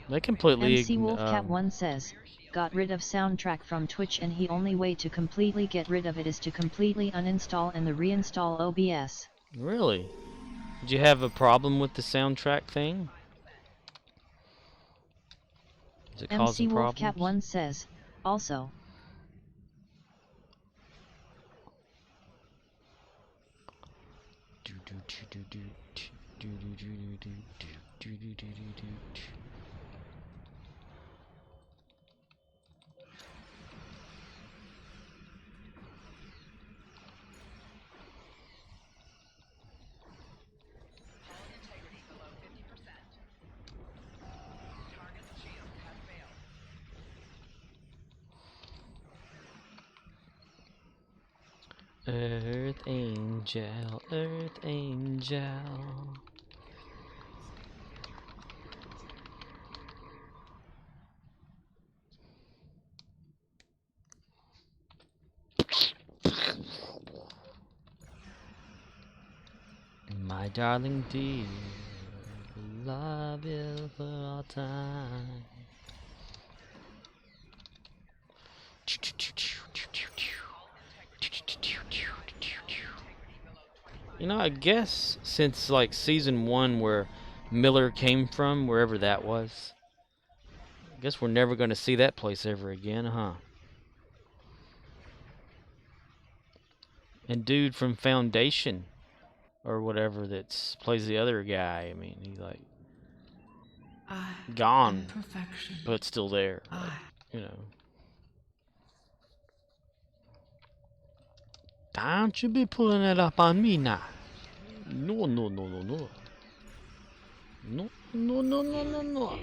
They completely MC Wolfcat1 says, got rid of soundtrack from Twitch and the only way to completely get rid of it is to completely uninstall and reinstall OBS. Really? Did you have a problem with the soundtrack thing? Is it MC causing problems? Wolfcat1 says, also. Earth Angel, Earth Angel. My darling dear, love you for all time. You know, I guess since like season 1 where Miller came from, wherever that was, I guess we're never going to see that place ever again, huh? And dude from Foundation, or whatever, that plays the other guy, I mean, he's like gone, but still there, like, you know. Don't you be pulling it up on me now. No, no, no, no, no. No, no, no, no, no, no.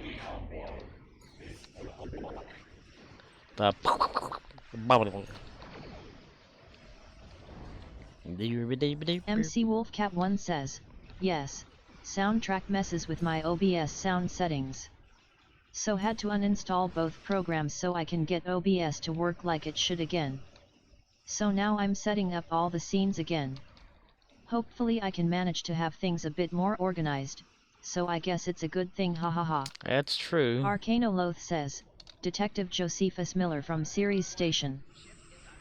The MC Wolfcat1 says, yes, soundtrack messes with my OBS sound settings. So had to uninstall both programs so I can get OBS to work like it should again. So now I'm setting up all the scenes again. Hopefully I can manage to have things a bit more organized, so I guess it's a good thing, hahaha. That's true. Arcano Loth says, Detective Josephus Miller from Ceres Station.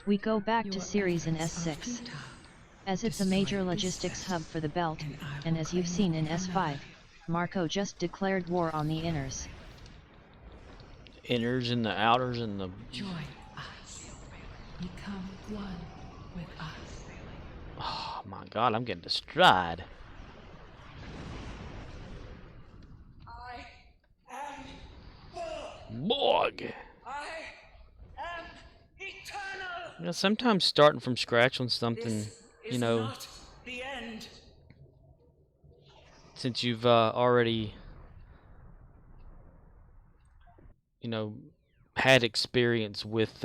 We go back to Ceres in S6. As it's a major logistics hub for the belt, and as you've seen in S5, Marco just declared war on the inners. Inners and the outers and the... Join us. Become one with us. Oh my god, I'm getting destroyed. I am Borg! I am eternal. You know, sometimes starting from scratch on something, This you is know, not the end. since you've already, you know, had experience with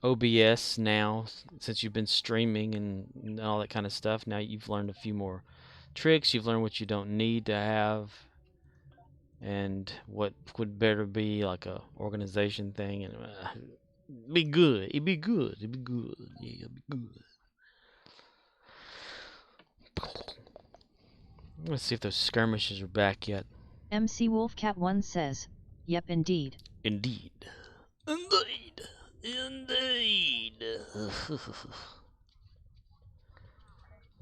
OBS now, since you've been streaming and all that kind of stuff, now you've learned a few more tricks, you've learned what you don't need to have, and what would better be like a organization thing, and be good. It'd be good. It'd be good. Yeah, it'd be good. Let's see if those skirmishes are back yet. MC Wolfcat1 says, "Yep, indeed." Indeed. Indeed. Indeed.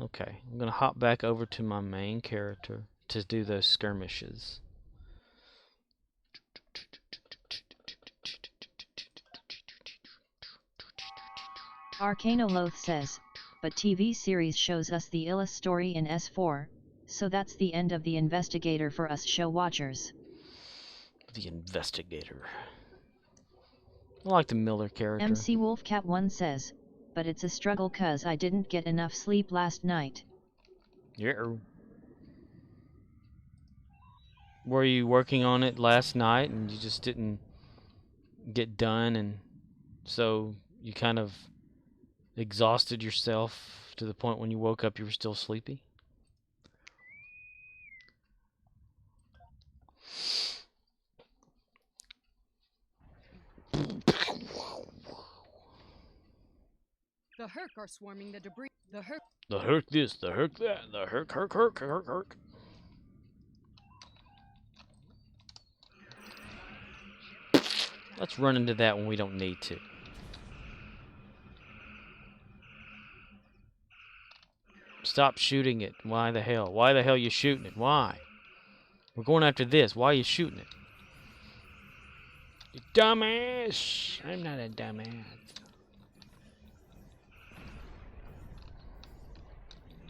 Okay, I'm gonna hop back over to my main character to do those skirmishes. Arcanoloth says, "But TV series shows us the illest story in S4, so that's the end of the investigator for us show watchers." The investigator. I like the Miller character. MC Wolfcat1 says, "But it's a struggle 'cause I didn't get enough sleep last night." Yeah. Were you working on it last night and you just didn't get done, and so you kind of exhausted yourself to the point when you woke up you were still sleepy? The Herc are swarming the debris. The Herc. The Herc this, the Herc that, the Herc, Herc, Herc, Herc, Herc. Let's run into that when we don't need to. Stop shooting it. Why the hell? Why the hell you shooting it? Why? We're going after this. Why are you shooting it? You dumbass! I'm not a dumbass.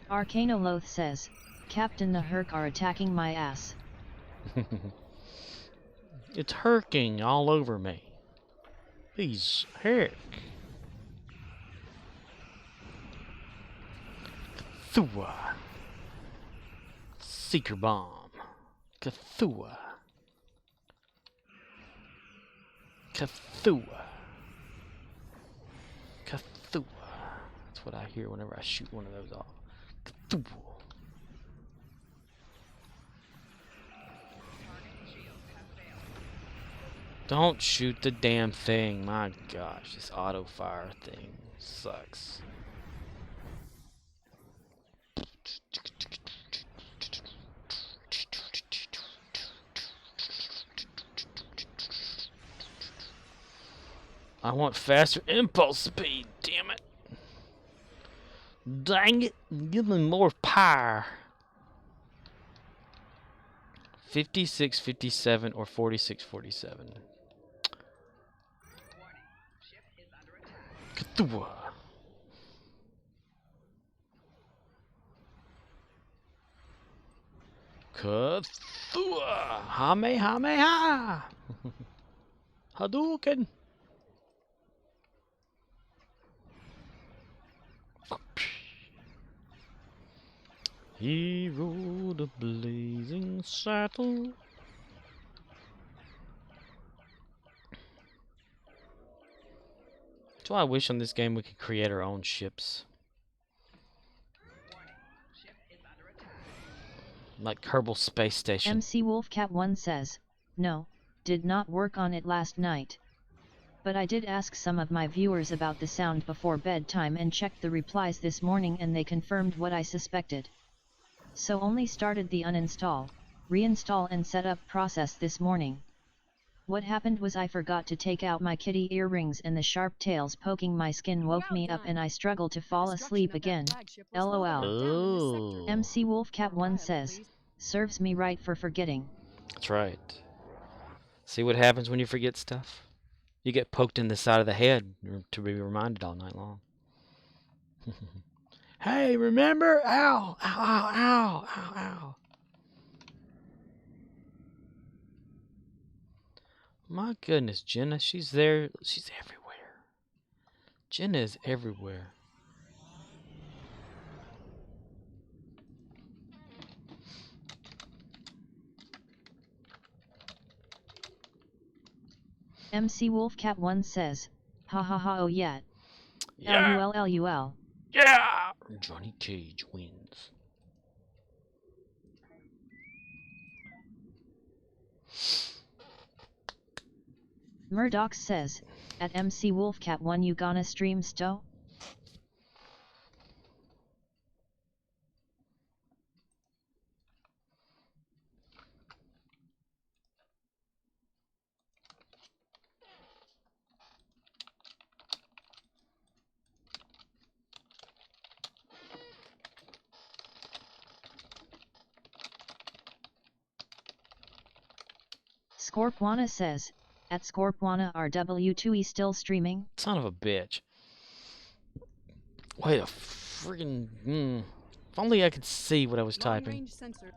Arcanoloth says, "Captain, the Herc are attacking my ass." It's herking all over me. These Herc. Cthulhu. Seeker bomb. Cthulhu. Cthulhu. Cthulhu. That's what I hear whenever I shoot one of those off. Cthulhu. Don't shoot the damn thing. My gosh, this auto fire thing sucks. I want faster impulse speed, damn it. Dang it, give me more power. 56-57 or 46-47. Cthulhu. Cthulhu. Hamehameha. Hadouken. He rode a blazing saddle. That's why I wish on this game we could create our own ships. Like Kerbal Space Station. MC Wolfcat1 says, "No, did not work on it last night. But I did ask some of my viewers about the sound before bedtime and checked the replies this morning and they confirmed what I suspected. So only started the uninstall, reinstall and setup process this morning. What happened was I forgot to take out my kitty earrings and the sharp tails poking my skin woke me up and I struggled to fall asleep again. LOL." Oh. MC Wolfcat1 says, "Serves me right for forgetting." That's right. See what happens when you forget stuff? You get poked in the side of the head to be reminded all night long. Hey, remember? Ow! Ow, ow, ow, ow, ow. My goodness, Jenna, she's there. She's everywhere. Jenna is everywhere. MC Wolfcat1 says, "Ha ha ha, oh yeah. Yeah. LUL. Yeah! Johnny Cage wins. Murdoch says, at MC Wolfcat1 you gonna stream Stow? Scorpwana says, at Scorpwana RW2E still streaming? Son of a bitch. Wait a friggin'... If only I could see what I was typing. Long-range sensor.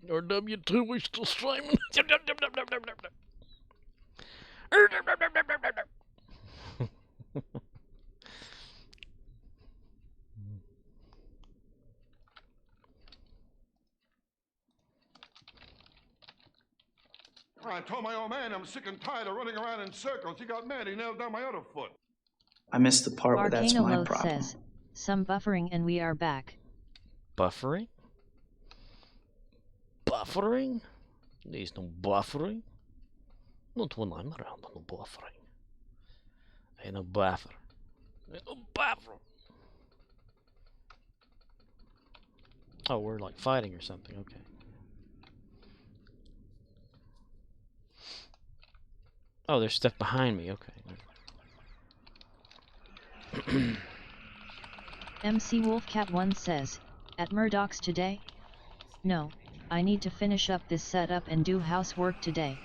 RW2 is still streaming. I told my old man I'm sick and tired of running around in circles. He got mad. He nailed down my other foot. I missed the part where that's my Arcanoloth problem. says, some buffering and we are back. Buffering? Buffering? There's no buffering. Not when I'm around, no buffering. Ain't no buffer. Ain't no buffer. Oh, we're like fighting or something, okay. Oh, there's stuff behind me, okay. MC Wolfcat1 says, at Murdoch's today? No, I need to finish up this setup and do housework today.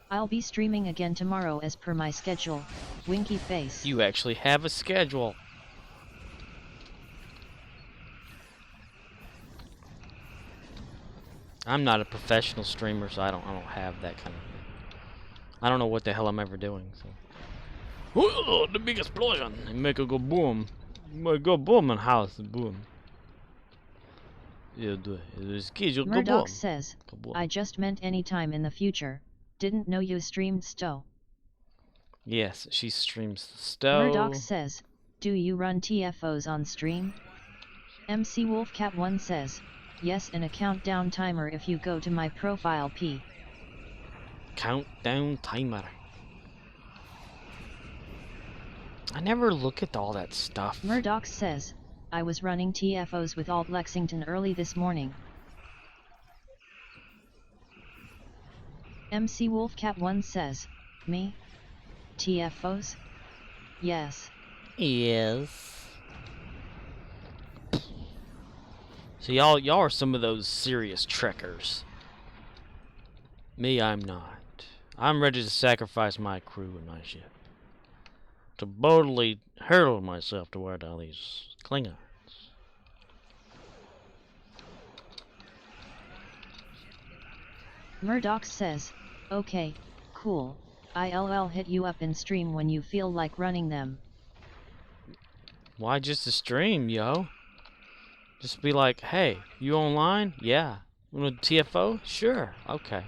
I'll be streaming again tomorrow as per my schedule. Winky face. You actually have a schedule. I'm not a professional streamer, so I don't have that kind of thing. I don't know what the hell I'm ever doing, so. Oh, the big explosion! It make it go boom. It go boom in house, boom. Yeah, the schedule go boom. Murdoch says, Go boom. I just meant anytime in the future. Didn't know you streamed Stow. Yes, she streams the Stow. Murdoch says, do you run TFOs on stream? MC Wolfcat1 says, yes, in a countdown timer if you go to my profile P. Countdown timer. I never look at all that stuff. Murdoch says, I was running TFOs with Alt Lexington early this morning. MC Wolfcat1 says, me? TFOs? Yes. Yes. So y'all are some of those serious trekkers. Me, I'm not. I'm ready to sacrifice my crew and my ship. To boldly hurl myself toward all these Klingons. Murdoch says, okay, cool, I'll hit you up in stream when you feel like running them. Why just a stream, yo? Just be like, hey, you online? Yeah. Want a TFO? Sure. Okay.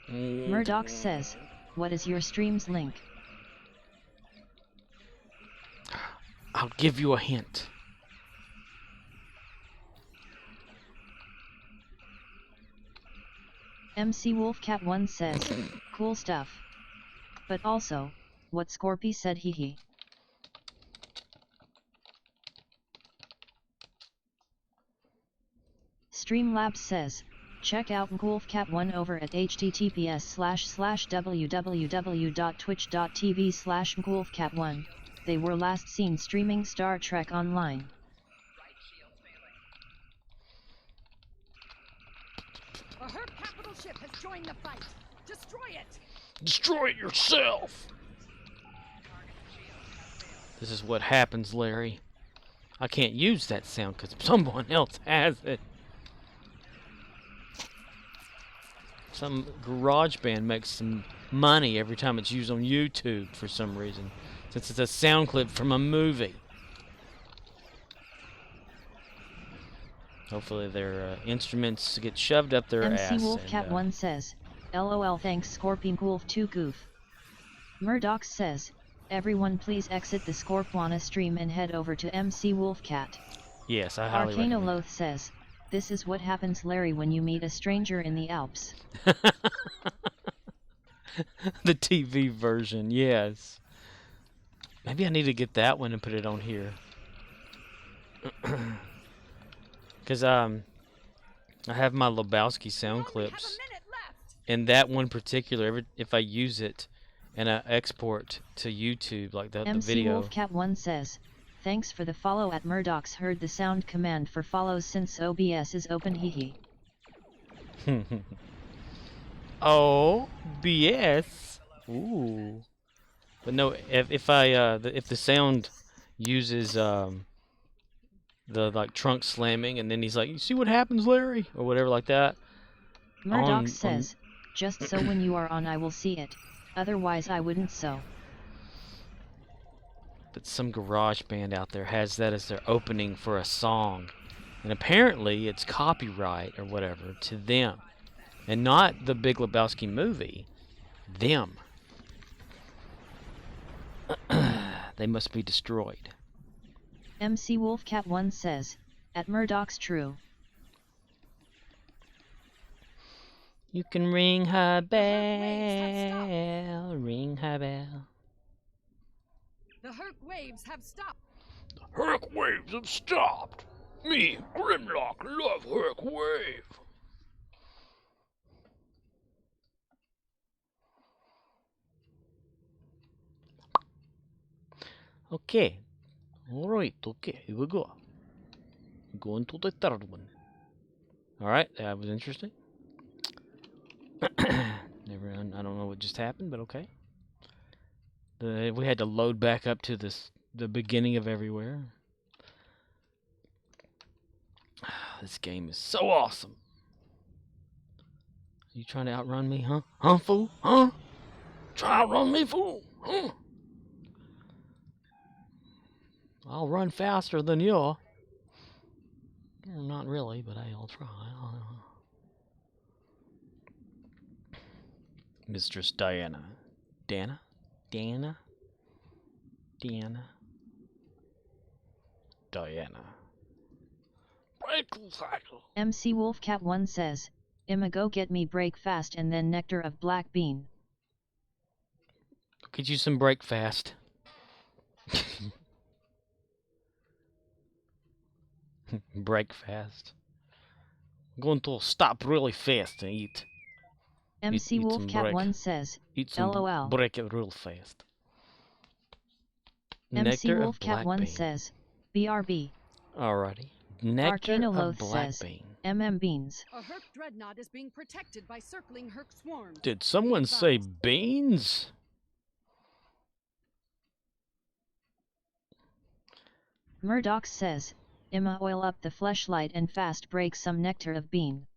Murdoch says, what is your stream's link? I'll give you a hint. MC Wolfcat1 says, cool stuff. But also, what Scorpy said hee. Streamlabs says, check out Wolfcat1 over at https://www.twitch.tv/Wolfcat1. They were last seen streaming Star Trek Online. A Herb capital ship has joined the fight. Destroy it. Destroy it yourself! This is what happens, Larry. I can't use that sound because someone else has it. Some garage band makes some money every time it's used on YouTube for some reason, since it's a sound clip from a movie. Hopefully their instruments get shoved up their ass. MC Wolfcat1 says, LOL thanks Scorpion Wolf 2 goof. Murdoch says, Everyone please exit the Scorpwana stream and head over to MC Wolfcat. Yes, I highly Arcano recommend. Loth says, this is what happens, Larry, when you meet a stranger in the Alps. The TV version, yes. Maybe I need to get that one and put it on here. Because I have my Lebowski sound clips, and that one particular, if I use it and I export to YouTube, like the MC video. Wolfcat1 says, thanks for the follow at Murdoch's heard the sound command for follows since OBS is open, hehe. Oh, BS. Ooh. But no, if the sound uses the like trunk slamming, and then he's like, "You see what happens, Larry?" or whatever like that. Murdoch says, just so when you are on I will see it, otherwise I wouldn't so. But some garage band out there has that as their opening for a song, and apparently it's copyright or whatever to them, and not the Big Lebowski movie. Them. They must be destroyed. MC Wolfcat1 says, at Murdoch's true. You can ring her bell, ring her bell. The Herc waves have stopped. The Herc waves have stopped. Me, Grimlock, love Herc wave. Okay. Alright, okay, here we go. Going to the third one. Alright, that was interesting. I don't know what just happened, but okay. We had to load back up to the beginning of everywhere. This game is so awesome. You trying to outrun me, huh? Huh, fool? Huh? Try to outrun me, fool? Huh? I'll run faster than you. Well, not really, but I'll try. Mistress Diana. Diana? Break cycle. MC Wolfcat1 says, Emma go get me break fast and then nectar of black bean. Get you some break fast. Break fast. I'm going to stop really fast and eat. MC Wolfcat1 says, Eat some LOL. break it real fast. MC Nectar of black Wolfcat1 bean. says, BRB. Alrighty. Nectar of Arcanoloth black says, bean. MM Beans. A Herc dreadnought is being protected by circling Herc swarms. Did someone say beans? Murdoch says, Emma oil up the fleshlight and fast break some nectar of bean.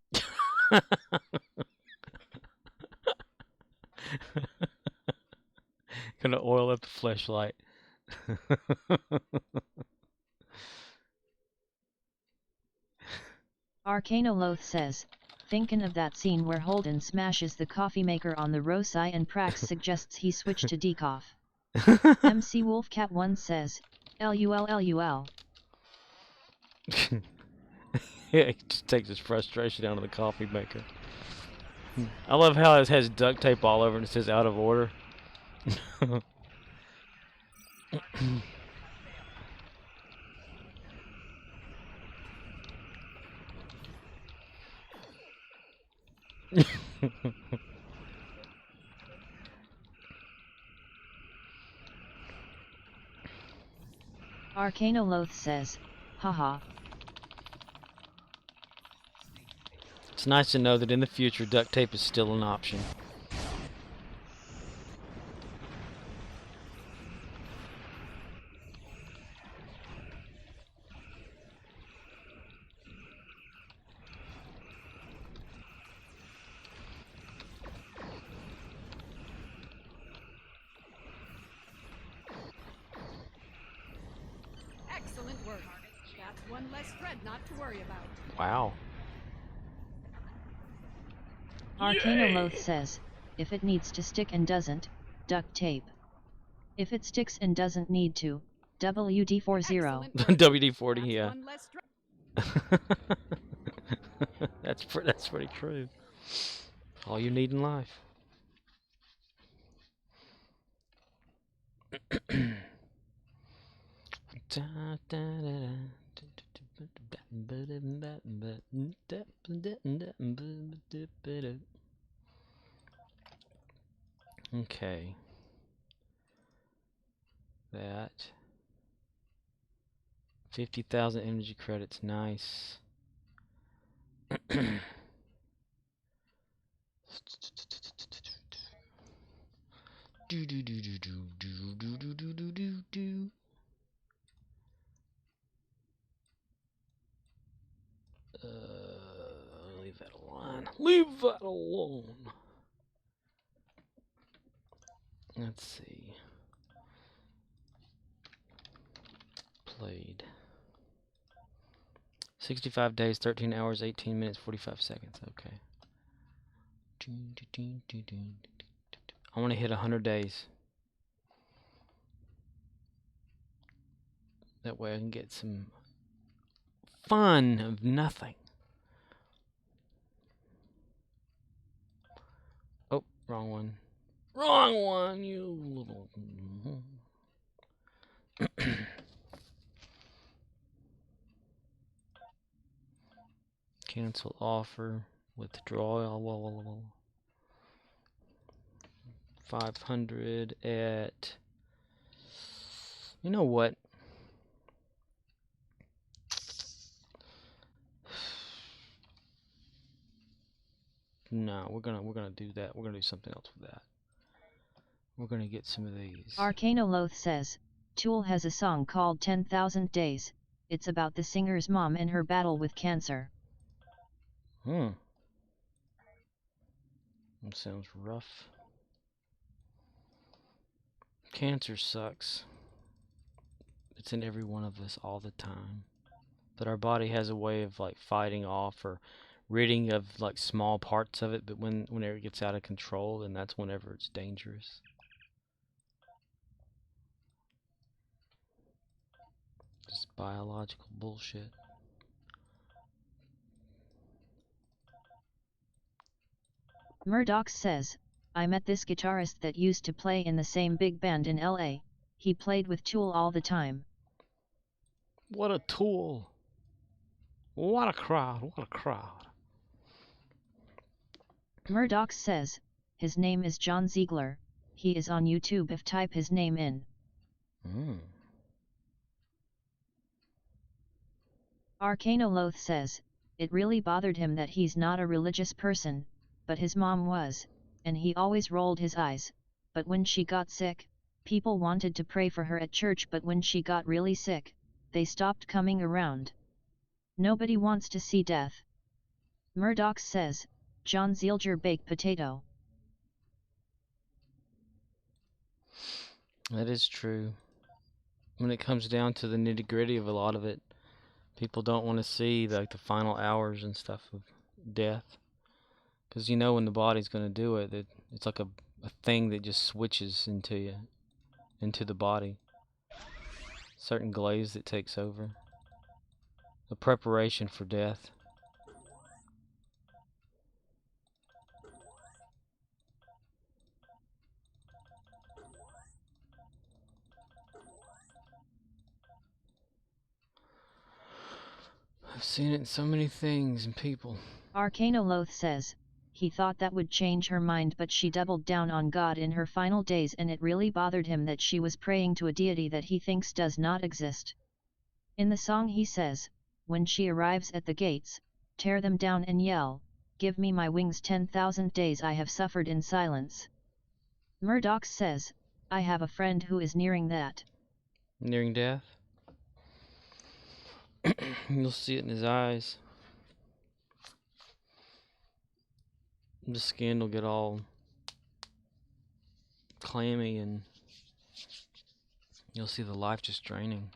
Gonna oil up the fleshlight. Arcanoloth says, thinkin' of that scene where Holden smashes the coffee maker on the Rosai and Prax suggests he switch to decoff. MC Wolfcat1 says, LUL. Yeah, he just takes his frustration out of the coffee maker. I love how it has duct tape all over and it says out of order. Arcanoloth says, haha. It's nice to know that in the future duct tape is still an option. Excellent work. That's one less dreadnought to worry about. Wow. Arcanoloth says, if it needs to stick and doesn't, duct tape. If it sticks and doesn't need to, WD-40. Excellent work. WD-40, That's yeah. one less That's pretty true. All you need in life. Okay. That 50,000 energy credits, nice. Leave that alone. Leave that alone. Let's see. Played. 65 days, 13 hours, 18 minutes, 45 seconds. Okay. I want to hit 100 days. That way I can get some fun of nothing. Oh, wrong one. Wrong one, you little... Cancel offer. Withdraw. 500 at... You know what? No, we're gonna do that. We're gonna do something else with that. We're gonna get some of these. Arcanoloth says, Tool has a song called 10,000 Days. It's about the singer's mom and her battle with cancer. That sounds rough. Cancer sucks. It's in every one of us all the time. But our body has a way of like fighting off or ridding of like small parts of it, but whenever it gets out of control, then that's whenever it's dangerous. Just biological bullshit. Murdoch says, I met this guitarist that used to play in the same big band in LA. He played with Tool all the time. What a tool. What a crowd. What a crowd. Murdoch says, his name is John Ziegler. He is on YouTube if type his name in. Arcanoloth says, it really bothered him that he's not a religious person, but his mom was, and he always rolled his eyes, but when she got sick, people wanted to pray for her at church, but when she got really sick, they stopped coming around. Nobody wants to see death. Murdoch says, John Ziegler baked potato. That is true. When it comes down to the nitty-gritty of a lot of it, people don't want to see like the final hours and stuff of death. Because you know when the body's going to do it, it's like a thing that just switches into you, into the body. Certain glaze that takes over. The preparation for death. I've seen it in so many things and people. Arcanoloth says, he thought that would change her mind, but she doubled down on God in her final days, and it really bothered him that she was praying to a deity that he thinks does not exist. In the song he says, when she arrives at the gates, tear them down and yell, give me my wings, 10,000 days I have suffered in silence. Murdoch says, I have a friend who is nearing that. Nearing death? You'll see it in his eyes. The skin will get all clammy and you'll see the life just draining.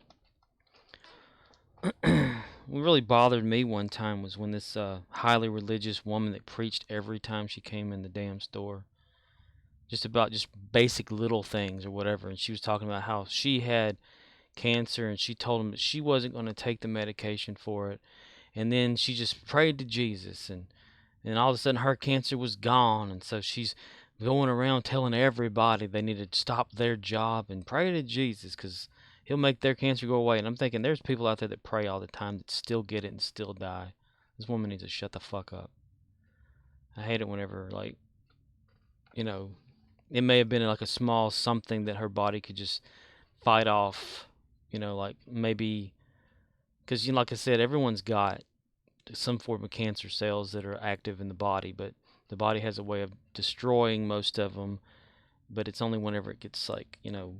What really bothered me one time was when this highly religious woman that preached every time she came in the damn store just about just basic little things or whatever. And she was talking about how she had cancer, and she told him that she wasn't going to take the medication for it. And then she just prayed to Jesus, and all of a sudden her cancer was gone. And so she's going around telling everybody they need to stop their job and pray to Jesus because he'll make their cancer go away. And I'm thinking there's people out there that pray all the time that still get it and still die. This woman needs to shut the fuck up. I hate it whenever, like, you know, it may have been like a small something that her body could just fight off, you know, like maybe, because, you know, like I said, everyone's got some form of cancer cells that are active in the body, but the body has a way of destroying most of them, but it's only whenever it gets, like, you know,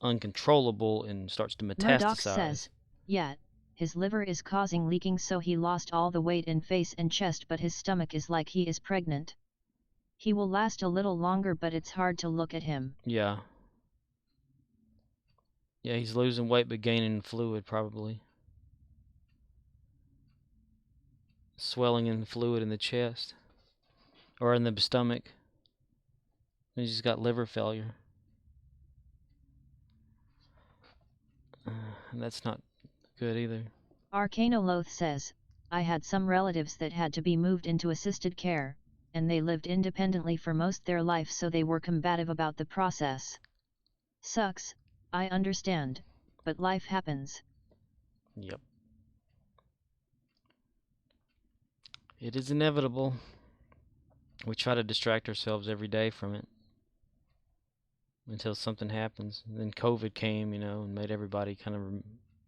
uncontrollable and starts to metastasize. Murdoch says, yet, his liver is causing leaking, so he lost all the weight in face and chest, but his stomach is like he is pregnant. He will last a little longer, but it's hard to look at him. Yeah. Yeah, he's losing weight but gaining fluid, probably. Swelling in fluid in the chest. Or in the stomach. He's just got liver failure. And that's not good either. Arcanoloth says, I had some relatives that had to be moved into assisted care, and they lived independently for most their life, so they were combative about the process. Sucks, I understand, but life happens. Yep. It is inevitable. We try to distract ourselves every day from it until something happens. And then COVID came, you know, and made everybody kind of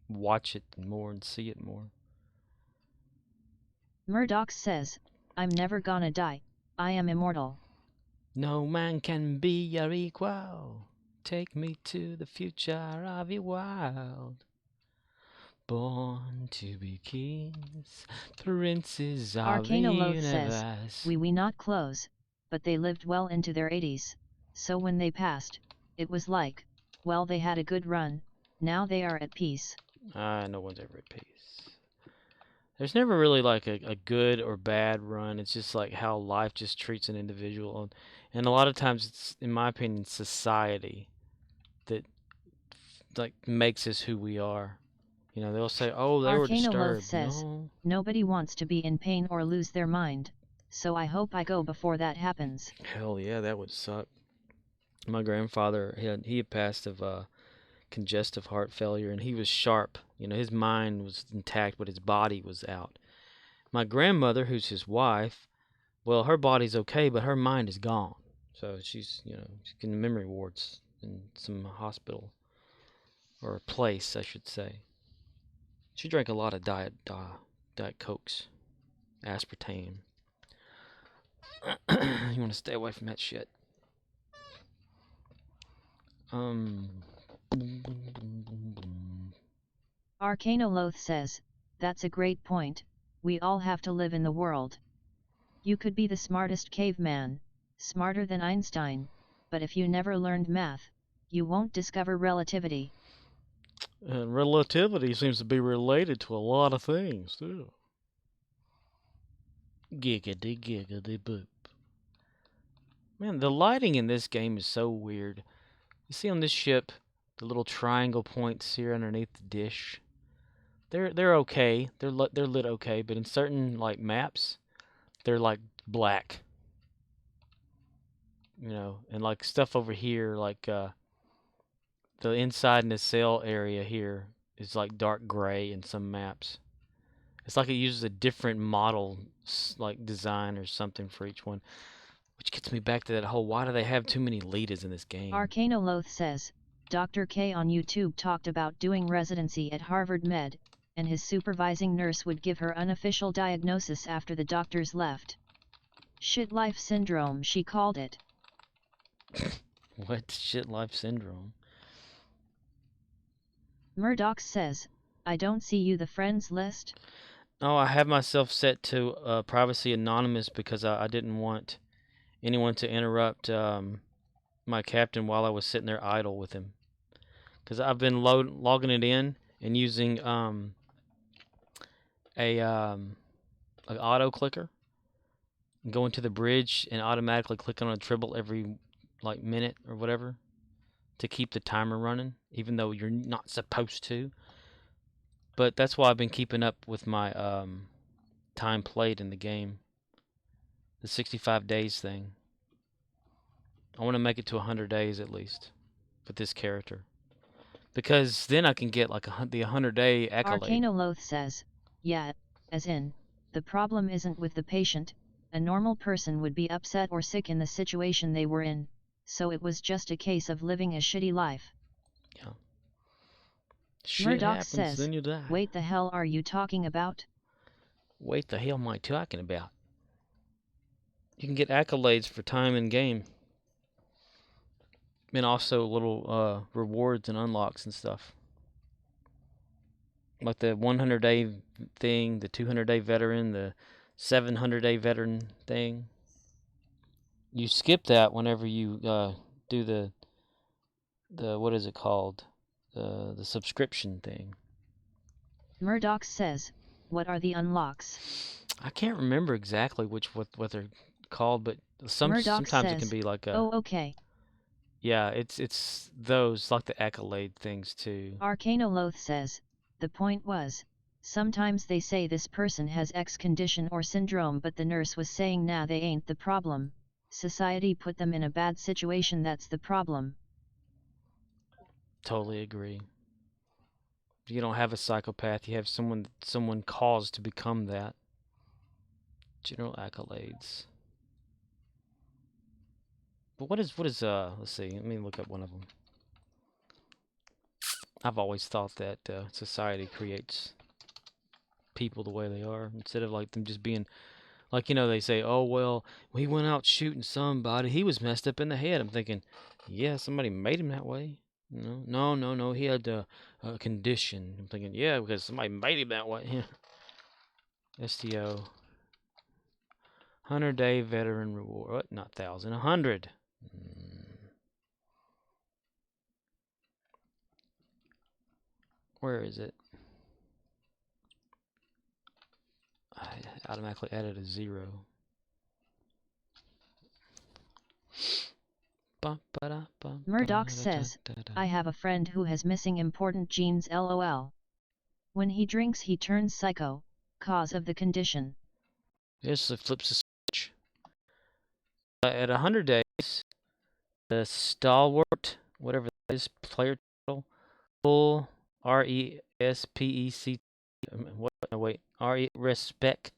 watch it more and see it more. Murdoch says, I'm never gonna die. I am immortal. No man can be your equal. Take me to the future of the wild. Born to be kings, princes of Arcanoloth the universe. says, we not close, but they lived well into their 80s, so when they passed, it was like, well, they had a good run, now they are at peace. No one's ever at peace. There's never really like a good or bad run. It's just like how life just treats an individual. And a lot of times it's, in my opinion, society that like makes us who we are. You know, they'll say, oh, they were disturbed. Says, no. Nobody wants to be in pain or lose their mind, so I hope I go before that happens. Hell yeah, that would suck. My grandfather, he had passed of congestive heart failure, and he was sharp. You know, his mind was intact, but his body was out. My grandmother, who's his wife, well, her body's okay, but her mind is gone. So she's, you know, she's in memory wards in some hospital, or a place, I should say. She drank a lot of Diet Cokes, aspartame. You want to stay away from that shit. Arcanoloth says, that's a great point, we all have to live in the world. You could be the smartest caveman, smarter than Einstein, but if you never learned math, you won't discover relativity. And relativity seems to be related to a lot of things, too. Giggity giggity boop. Man, the lighting in this game is so weird. You see on this ship, the little triangle points here underneath the dish. They're okay. They're lit okay, but in certain like maps, they're like black. You know, and like stuff over here, like the inside in the sail area here is like dark gray in some maps. It's like it uses a different model, like design or something for each one. Which gets me back to that whole, why do they have too many leaders in this game? Arcanoloth says, Dr. K on YouTube talked about doing residency at Harvard Med, and his supervising nurse would give her unofficial diagnosis after the doctors left. Shit life syndrome, she called it. What? Shit life syndrome? Murdoch says, I don't see you the friends list. Oh, I have myself set to privacy anonymous because I didn't want anyone to interrupt my captain while I was sitting there idle with him. Because I've been logging it in and using an auto clicker go into the bridge and automatically click on a tribble every like minute or whatever to keep the timer running, even though you're not supposed to. But that's why I've been keeping up with my time played in the game. The 65 days thing. I want to make it to 100 days at least with this character. Because then I can get like the 100-day accolade. Arcanoloth says, yeah, as in, the problem isn't with the patient, a normal person would be upset or sick in the situation they were in, so it was just a case of living a shitty life. Yeah. Shit Murdoch happens, says, then you die. wait, the hell are you talking about? Wait, the hell am I talking about? You can get accolades for time in game. And also little rewards and unlocks and stuff. Like the 100-day thing, the 200-day veteran, the 700-day veteran thing. You skip that whenever you do the what is it called? The subscription thing. Murdoch says, what are the unlocks? I can't remember exactly what they're called, but sometimes says, it can be like a. Oh, okay. Yeah, it's those like the accolade things too. Arcanoloth says, the point was, sometimes they say this person has X condition or syndrome, but the nurse was saying nah, they ain't the problem. Society put them in a bad situation, that's the problem. Totally agree. You don't have a psychopath, you have someone caused to become that. General accolades. But what is let's see, let me look up one of them. I've always thought that society creates people the way they are, instead of like them just being like, you know, they say, oh well, he went out shooting somebody, he was messed up in the head. I'm thinking, yeah, somebody made him that way. No, he had a condition. I'm thinking, yeah, because somebody made him that way. STO 100-day veteran reward. What? Not 1,000, 100. Where is it? I automatically added a 0. Murdoch says, I have a friend who has missing important genes, lol. When he drinks he turns psycho, cause of the condition. Yes, it flips a switch. At 100 days, the stalwart, whatever that is, player title, full RESPEC. Respect.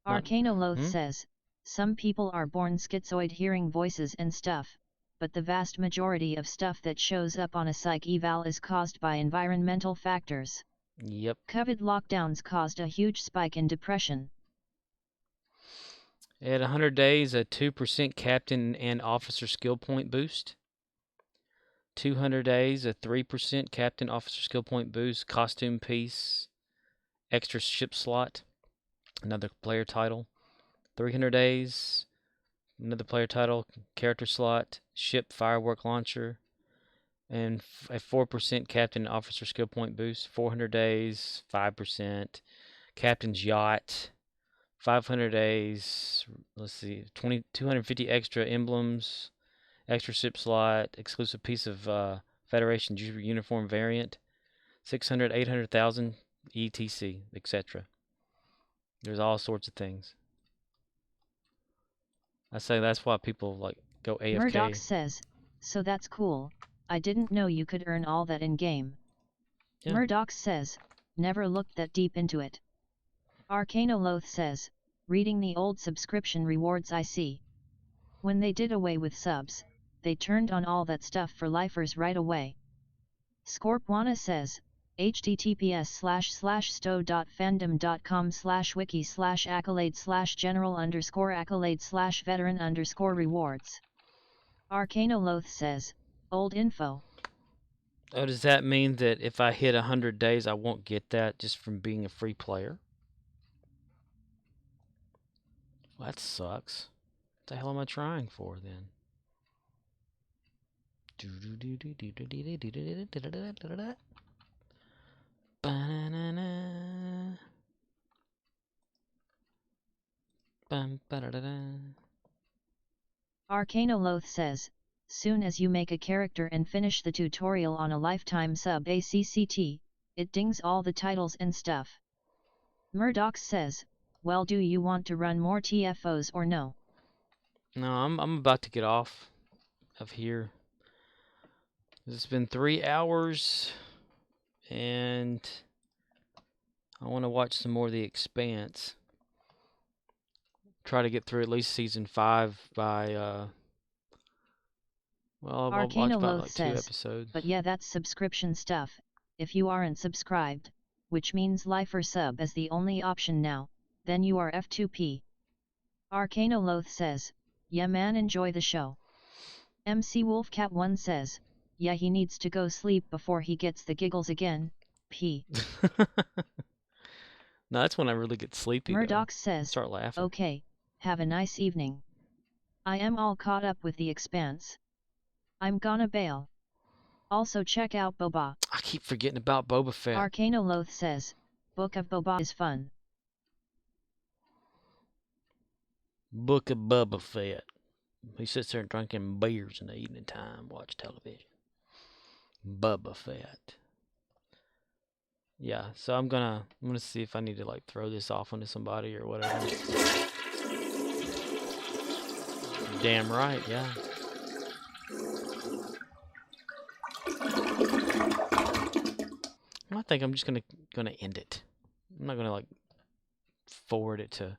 Arcanoloth says, some people are born schizoid, hearing voices and stuff, but the vast majority of stuff that shows up on a psych eval is caused by environmental factors. Yep. COVID lockdowns caused a huge spike in depression. At 100 days, a 2% captain and officer skill point boost. 200 days, a 3% captain officer skill point boost. Costume piece, extra ship slot, another player title. 300 days, another player title, character slot, ship firework launcher, and a 4% captain and officer skill point boost. 400 days, 5%. Captain's yacht. 500 days, let's see, 250 extra emblems, extra ship slot, exclusive piece of Federation uniform variant, 600, 800,000 ETC, etc. There's all sorts of things. I say that's why people like go AFK. Murdoch says, so that's cool, I didn't know you could earn all that in game. Yeah. Murdoch says, never looked that deep into it. Arcanoloth says, reading the old subscription rewards I see. When they did away with subs, they turned on all that stuff for lifers right away. Scorpwana says, https://stow.fandom.com/wiki/accolade/general_accolade/veteran_rewards. Arcanoloth says, old info. Oh, does that mean that if I hit 100 days, I won't get that just from being a free player? Well, that sucks. What the hell am I trying for then? Bum, ba-da-da-da. Arcanoloth says, soon as you make a character and finish the tutorial on a lifetime sub ACCT, it dings all the titles and stuff. Murdoch says, well, do you want to run more TFOs or no? No, I'm about to get off of here. It's been 3 hours, and I want to watch some more of The Expanse. Try to get through at least season 5 by well, I'll watch about like 2 episodes. But yeah, that's subscription stuff. If you aren't subscribed, which means lifer sub is the only option now, then you are F2P. Arcanoloth says, yeah man, enjoy the show. MC Wolfcat 1 says, yeah, he needs to go sleep before he gets the giggles again. P. No, that's when I really get sleepy. Murdoch says, start laughing. okay, have a nice evening. I am all caught up with The Expanse. I'm gonna bail. Also check out Boba. I keep forgetting about Boba Fett. Arcanoloth says, Book of Boba is fun. Book of Boba Fett. He sits there drinking beers in the evening time, watch television. Boba Fett. Yeah, so I'm gonna see if I need to like throw this off onto somebody or whatever. Damn right, yeah. I think I'm just gonna end it. I'm not gonna like forward it to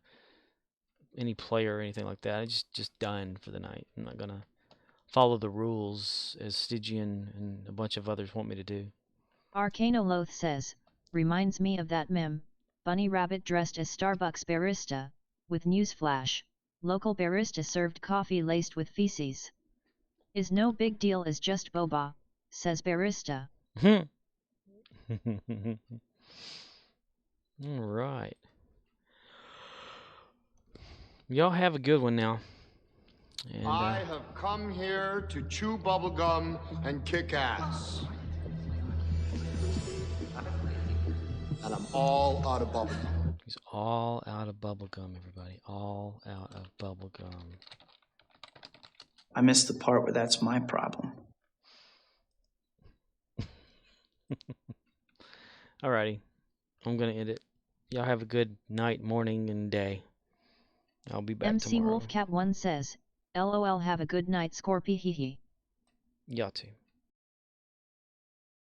any player or anything like that. It's just done for the night. I'm not gonna follow the rules as Stygian and a bunch of others want me to do. Arcanoloth says, reminds me of that meme, Bunny Rabbit dressed as Starbucks barista, with newsflash, local barista served coffee laced with feces. Is no big deal, is just boba, says barista. Alright. Y'all have a good one now. And, I have come here to chew bubblegum and kick ass. And I'm all out of bubblegum. He's all out of bubblegum, everybody. All out of bubblegum. I missed the part where that's my problem. Alrighty. I'm going to end it. Y'all have a good night, morning, and day. I'll be back MC tomorrow. Wolfcat 1 says, LOL, have a good night, Scorpy, hee hee. Y'all too.